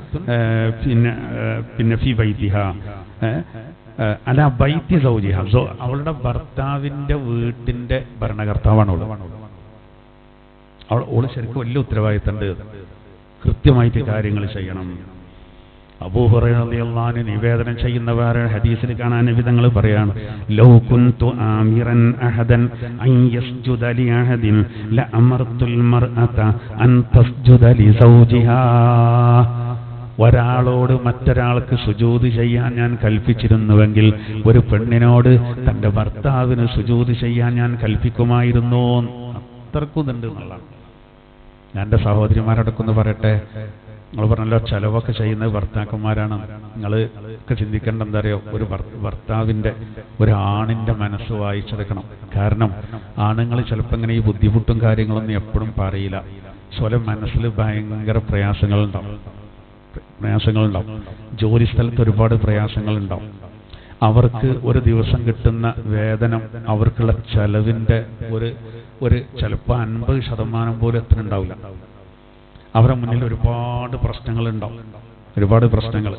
പിന്നെ ഫി ബൈതിഹാ അലാ ബൈതി സൗജിഹാ. അവളുടെ ഭർത്താവിന്റെ വീട്ടിന്റെ ഭരണകർത്താവാണ് അവള് ശരിക്കും വലിയ ഉത്തരവാദിത്തമുണ്ട്, കൃത്യമായിട്ട് കാര്യങ്ങൾ ചെയ്യണം. അബൂ ഹുറൈറ റളിയല്ലാഹു അൻഹു നിവേദനം ചെയ്യുന്ന വേറെ ഹദീസിൽ കാണാൻ നബി തങ്ങൾ പറയാണ്, ലൗ കുൻതു ആമിറൻ അഹദൻ അൻ യസ്ജുദ ലി അഹദിൻ ലഅമർതുൽ മർഅത അൻ തസ്ജുദ ലി സൗജിഹാ. ഒരാളോട് മറ്റൊരാൾക്ക് സുജൂദ് ചെയ്യാൻ ഞാൻ കൽപ്പിച്ചിരുന്നുവെങ്കിൽ ഒരു പെണ്ണിനോട് തന്റെ ഭർത്താവിന് സുജൂദ് ചെയ്യാൻ ഞാൻ കൽപ്പിക്കുമായിരുന്നു. അത്രക്കുന്നുണ്ട് എന്നുള്ളതാണ്. ഞാൻ എൻ്റെ സഹോദരിമാരോടൊക്കെ പറയട്ടെ, നിങ്ങൾ പറഞ്ഞല്ലോ ചെലവൊക്കെ ചെയ്യുന്നത് ഭർത്താക്കന്മാരാണ്. നിങ്ങൾ ഒക്കെ ചിന്തിക്കേണ്ട എന്താ അറിയോ, ഒരു ഭർത്താവിൻ്റെ ഒരു ആണിൻ്റെ മനസ്സ് വായിച്ചെടുക്കണം. കാരണം ആണുങ്ങൾ ചിലപ്പോൾ ഇങ്ങനെ ഈ ബുദ്ധിമുട്ടും കാര്യങ്ങളൊന്നും എപ്പോഴും പറയില്ല. സ്വലം മനസ്സിൽ ഭയങ്കര പ്രയാസങ്ങളുണ്ടാവും. ജോലി സ്ഥലത്ത് ഒരുപാട് പ്രയാസങ്ങളുണ്ടാവും. അവർക്ക് ഒരു ദിവസം കിട്ടുന്ന വേതനം അവർക്കുള്ള ചെലവിൻ്റെ ഒരു ചിലപ്പോൾ 50% പോലും എത്തുന്നുണ്ടാവില്ല. അവരുടെ മുന്നിൽ ഒരുപാട് പ്രശ്നങ്ങളുണ്ടാവും. ഒരുപാട് പ്രശ്നങ്ങൾ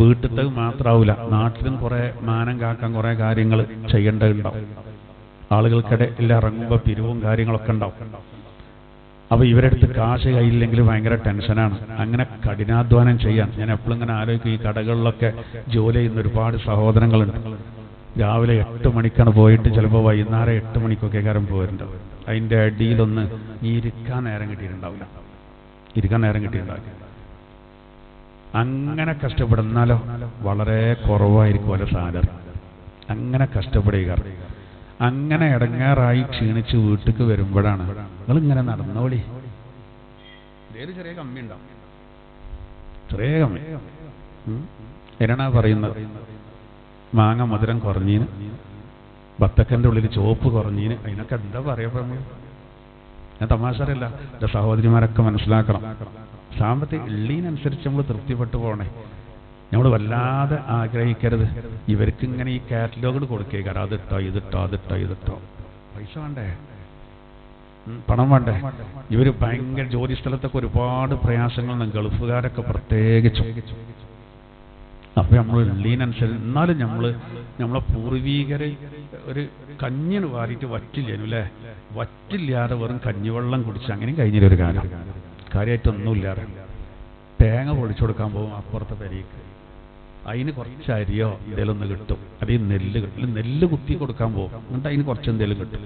വീട്ടിലത്തെ മാത്രമാവില്ല, നാട്ടിലും കുറേ മാനം കാക്കാൻ കുറേ കാര്യങ്ങൾ ചെയ്യേണ്ടതുണ്ടാവും. ആളുകൾക്കിടയിൽ ഇറങ്ങുമ്പോൾ പിരിവും കാര്യങ്ങളൊക്കെ ഉണ്ടാവും. അപ്പോൾ ഇവരെടുത്ത് കാശ് കയ്യില്ലെങ്കിൽ ഭയങ്കര ടെൻഷനാണ്. അങ്ങനെ കഠിനാധ്വാനം ചെയ്യാൻ ഞാൻ എപ്പോഴും ഇങ്ങനെ ആലോചിക്കും. ഈ കടകളിലൊക്കെ ജോലി ചെയ്യുന്ന ഒരുപാട് സഹോദരങ്ങളുണ്ട്. രാവിലെ 8 മണിക്കാണ് പോയിട്ട് ചിലപ്പോൾ വൈകുന്നേരം 8 മണിക്കൊക്കെ കാരം പോയിട്ടുണ്ടാവും. അതിൻ്റെ അടിയിലൊന്ന് ഇരിക്കാൻ നേരം കിട്ടിയിട്ടുണ്ടാവില്ല. അങ്ങനെ കഷ്ടപ്പെടുന്നാലോ വളരെ കുറവായിരിക്കും ഓരോ സാലറി. അങ്ങനെ കഷ്ടപ്പെടുക, അങ്ങനെ ഇടങ്ങാറായി ക്ഷീണിച്ച് വീട്ടിലേക്ക് വരുമ്പോഴാണ് നിങ്ങളിങ്ങനെ നടന്നോളി. ചെറിയ കമ്മി ഉണ്ടാവും, ചെറിയ കമ്മി. എന്നാ പറയുന്നത്, മാങ്ങ മധുരം കുറഞ്ഞീന്, ബത്തക്കൻ്റെ ഉള്ളിൽ ചോപ്പ് കുറഞ്ഞീന്, അതിനൊക്കെ എന്താ പറയാ? ഞാൻ തമാശറില്ല, എൻ്റെ സഹോദരിമാരൊക്കെ മനസ്സിലാക്കണം. സാമ്പത്തിക എള്ളീനനുസരിച്ച് നമ്മൾ തൃപ്തിപ്പെട്ടു പോകണേ. നമ്മൾ വല്ലാതെ ആഗ്രഹിക്കരുത്. ഇവർക്ക് ഇങ്ങനെ ഈ കാറ്റലോഗ് കൊടുക്കുക, അതിട്ടോ ഇതിട്ടോ. പൈസ വേണ്ടേ, പണം വേണ്ടേ? ഇവർ ഭയങ്കര ജോലി സ്ഥലത്തൊക്കെ ഒരുപാട് പ്രയാസങ്ങളുണ്ട്, ഗൾഫുകാരൊക്കെ പ്രത്യേകിച്ചും. അപ്പൊ നമ്മൾ എള്ളീനനുസരിച്ച്, എന്നാലും നമ്മളെ പൂർവീകര് ഒരു കഞ്ഞിന് വാരിയിട്ട് വറ്റില്ലേനു അല്ലേ? വറ്റില്ലാതെ വെറും കഞ്ഞിവെള്ളം കുടിച്ച് അങ്ങനെയും കഴിഞ്ഞൊരു കാര്യമായിട്ടൊന്നുമില്ലാതെ തേങ്ങ പൊളിച്ചു കൊടുക്കാൻ പോകും അപ്പുറത്തെ പെരേക്ക്. അതിന് കുറച്ച് അരിയോ എന്തെങ്കിലും ഒന്ന് കിട്ടും, അല്ലെങ്കിൽ നെല്ല് കുത്തി കൊടുക്കാൻ പോകും, എന്നിട്ട് അതിന് കുറച്ച് എന്തെങ്കിലും കിട്ടും.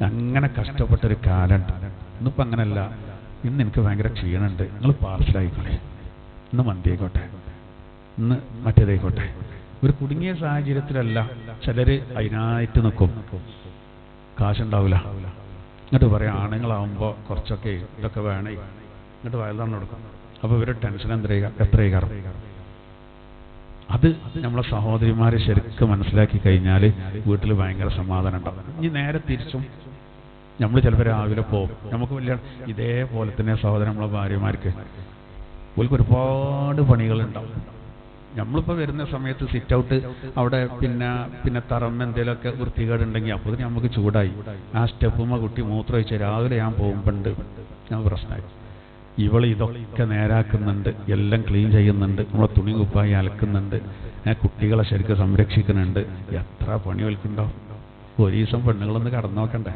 അങ്ങനെ കഷ്ടപ്പെട്ടൊരു കാലമുണ്ട്. ഇന്നിപ്പോൾ അങ്ങനെയല്ല. ഇന്ന് എനിക്ക് ഭയങ്കര ക്ഷീണമുണ്ട്, നിങ്ങൾ പാർസലായിക്കോട്ടെ, ഇന്ന് മന്തിയായിക്കോട്ടെ, ഇന്ന് മറ്റേതായിക്കോട്ടെ. ഒരു കുടുങ്ങിയ സാഹചര്യത്തിലല്ല ചിലർ അതിനായിട്ട് നിൽക്കും. കാശുണ്ടാവില്ല, ഇങ്ങോട്ട് പറയാം ആണുങ്ങളാവുമ്പോൾ കുറച്ചൊക്കെ ഇതൊക്കെ വേണേ, ഇങ്ങോട്ട് വയലാണ് കൊടുക്കും. അപ്പോൾ ഇവരുടെ ടെൻഷൻ എത്രയേക്കാറും. അത് നമ്മളെ സഹോദരിമാരെ ശരിക്കും മനസ്സിലാക്കി കഴിഞ്ഞാൽ വീട്ടിൽ ഭയങ്കര സമാധാനം ഉണ്ടാവും. ഇനി നേരെ തിരിച്ചും നമ്മൾ ചിലപ്പോൾ രാവിലെ പോകും. നമുക്ക് വലിയ ഇതേപോലെ തന്നെ സഹോദരൻ നമ്മളെ ഭാര്യമാർക്ക് ഓൾക്ക് ഒരുപാട് പണികളുണ്ടാവും. നമ്മളിപ്പോൾ വരുന്ന സമയത്ത് സിറ്റ് ഔട്ട് അവിടെ പിന്നെ തറമ്മ എന്തെങ്കിലുമൊക്കെ വൃത്തികേടുണ്ടെങ്കിൽ അപ്പോൾ നമുക്ക് ചൂടായി. ആ സ്റ്റെപ്പുമ്മ കുട്ടി മൂത്രമൊഴിച്ച് രാവിലെ ഞാൻ പോകുമ്പോണ്ട് ഞാൻ പ്രശ്നമായി. ഇവൾ ഇതൊക്കെ നേരാക്കുന്നുണ്ട്, എല്ലാം ക്ലീൻ ചെയ്യുന്നുണ്ട്, നമ്മളെ തുണി കുപ്പായി അലക്കുന്നുണ്ട്, കുട്ടികളെ ശരിക്കും സംരക്ഷിക്കുന്നുണ്ട്. എത്ര പണി വൽക്കുണ്ടാവും. ഒരു ദിവസം പെണ്ണുങ്ങളൊന്ന് കടന്നു നോക്കണ്ടേ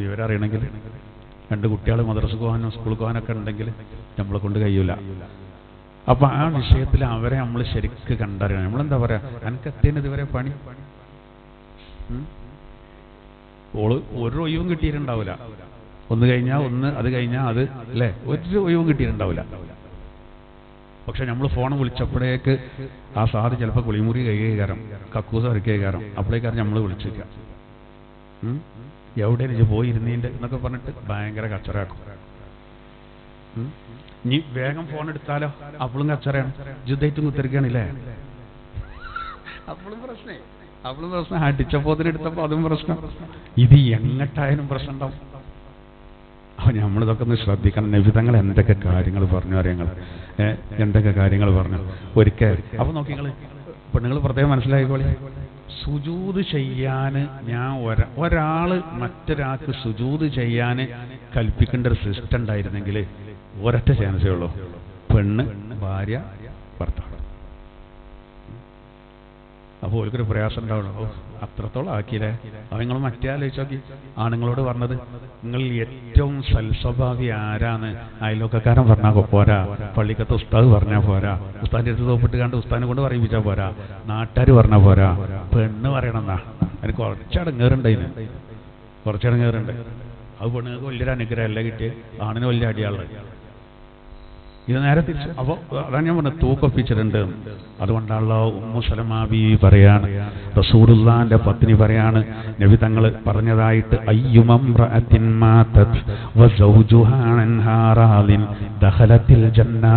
വിവരം അറിയണമെങ്കിൽ? 2 കുട്ടികൾ മദ്രസക്ക് പോകാനും സ്കൂളിൽ പോകാനൊക്കെ ഉണ്ടെങ്കിൽ നമ്മളെ കൊണ്ട് കഴിയൂല. അപ്പൊ ആ വിഷയത്തിൽ അവരെ നമ്മൾ ശരിക്ക് കണ്ടറിയണം. നമ്മളെന്താ പറയാ, എനിക്ക് എത്തേന് ഇതുവരെ പണി, ഓള് ഒരു ഒഴിവും കിട്ടിയിട്ടുണ്ടാവില്ല. ഒന്ന് കഴിഞ്ഞാൽ ഒന്ന്, അത് കഴിഞ്ഞാൽ അത്, അല്ലേ? ഒരു ഒഴിവും കിട്ടിയിട്ടുണ്ടാവില്ല. പക്ഷെ നമ്മൾ ഫോൺ വിളിച്ചപ്പോഴേക്ക് ആ സാറ് ചിലപ്പോൾ കുളിമുറി കൈകാരം, കക്കൂസ് ഇറക്കിയേക്കാരം, അപ്പോഴേക്കാരം നമ്മൾ വിളിച്ചേക്കാം. എവിടെ പോയിരുന്നീൻ്റെ എന്നൊക്കെ പറഞ്ഞിട്ട് ഭയങ്കര കച്ചറാക്കും. ഇനി വേഗം ഫോൺ എടുത്താലോ, അപ്പോഴും കച്ചറയാണ്. യുദ്ധമായിട്ടും കുത്തിരിക്കുകയാണില്ലേ, അപ്പോഴും പ്രശ്നം. അടിച്ചപ്പോതിന് എടുത്തപ്പോൾ അതും പ്രശ്നം. ഇത് എങ്ങട്ടായാലും പ്രശ്നം ഉണ്ടാവും. അപ്പോൾ നമ്മളിതൊക്കെ ഒന്ന് ശ്രദ്ധിക്കണം. നബിതങ്ങൾ എന്തൊക്കെ കാര്യങ്ങൾ പറഞ്ഞു അറിയങ്ങൾ, എന്തൊക്കെ കാര്യങ്ങൾ പറഞ്ഞു ഒരിക്കൽ. അപ്പോൾ നോക്കി പെണ്ണുങ്ങൾ പ്രത്യേകം മനസ്സിലായിക്കോളി, സുജൂദ് ചെയ്യാൻ ഞാൻ ഒരാള് മറ്റൊരാൾക്ക് സുജൂദ് ചെയ്യാൻ കൽപ്പിക്കേണ്ട ഒരു സിസ്റ്റം ഉണ്ടായിരുന്നെങ്കിൽ ഒരൊറ്റ ചാൻസേ ഉള്ളൂ, പെണ്ണ് ഭാര്യ ഭർത്താവ്. അപ്പോൾ ഓർക്കൊരു പ്രയാസം ഉണ്ടാവണം. അത്രത്തോളം ആക്കിയില്ലേ. അത് നിങ്ങൾ മറ്റേ ആലോചിച്ച് നോക്കി. ആണുങ്ങളോട് പറഞ്ഞത്, നിങ്ങൾ ഏറ്റവും സൽസ്വഭാവി ആരാന്ന് അയൽവക്കക്കാരൻ പറഞ്ഞാൽ പോരാ, പള്ളിക്കത്തെ ഉസ്താദ് പറഞ്ഞാൽ പോരാ, ഉസ്താദിന്റെ അടുത്ത് തോപ്പിട്ട് കണ്ട് ഉസ്താദിനെ കൊണ്ട് പറയിപ്പിച്ചാൽ പോരാ, നാട്ടുകാർ പറഞ്ഞാൽ പോരാ, പെണ്ണ് പറയണമെന്നാ. അതിന് കുറച്ചടങ്ങേറുണ്ട്. കുറച്ചടങ്ങേറുണ്ട്. അത് പെണ്ണുങ്ങൾക്ക് വലിയൊരു അനുഗ്രഹമല്ല കിട്ടിയത്, ആണിന് വലിയ അടിയാളുണ്ട്. ഇത് നേരെ തിരിച്ചു. അപ്പോൾ അതാണ് ഞാൻ പറഞ്ഞത്, തൂക്കൊപ്പിച്ചിട്ടുണ്ട്. അതുകൊണ്ടാണല്ലോ ഉമ്മു സലമ ബീവി പറയാണ്, റസൂലുള്ളാഹിന്റെ പത്നി പറയാണ്, നബി തങ്ങൾ പറഞ്ഞതായിട്ട്, അയ്യുമംറഅത്തിൻ മാതത് വസൗജുഹാ അൻഹാ റാദിൻ ദഖലത്തിൽ ജന്നാ.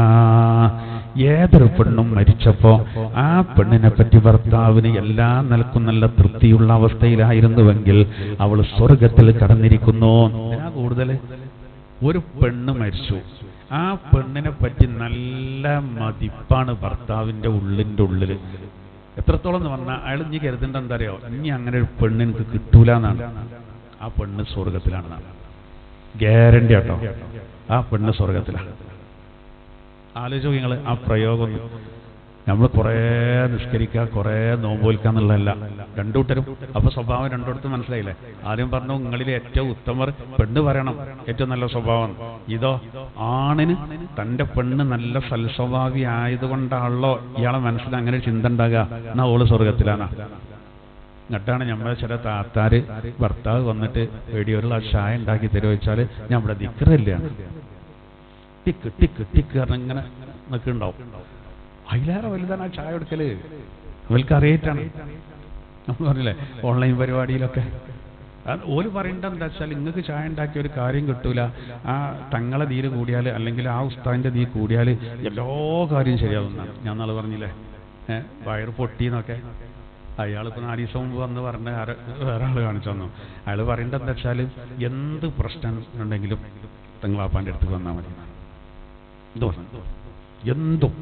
ഏതൊരു പെണ്ണും മരിച്ചപ്പോ ആ പെണ്ണിനെ പറ്റി ഭർത്താവിന് എല്ലാ നിലക്കും നല്ല തൃപ്തിയുള്ള അവസ്ഥയിലായിരുന്നുവെങ്കിൽ അവൾ സ്വർഗത്തിൽ കടന്നിരിക്കുന്നു. കൂടുതൽ ഒരു പെണ്ണ് മരിച്ചു, ആ പെണ്ണിനെ പറ്റി നല്ല മതിപ്പാണ് ഭർത്താവിന്റെ ഉള്ളിൽ. എത്രത്തോളം എന്ന് പറഞ്ഞാൽ അയാൾ ഇനി കരുതേണ്ട എന്താ അറിയോ, ഇനി അങ്ങനെ ഒരു പെണ്ണ് എനിക്ക് കിട്ടൂല എന്നാണ്. ആ പെണ്ണ് സ്വർഗത്തിലാണെന്നാണ് ഗ്യാരണ്ടി കേട്ടോ. ആ പെണ്ണ് സ്വർഗത്തിലാണ്. ആലോചിച്ച് നിങ്ങൾ ആ പ്രയോഗം. നമ്മൾ കുറേ നിസ്കരിക്കുക, കുറേ നോമ്പോൽക്കുക എന്നുള്ളതല്ല, രണ്ടുകൂട്ടരും. അപ്പൊ സ്വഭാവം രണ്ടിടത്തും മനസ്സിലായില്ലേ. ആദ്യം പറഞ്ഞു നിങ്ങളിലെ ഏറ്റവും ഉത്തമർ പെണ്ണ് പറയണം ഏറ്റവും നല്ല സ്വഭാവം. ഇതോ ആണിന് തന്റെ പെണ്ണ് നല്ല സൽസ്വഭാവി ആയതുകൊണ്ടാണല്ലോ ഇയാളെ മനസ്സിൽ അങ്ങനെ ചിന്ത ഉണ്ടാകുക, എന്നാ ഓള് സ്വർഗത്തിലാണ്. എന്നിട്ടാണ് നമ്മളെ ചില താത്താര് ഭർത്താവ് വന്നിട്ട് വെടിയൊരുള്ള ചായ ഉണ്ടാക്കി തരുവെച്ചാൽ നമ്മുടെ ദിക്റില്ല, ടിക്ക് ടിക്ക് ടിക്ക് കാരണം ഇങ്ങനെ നിൽക്കുന്നുണ്ടാവും. അതിലേറെ വലുതാണ് ആ ചായ എടുക്കല്. അവർക്ക് അറിയിട്ടാണ്. നമ്മൾ പറഞ്ഞില്ലേ ഓൺലൈൻ പരിപാടിയിലൊക്കെ ഓല് പറയേണ്ടത് എന്താ വെച്ചാൽ, നിങ്ങൾക്ക് ചായ ഉണ്ടാക്കിയ ഒരു കാര്യം കിട്ടൂല, ആ തങ്ങളെ തീര് കൂടിയാൽ അല്ലെങ്കിൽ ആ ഉസ്താദിന്റെ തീ കൂടിയാൽ എല്ലാ കാര്യവും ശരിയാവുന്നതാണ്. ഞാൻ നാളെ പറഞ്ഞില്ലേ വയറ് പൊട്ടിന്നൊക്കെ. അയാളിപ്പോൾ 4 ദിവസം മുമ്പ് വന്ന് പറഞ്ഞ് വേറെ ആൾ കാണിച്ചു തന്നു. അയാൾ പറയേണ്ടത് എന്താ വെച്ചാൽ, എന്ത് പ്രശ്നം ഉണ്ടെങ്കിലും തങ്ങളാപ്പാൻ്റെ അടുത്ത് വന്നാൽ മതി, എന്തും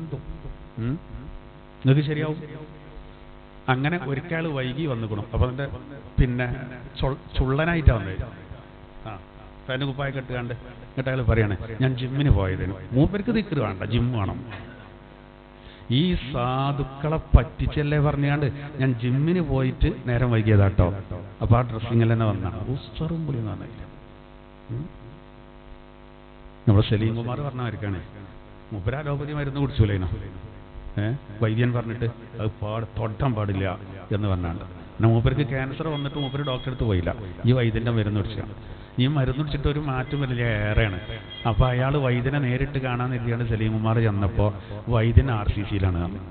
നിങ്ങൾക്ക് ശരിയാവും. അങ്ങനെ ഒരിക്കൽ വൈകി വന്നുകൂടും. അപ്പൊ അതിന്റെ പിന്നെ ചുള്ളനായിട്ടാ വന്നത്. ഫാൻ്റെ കുപ്പായ കെട്ടുകാണ്ട് എന്നിട്ട് അയാൾ പറയാണ്, ഞാൻ ജിമ്മിന് പോയതിന്. മൂപ്പർക്ക് ദിക്ർ വേണ്ട, ജിം വേണം. ഈ സാധുക്കളെ പറ്റിച്ചല്ലേ പറഞ്ഞാണ്ട് ഞാൻ ജിമ്മിന് പോയിട്ട് നേരം വൈകിയതാട്ടോ. അപ്പൊ ആ ഡ്രസ്സിങ്ങിൽ തന്നെ വന്നാണ് ഉസ്സറും പുളി എന്ന് പറഞ്ഞില്ല. നമ്മുടെ സലീം കുമാർ പറഞ്ഞവർക്കാണ്, മൂപ്പര അലോപതി മരുന്ന് കുടിച്ചൂലേനോ, വൈദ്യൻ പറഞ്ഞിട്ട് അത് തൊട്ടാൻ പാടില്ല എന്ന് പറഞ്ഞാണ്ട്. എന്നാൽ മൂപ്പർക്ക് ക്യാൻസർ വന്നിട്ട് മൂപ്പര് ഡോക്ടറെ അടുത്ത് പോയില്ല, ഈ വൈദ്യൻ്റെ മരുന്ന് കുടിച്ചാണ്. ഈ മരുന്ന് കുടിച്ചിട്ട് ഒരു മാറ്റം വലിയ ഏറെയാണ്. അപ്പോൾ അയാൾ വൈദ്യനെ നേരിട്ട് കാണാൻ എത്തിയാണ് സലീം കുമാർ ചെന്നപ്പോൾ വൈദ്യൻ RCCയിലാണ് പറഞ്ഞത്.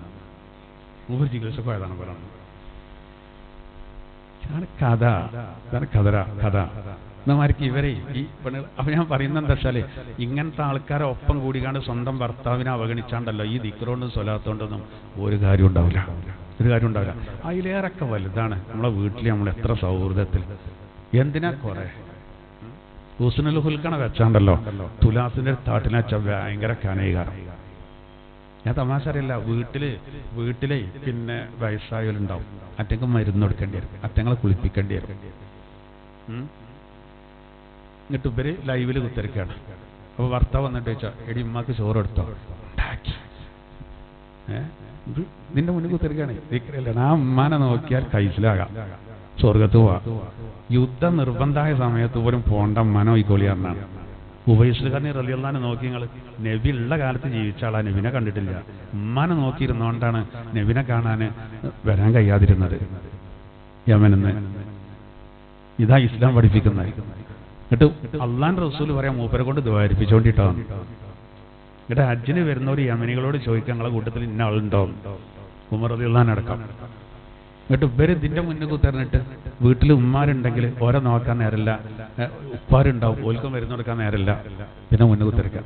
മൂപ്പർ ചികിത്സ പോയതാണ് പറയുന്നത്. കഥ എന്നമാർക്ക് ഇവരെ ഈ പെണ്ണുകൾ. അപ്പൊ ഞാൻ പറയുന്നത് എന്താ വെച്ചാല്, ഇങ്ങനത്തെ ആൾക്കാരെ ഒപ്പം കൂടിക്കാണ്ട് സ്വന്തം ഭർത്താവിനെ അവഗണിച്ചാണ്ടല്ലോ ഈ ദിക്റോണ്ടും സ്വലാത്തോണ്ടൊന്നും ഒരു കാര്യം ഉണ്ടാവില്ല. അതിലേറൊക്കെ വലുതാണ് നമ്മളെ വീട്ടിൽ നമ്മൾ എത്ര സൗഹൃദത്തിൽ. എന്തിനാ കുറെ ഹുസ്നുൽ ഹുൽക്കണ വെച്ചാണ്ടല്ലോ തുലാസിന്റെ താട്ടിനെ വെച്ച ഭയങ്കര കനയികാരം. ഞാൻ തമാശ അറിയില്ല. വീട്ടിലെ പിന്നെ വയസ്സായവരുണ്ടാവും, അറ്റങ്ങൾ മരുന്ന് കൊടുക്കേണ്ടി വരും, അറ്റങ്ങളെ കുളിപ്പിക്കേണ്ടി വരും. എന്നിട്ട് ഇവര് ലൈവില് കുത്തിരിക്കുകയാണ്. അപ്പൊ ഭർത്താവ് വന്നിട്ട് ചോദിച്ചാൽ, എടി ഉമ്മാക്ക് ചോറ് എടുത്തോ? നിന്റെ മുന്നിൽ കുത്തിരിക്കുകയാണ്. ദിക്റല്ല. ആ ഉമ്മാനെ നോക്കിയാൽ കൈസിലാകാം, സ്വർഗത്ത് പോവാ. യുദ്ധം നിർബന്ധമായ സമയത്ത് പോലും പോണ്ട ഉമ്മാനോ ഈക്കോളിയാറിനാണ്. ഉബൈസുൽഖാനി റളിയല്ലാഹു അൻഹു നോക്കി, നിങ്ങൾ നബി ഉള്ള കാലത്ത് ജീവിച്ച ആളാ, നബിനെ കണ്ടിട്ടില്ല. ഉമ്മാനെ നോക്കിയിരുന്നോണ്ടാണ് നബിനെ കാണാൻ വരാൻ കഴിയാതിരുന്നത് യമനെന്ന്. ഇതാ ഇസ്ലാം പഠിപ്പിക്കുന്നത്. എന്നിട്ട് അള്ളാന്റെ റസൂൽ പറയാം, മൂപ്പരെ കൊണ്ട് ദ്വാരിപ്പിച്ചോണ്ടിട്ടാണ്. എന്നിട്ട് ഹജ്ജിന് വരുന്നവർ യമനികളോട് ചോദിക്കുക, നിങ്ങളെ കൂട്ടത്തിൽ ഇന്ന ആളുണ്ടോ? ഉമർ റളിയല്ലാഹു അൻഹു അടക്കം. എന്നിട്ട് ഇവര് ഇതിന്റെ മുന്നിൽ കുത്തിറിഞ്ഞിട്ട് വീട്ടിൽ ഉമ്മാരുണ്ടെങ്കിൽ ഓരോ നോക്കാൻ നേരമില്ല, ഉപ്പാരുണ്ടാവും ഓൽക്കും മരുന്ന് കൊടുക്കാൻ നേരമില്ല, പിന്നെ മുന്നിൽ കുത്തിരിക്കാം.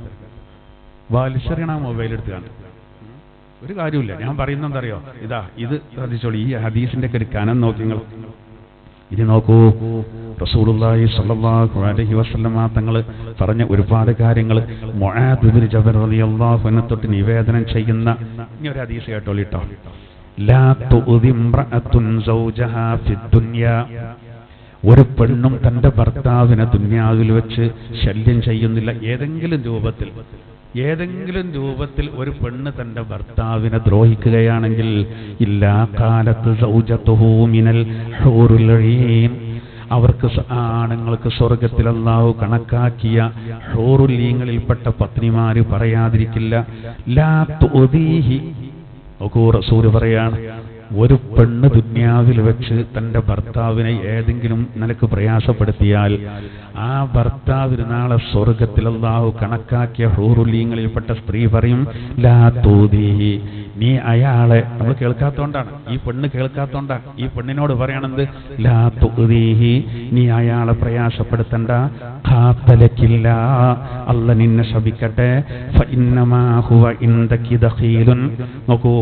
വലിച്ചെറിയണ മൊബൈൽ എടുത്ത് കാണും. ഒരു കാര്യമില്ല. ഞാൻ പറയുന്നത് എന്തറിയോ, ഇത് ശ്രദ്ധിച്ചോളൂ. ഈ ഹദീസിന്റെ ഒക്കെ ഒരു കനം നോക്കി നിങ്ങൾ ഇനി നോക്കൂ. റസൂലുള്ളാഹി സ്വല്ലല്ലാഹു അലൈഹി വസല്ലമ തങ്ങൾ പറഞ്ഞ ഒരുപാട് കാര്യങ്ങൾ മുആദ് ഇബ്നു ജബൽ റളിയല്ലാഹു അൻഹു തൊട്ട് നിവേദനം ചെയ്യുന്ന ഇനി ഒരു ഹദീസ് കേട്ടോളിട്ടോ. ലാ തുഉദി ഇംറഅത്തുൻ സൗജഹാ ഫിദ്ദുനിയ, ഒരു പെണ്ണും തന്റെ ഭർത്താവിനെ ദുനിയാവിൽ വെച്ച് ശല്യം ചെയ്യുന്നില്ല. ഏതെങ്കിലും രൂപത്തിൽ ഒരു പെണ്ണ് തന്റെ ഭർത്താവിനെ ദ്രോഹിക്കുകയാണെങ്കിൽ ഇല്ലാ ഖാലത്ത് സൗജതുഹു മിനൽ ഹൂറുൽ ഈൻ, അവർക്ക് ആണുങ്ങൾക്ക് സ്വർഗത്തിൽ അല്ലാഹു കണക്കാക്കിയ ഹൂറുൽ ഈങ്ങളിൽപ്പെട്ട പത്നിമാര് പറയാതിരിക്കില്ല. ലാ തുദീഹി, നോക്കൂ റസൂൽ പറയാണ്, ഒരു പെണ്ണ് ദുനിയാവിൽ വെച്ച് തന്റെ ഭർത്താവിനെ ഏതെങ്കിലും നിലക്ക് പ്രയാസപ്പെടുത്തിയാൽ ആ ഭർത്താവിന് നാളെ സ്വർഗത്തിൽ അല്ലാഹു കണക്കാക്കിയ ഹൂറുലീങ്ങളിൽപ്പെട്ട സ്ത്രീ പറയും ലാ തൂദീഹി, നീ അയാളെ, നമ്മൾ കേൾക്കാത്തോണ്ടാണ്, ഈ പെണ്ണ് കേൾക്കാത്തോണ്ടാണ് ഈ പെണ്ണിനോട് പറയണത് ലാ തൂദീഹി, നീ അയാളെ പ്രയാസപ്പെടുത്തണ്ട. ഖാതലകില്ല, അല്ല നിന്നെ ശപിക്കട്ടെ. ഫഇന്നമാ ഹുവ ഇൻദകി ദഖീലുൻ, നോക്കൂ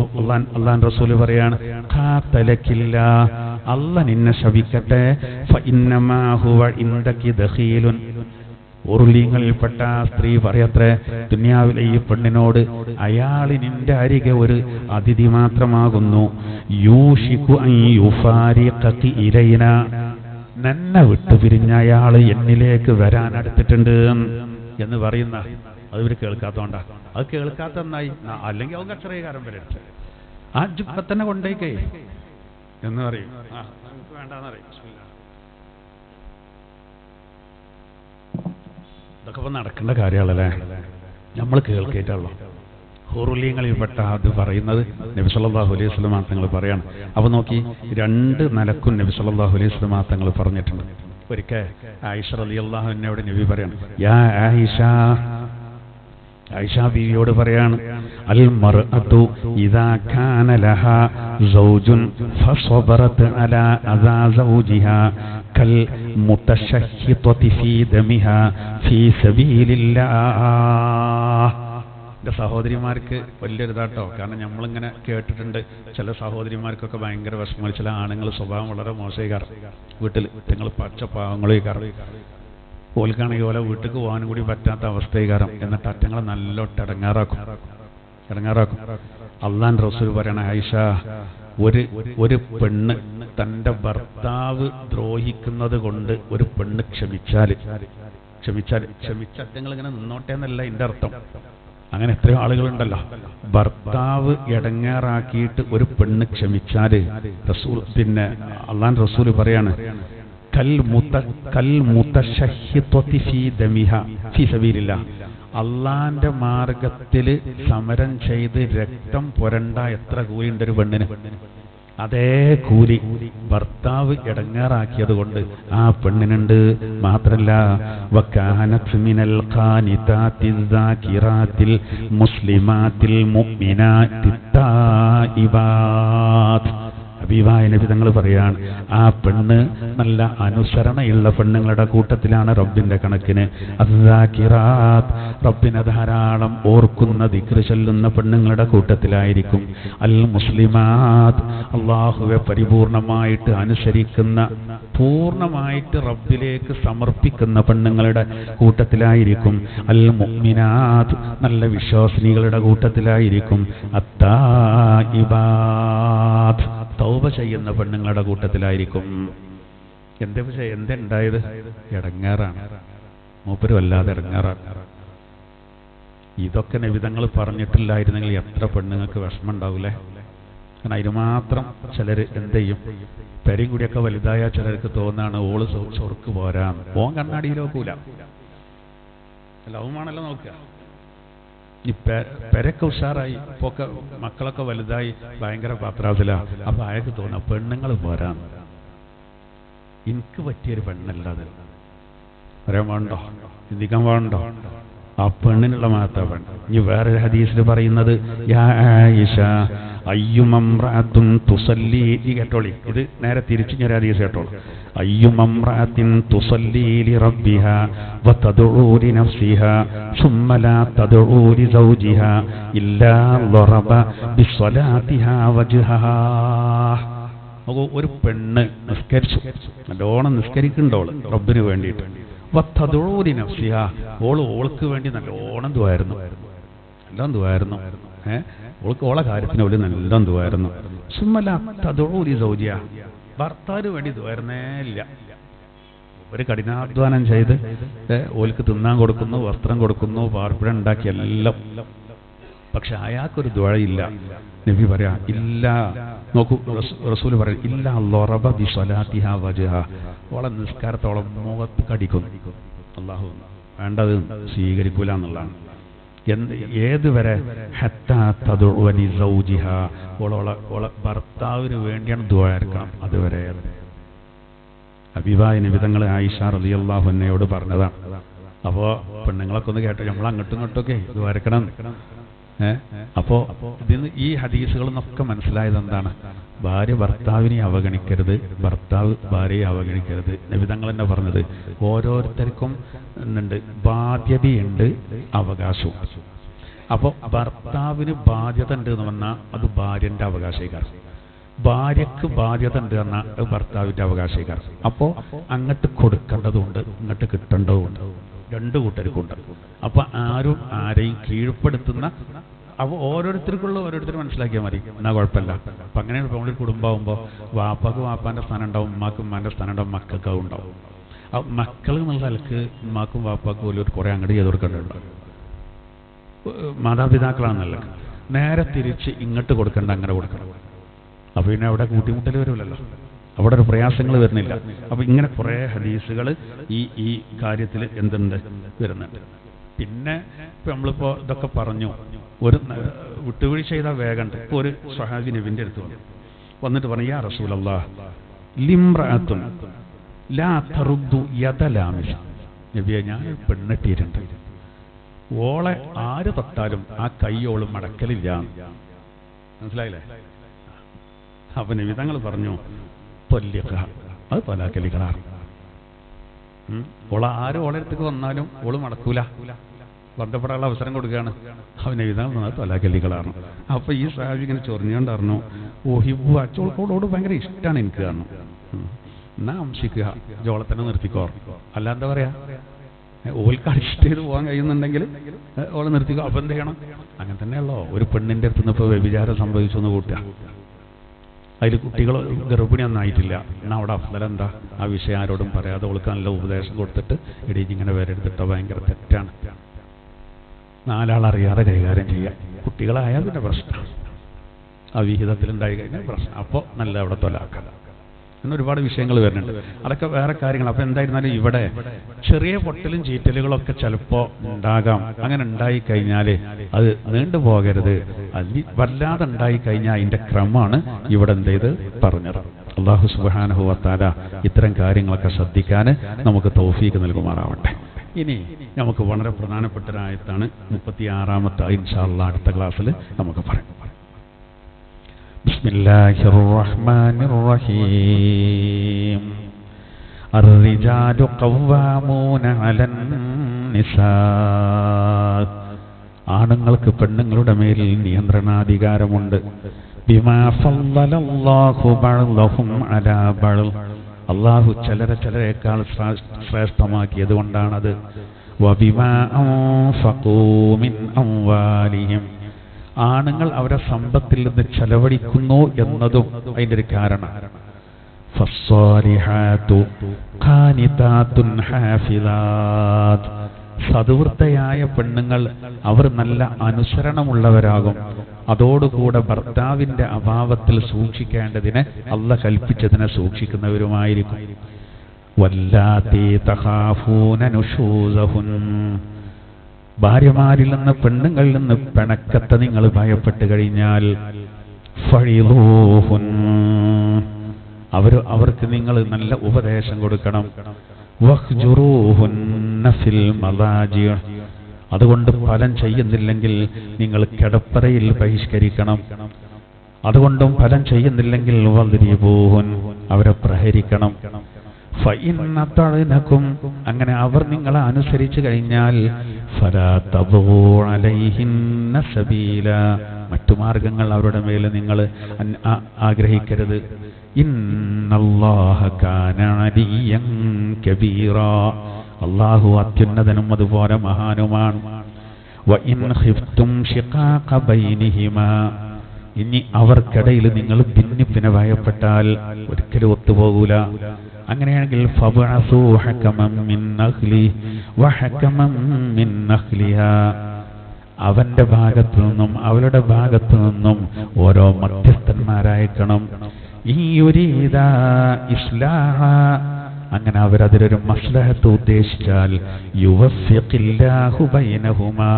അല്ലാഹു റസൂൽ പറയാണ് ഖാതലകില്ല, അല്ല നിന്നെ ശപിക്കട്ടെ. ഫഇന്നമാ ഹുവ ഇൻദകി ദഖീലുൻ, ഉറുലിങ്ങളിൽപ്പെട്ട സ്ത്രീ പറയത്രേ ദുനിയാവിലെ ഈ പെണ്ണിനോട്, അയാൾ നിന്റെ അരികെ ഒരു അതിഥി മാത്രമാകുന്നു. യൂഷികു അൻ യുഫാരിഖകി ഇലൈന, നന്നെ വിട്ടുപിരിഞ്ഞ അയാൾ എന്നിലേക്ക് വരാൻ അടുത്തിട്ടുണ്ട് എന്ന് പറയുന്ന, അത് ഇവർ കേൾക്കാത്തോണ്ടാ. അത് കേൾക്കാത്ത നന്നായി, അല്ലെങ്കിൽ അവൻ കച്ചറകാരം വരെ ആ ഇപ്പൊ തന്നെ കൊണ്ടേക്കേ എന്ന് പറയും. നമുക്ക് വേണ്ടെന്നറിയും. ഇതൊക്കെ ഇപ്പൊ നടക്കേണ്ട കാര്യങ്ങളല്ലേ, നമ്മൾ കേൾക്കേറ്റുള്ളൂ. ഹുറുലീങ്ങളിൽപ്പെട്ട അത് പറയുന്നത് നബി സല്ലല്ലാഹു അലൈഹി വസല്ലം തങ്ങൾ പറയാണ്. അപ്പൊ നോക്കി, രണ്ട് നിലക്കും നബി സല്ലല്ലാഹു അലൈഹി വസല്ലം തങ്ങൾ പറഞ്ഞിട്ടുണ്ട്. ഒരിക്കൽ ആയിഷ റളിയല്ലാഹു അൻഹയോട് നബി പറയാണ്, യാ ആയിഷ, ആയിഷ ബീവിയോട് പറയാണ്, അൽ മർഅതു ഇദാ കാന ലഹാ സൗജുൻ ഫസബറത് അലാ അദാ സൗജിഹാ കൽ മുതശഹിതതി ഫീ ദമിഹാ ഫീ സബീലില്ലാഹ്. എൻ്റെ സഹോദരിമാർക്ക് വലിയൊരിതാട്ടോ, കാരണം നമ്മളിങ്ങനെ കേട്ടിട്ടുണ്ട് ചില സഹോദരിമാർക്കൊക്കെ ഭയങ്കര വിഷമങ്ങൾ, ചില ആണുങ്ങൾ സ്വഭാവം വളരെ മോശമായിക്കാറ്, വീട്ടിൽ നിങ്ങൾ പച്ച പാവങ്ങളായിക്കാറ്, ഓൽക്കാണെങ്കിൽ ഓലെ വീട്ടിലേക്ക് പോകാനും കൂടി പറ്റാത്ത അവസ്ഥയാകാരം. എന്നിട്ട് അറ്റങ്ങളെ നല്ലോട്ട് ഇടങ്ങാറാക്കും. അള്ളാഹുവിന്റെ റസൂൽ പറയണ, ആയിഷ, ഒരു പെണ്ണ് തന്റെ ഭർത്താവ് ദ്രോഹിക്കുന്നത് കൊണ്ട് ഒരു പെണ്ണ് ക്ഷമിച്ചറ്റങ്ങൾ ഇങ്ങനെ നിന്നോട്ടെ എന്നല്ല എൻ്റെ അർത്ഥം. അങ്ങനെ എത്രയോ ആളുകളുണ്ടല്ലോ, ഭർത്താവ് ഇടങ്ങാറാക്കിയിട്ട് ഒരു പെണ്ണ് ക്ഷമിച്ചാല് റസൂൽ, പിന്നെ അള്ളാഹുവിന്റെ റസൂൽ പറയാണ്, അള്ളാന്റെ മാർഗത്തിൽ സമരം ചെയ്ത് രക്തം പുരണ്ട എത്ര കൂലിയുണ്ട് ഒരു പെണ്ണിന്, അതേ കൂലി ഭർത്താവ് ഇടങ്ങാറാക്കിയത് കൊണ്ട് ആ പെണ്ണിനുണ്ട്. മാത്രല്ല, വകാനത് മിനൽ ഖാനിതാതിൽ ദാകിറാതിൽ മുസ്ലിമാതിൽ മുഅ്മിനാതിൽ തായിബാത്. ഹബീബായ നബി തങ്ങൾ പറയാണ്, ആ പെണ്ണ് നല്ല അനുസരണയുള്ള പെണ്ണുങ്ങളുടെ കൂട്ടത്തിലാണ് റബ്ബിന്റെ കണക്കിന്. അസ്സാകിറാത്ത്, റബ്ബിനെ ധാരാളം ഓർക്കുന്ന ദിക്ർ ചൊല്ലുന്ന പെണ്ണുങ്ങളുടെ കൂട്ടത്തിലായിരിക്കും. അൽ മുസ്ലിമാത്ത്, അള്ളാഹുവെ പരിപൂർണമായിട്ട് അനുസരിക്കുന്ന, പൂർണ്ണമായിട്ട് റബ്ബിലേക്ക് സമർപ്പിക്കുന്ന പെണ്ണുങ്ങളുടെ കൂട്ടത്തിലായിരിക്കും. അൽ മുഅ്മിനാത്ത്, നല്ല വിശ്വാസിനികളുടെ കൂട്ടത്തിലായിരിക്കും. അത്തായിബാത്ത്, തൗബ ചെയ്യുന്ന പെണ്ണുങ്ങളുടെ കൂട്ടത്തിലായിരിക്കും. എന്തുണ്ടായത്? ഇടങ്ങാറാണ്, മൂപ്പര് വല്ലാതെ ഇടങ്ങാറാണ്. ഇതൊക്കെ നബിതങ്ങൾ പറഞ്ഞിട്ടില്ലായിരുന്നെങ്കിൽ എത്ര പെണ്ണുങ്ങൾക്ക് വിഷമം ഉണ്ടാവൂലേ? കാരണം അതിന് മാത്രം ചിലർ എന്ത് ചെയ്യും, പെരയും കൂടിയൊക്കെ വലുതായ ചിലർക്ക് തോന്നാണ് ഓള് ചൊറുക്ക് പോരാന്ന്. ഓൻ കണ്ണാടിയിൽ നോക്കൂല, ലവുമാണല്ലോ നോക്കുക. ഈ പെരൊക്കെ ഉഷാറായി, ഇപ്പൊക്കെ മക്കളൊക്കെ വലുതായി ഭയങ്കര പാത്രാസിലാണ്. അപ്പൊ അയാൾക്ക് തോന്നാം പെണ്ണുങ്ങൾ പോരാന്ന്. എനിക്ക് പറ്റിയൊരു പെണ്ണല്ലാതെ പറയാൻ വേണ്ടോ, ചിന്തിക്കാൻ വേണ്ടോ? ആ പെണ്ണിനുള്ള മാത്രം പെണ്ണ്. ഇനി വേറൊരു ഹദീസിൽ പറയുന്നത്, യാ ആയിഷ അയ്യുമംറഅത്തുൻ തുസല്ലി, ഈ കേട്ടോളി, ഇത് നേരെ തിരിച്ച് ഞാൻ ഹദീസ് കേട്ടോളൂ. അയ്യുമംറഅത്തിൻ തുസല്ലി ലിറബ്ബിഹാ വതദ്ഉ ലിനഫ്സിഹാ സുമ്മ ലാ തദ്ഉ ലിസൗജിഹാ ഇല്ലാ ളറബ ബിസ്സലാത്തിഹാ വജ്ഹഹാ. ഒരു പെണ്ണ് നിസ്കരിച്ചു, നല്ലോണം നിസ്കരിക്കുന്നുണ്ടോള് റബ്ബിന് വേണ്ടിയിട്ട്. വതദ്ഉ ലിനഫ്സിഹാ, ഓൾക്ക് വേണ്ടി നല്ലോണം ദുആയിരുന്നു, എല്ലാം ദുആയിരുന്നു. ഓളെ കാര്യത്തിന് ഒരു നല്ല ദുആയിരുന്നു. സുമ്മ ലാ തദ്ഉ ലിസൗജിഹാ, ഭർത്താവിന് വേണ്ടി ദുആയിരുന്നേ ഇല്ല. ഒരു കഠിനാധ്വാനം ചെയ്ത് ഓൾക്ക് തിന്നാൻ കൊടുക്കുന്നു, വസ്ത്രം കൊടുക്കുന്നു, പാർപ്പിടം ഉണ്ടാക്കി എല്ലാം. പക്ഷെ അയാൾക്കൊരു ദുആയില്ല. നബി പറയാ ഇല്ല, നോക്കൂ റസൂല് പറയും ഇല്ല ളറബ ബിസ്സലാത്തിഹാ വജ്ഹഹാ, ഓളെ നിസ്കാരത്തോളം മുഖത്ത് കടിക്കുന്നു. അല്ലാഹു വേണ്ടത് സ്വീകരിക്കൂല എന്നുള്ളതാണ്. ഏതുവരെ ഹത്താ തദ്ഉ ലിസൗജിഹാ, ഓളെ ഭർത്താവിന് വേണ്ടിയാണ് ദുആ എടുക്കണം, അതുവരെ. ഹബീബായ നബി തങ്ങൾ ആയിഷ റളിയല്ലാഹു അൻഹയോട് പറഞ്ഞതാണ്. അപ്പോൾ പെണ്ണുങ്ങളൊക്കെ ഒന്ന് കേട്ടോ, നമ്മൾ അങ്ങോട്ടും ഇങ്ങോട്ടൊക്കെ ദുആ എടുക്കണം. അപ്പോൾ ഇതിന് ഈ ഹദീസുകളിൽ നിന്നൊക്കെ മനസ്സിലായത് എന്താണ്? ഭാര്യ ഭർത്താവിനെ അവഗണിക്കരുത്, ഭർത്താവ് ഭാര്യയെ അവഗണിക്കരുത്. നബി തങ്ങൾ തന്നെ പറഞ്ഞത് ഓരോരുത്തർക്കും എന്തുണ്ട്? ബാധ്യതയുണ്ട്, അവകാശവും. അപ്പോൾ ഭർത്താവിന് ബാധ്യത ഉണ്ട് എന്ന് പറഞ്ഞാൽ അത് ഭാര്യന്റെ അവകാശീകാരം, ഭാര്യക്ക് ബാധ്യത ഉണ്ട് പറഞ്ഞാൽ അത് ഭർത്താവിന്റെ അവകാശീകാരം. അപ്പോൾ അങ്ങോട്ട് കൊടുക്കേണ്ടതുണ്ട്, ഇങ്ങോട്ട് കിട്ടേണ്ടതുണ്ട്, രണ്ടു കൂട്ടർക്കുണ്ട്. അപ്പൊ ആരും ആരെയും കീഴ്പ്പെടുത്തുന്ന, അപ്പോൾ ഓരോരുത്തർക്കുള്ള ഓരോരുത്തർ മനസ്സിലാക്കിയാൽ മതി, എന്നാ കുഴപ്പമില്ല. അപ്പൊ അങ്ങനെയാണ് നമ്മളൊരു കുടുംബമാകുമ്പോൾ വാപ്പാക്ക് വാപ്പാന്റെ സ്ഥാനം ഉണ്ടാവും, ഉമ്മാക്ക് ഉമ്മാന്റെ സ്ഥാനം ഉണ്ടാവും, മക്കൾക്ക് ഉണ്ടാവും. ആ മക്കൾ എന്നുള്ള നിലക്ക് ഉമ്മാക്കും വാപ്പാക്കും പോലും കുറെ അങ്ങോട്ട് ചെയ്ത് കൊടുക്കേണ്ടതുണ്ട്. മാതാപിതാക്കളാണെന്നല്ല, നേരെ തിരിച്ച് ഇങ്ങോട്ട് കൊടുക്കേണ്ട അങ്ങനെ കൊടുക്കണം. അപ്പൊ പിന്നെ അവിടെ കൂട്ടിമുട്ടൽ വരുമല്ലോ, അവിടെ ഒരു പ്രയാസങ്ങൾ വരുന്നില്ല. അപ്പൊ ഇങ്ങനെ കുറെ ഹദീസുകൾ ഈ കാര്യത്തിൽ എന്തുണ്ട് വരുന്നുണ്ട്. പിന്നെ ഇപ്പൊ നമ്മളിപ്പോ ഇതൊക്കെ പറഞ്ഞു, ഒരു വിട്ടുവീഴ്ച ചെയ്താൽ വേഗമുണ്ട്. ഇപ്പൊ ഒരു സ്വഹാബി നബിന്റെ അടുത്ത് വന്നിട്ട് പറഞ്ഞു, യാ റസൂലല്ലാഹ് ലിംറഅത്തുൻ ലാ തറുദ്ദു യദലാമിൽ, നബിയെ ഞാൻ പെണ്ണെട്ടിയിട്ടുണ്ട്, ഓളെ ആര് തൊട്ടാലും ആ കൈയോള് മടക്കലില്ല. മനസ്സിലായില്ലേ? അപ്പൊ നബി തങ്ങൾ പറഞ്ഞു അത് തലാക്കലികളാണ്. ഓള ആരും ഓളെ അടുത്തേക്ക് വന്നാലും ഓള് മടക്കൂല, ബന്ധപ്പെടാനുള്ള അവസരം കൊടുക്കുകയാണ്. അവൻ എഴുതാൻ തലാക്കലികളാണ്. അപ്പൊ ഈ സാഹചര്യം ഇങ്ങനെ ചൊറിഞ്ഞുകൊണ്ട് പറഞ്ഞു, ഓഹിബു അച്ചോളോട് ഭയങ്കര ഇഷ്ടമാണ് എനിക്ക് കാരണം, എന്നാ അംശിക്കുക, ജോളെ തന്നെ നിർത്തിക്കോ. അല്ല എന്താ പറയാ, ഓൾക്ക് അഡിസ്റ്റ് ചെയ്ത് പോകാൻ കഴിയുന്നുണ്ടെങ്കിൽ ഓളെ നിർത്തിക്കോ. അപ്പൊ എന്ത് ചെയ്യണം? അങ്ങനെ തന്നെയല്ലോ ഒരു പെണ്ണിന്റെ അടുത്ത് നിന്ന് ഇപ്പൊ വ്യഭിചാരം സംഭവിച്ചു എന്ന് കൂട്ടുക, അതിൽ കുട്ടികൾ ഗർഭിണി ഒന്നും ആയിട്ടില്ല, എന്നാൽ അവിടെ അഫ്ദലെന്താ? ആ വിഷയം ആരോടും പറയാതെ ഓൾക്ക് നല്ല ഉപദേശം കൊടുത്തിട്ട് ഇടീക്ക് ഇങ്ങനെ വരെടുത്തിട്ടോ, ഭയങ്കര തെറ്റാണ്. നാലാളറിയാതെ കൈകാര്യം ചെയ്യാം. കുട്ടികളായാൽ പിന്നെ പ്രശ്നം, അവിഹിതത്തിലുണ്ടായി കഴിഞ്ഞാൽ പ്രശ്നം. അപ്പോൾ നല്ല അവിടെ തൊലാക്കാം. അങ്ങനെ ഒരുപാട് വിഷയങ്ങൾ വരുന്നുണ്ട്, അതൊക്കെ വേറെ കാര്യങ്ങൾ. അപ്പോൾ എന്തായിരുന്നാലും ഇവിടെ ചെറിയ പൊട്ടലും ചീറ്റലുകളൊക്കെ ചിലപ്പോൾ ഉണ്ടാകാം. അങ്ങനെ ഉണ്ടായിക്കഴിഞ്ഞാൽ അത് നീണ്ടുപോകരുത്. അത് വല്ലാതെ ഉണ്ടായിക്കഴിഞ്ഞാൽ അതിൻ്റെ ക്രമമാണ് ഇവിടെ എന്ത് ചെയ്ത് പറഞ്ഞത്. അല്ലാഹു സുബ്ഹാനഹു വ തആല ഇത്തരം കാര്യങ്ങളൊക്കെ ശ്രദ്ധിക്കാൻ നമുക്ക് തൗഫീഖ് നൽകുമാറാവട്ടെ. ഇനി നമുക്ക് വളരെ പ്രധാനപ്പെട്ട ഒരു ആയത്താണ് 36-ാമത്തെ, ഇൻഷാ അല്ലാഹ് അടുത്ത ക്ലാസ്സിൽ നമുക്ക് പറയാം. ബിസ്മില്ലാഹിർ റഹ്മാനിർ റഹീം. അർറിജാലു ഖവ്വാമൂന അലൻ നിസാ. ആണുങ്ങൾക്ക് പെണ്ണുങ്ങളുടെ മേലിൽ നിയന്ത്രണാധികാരമുണ്ട്. ബിമാ ഫളലല്ലാഹു ബഅദഹും അലാ ബഅദ്. അല്ലാഹു ചിലരെക്കാൾ ശ്രേഷ്ഠമാക്കിയത് കൊണ്ടാണത്. വബിമാ അൻഫഖൂ മിൻ അംവാലിഹിം. ആണുങ്ങൾ അവരുടെ സമ്പത്തിൽ നിന്ന് ചെലവഴിക്കുന്നു എന്നതും അതിൻ്റെ ഒരു കാരണം. ഫസ്സാലിഹാതു ഖാനിതാതുൻ ഹാഫിളാത്. സദ്വൃത്തയായ പെണ്ണുങ്ങൾ അവർ നല്ല അനുസരണമുള്ളവരാകും. അതോടുകൂടെ ഭർത്താവിന്റെ അഭാവത്തിൽ സൂക്ഷിക്കേണ്ടതിനെ അല്ലാഹ് കൽപ്പിച്ചതിനെ സൂക്ഷിക്കുന്നവരുമായിരിക്കും. വല്ലാത്തി തഖാഫൂന നുശൂസഹുൻ. ഭാര്യമാരിൽ നിന്ന് പെണ്ണുങ്ങളിൽ നിന്ന് പിണക്കത്തെ നിങ്ങൾ ഭയപ്പെട്ട് കഴിഞ്ഞാൽ ഫഇദൂഹുൻ. അവർക്ക് നിങ്ങൾ നല്ല ഉപദേശം കൊടുക്കണം. വഹ്ജുറൂഹുന്ന ഫിൽ മളാജി. അതുകൊണ്ട് ഫലം ചെയ്യുന്നില്ലെങ്കിൽ നിങ്ങൾ കിടപ്പറയിൽ ബഹിഷ്കരിക്കണം. അതുകൊണ്ടും ഫലം ചെയ്യുന്നില്ലെങ്കിൽ വദ്രിബൂഹുൻ, അവരെ പ്രഹരിക്കണം. ഫഇൻ അതഅനകും, അങ്ങനെ അവർ നിങ്ങളെ അനുസരിച്ചു കഴിഞ്ഞാൽ ഫലാ തബ്ഗൂ അലൈഹിന്ന സബീല, മറ്റു മാർഗങ്ങൾ അവരുടെ മേൽ നിങ്ങൾ ആഗ്രഹിക്കരുത്. ഇന്നല്ലാഹ കാന അലിയ്യൻ കബീറാ, അല്ലാഹു അത്യുന്നതനും അതുപോലെ മഹാനുമാണ്. വഇൻ ഖിഫ്തും ശിഖാഖ ബൈനിഹിമാ, ഇനി അവർക്കിടയിൽ നിങ്ങൾ ഭിന്നിപ്പിനെ ഭയപ്പെട്ടാൽ ഒരിക്കലും ഒത്തുപോകൂല. അങ്ങനെയാണെങ്കിൽ ഫബഅസൂ ഹകമൻ മിൻ അഹ്ലി വഹകമൻ മിൻ അഹ്ലിഹാ, അവന്റെ ഭാഗത്തു നിന്നും അവളുടെ ഭാഗത്തു നിന്നും ഓരോ മധ്യസ്ഥന്മാരായിരിക്കണം. ഈ യുരീദാ ഇസ്ലാഹ, അങ്ങനെ അവരതിലൊരു മസ്ലഹത്ത് ഉദ്ദേശിച്ചാൽ യുവഫ്ഫിഖില്ലാഹു ബൈനഹുമാ,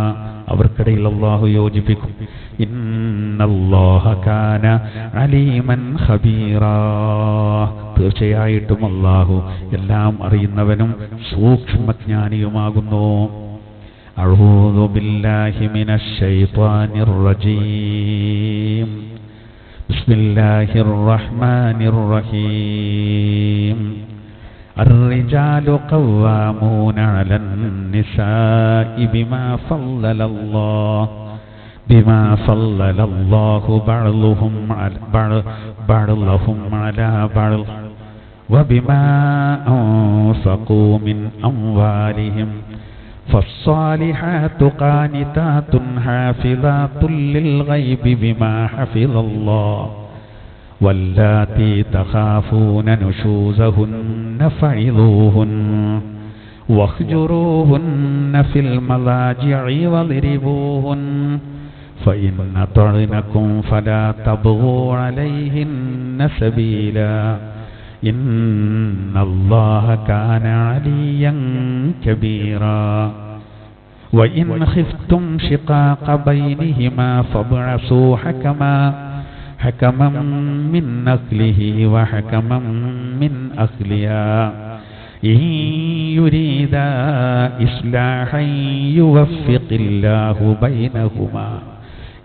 അവർക്കിടയിൽ അല്ലാഹു യോജിപ്പിക്കും. ഇന്നല്ലാഹ കാന അലീമൻ ഖബീറാ, തീർച്ചയായിട്ടും അല്ലാഹു എല്ലാം അറിയുന്നവനും സൂക്ഷ്മജ്ഞാനിയുമാകുന്നു. അഊദു ബില്ലാഹി മിനശ് ശൈത്വാനിർ റജീം. ബിസ്മില്ലാഹിർ റഹ്മാനിർ റഹീം. الرجال قوامون على النساء بما فضل الله بعضهم على بعض وبما أنفقوا من أموالهم فالصالحات قانتات حافظات للغيب بما حفظ الله واللاتي تخافون نشوزهن فعظوهن واهجروهن في المضاجع واضربوهن فإن أطعنكم فلا تبغوا عليهن سبيلا إن الله كان عليا كبيرا وإن خفتم شقاق بينهما فابعثوا حكما من أهله وحكما من أهلها إن يريدا إصلاحا يوفق الله بينهما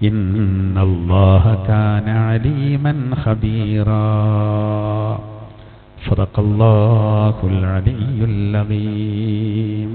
إن الله كان عليما خبيرا صدق الله العلي العظيم.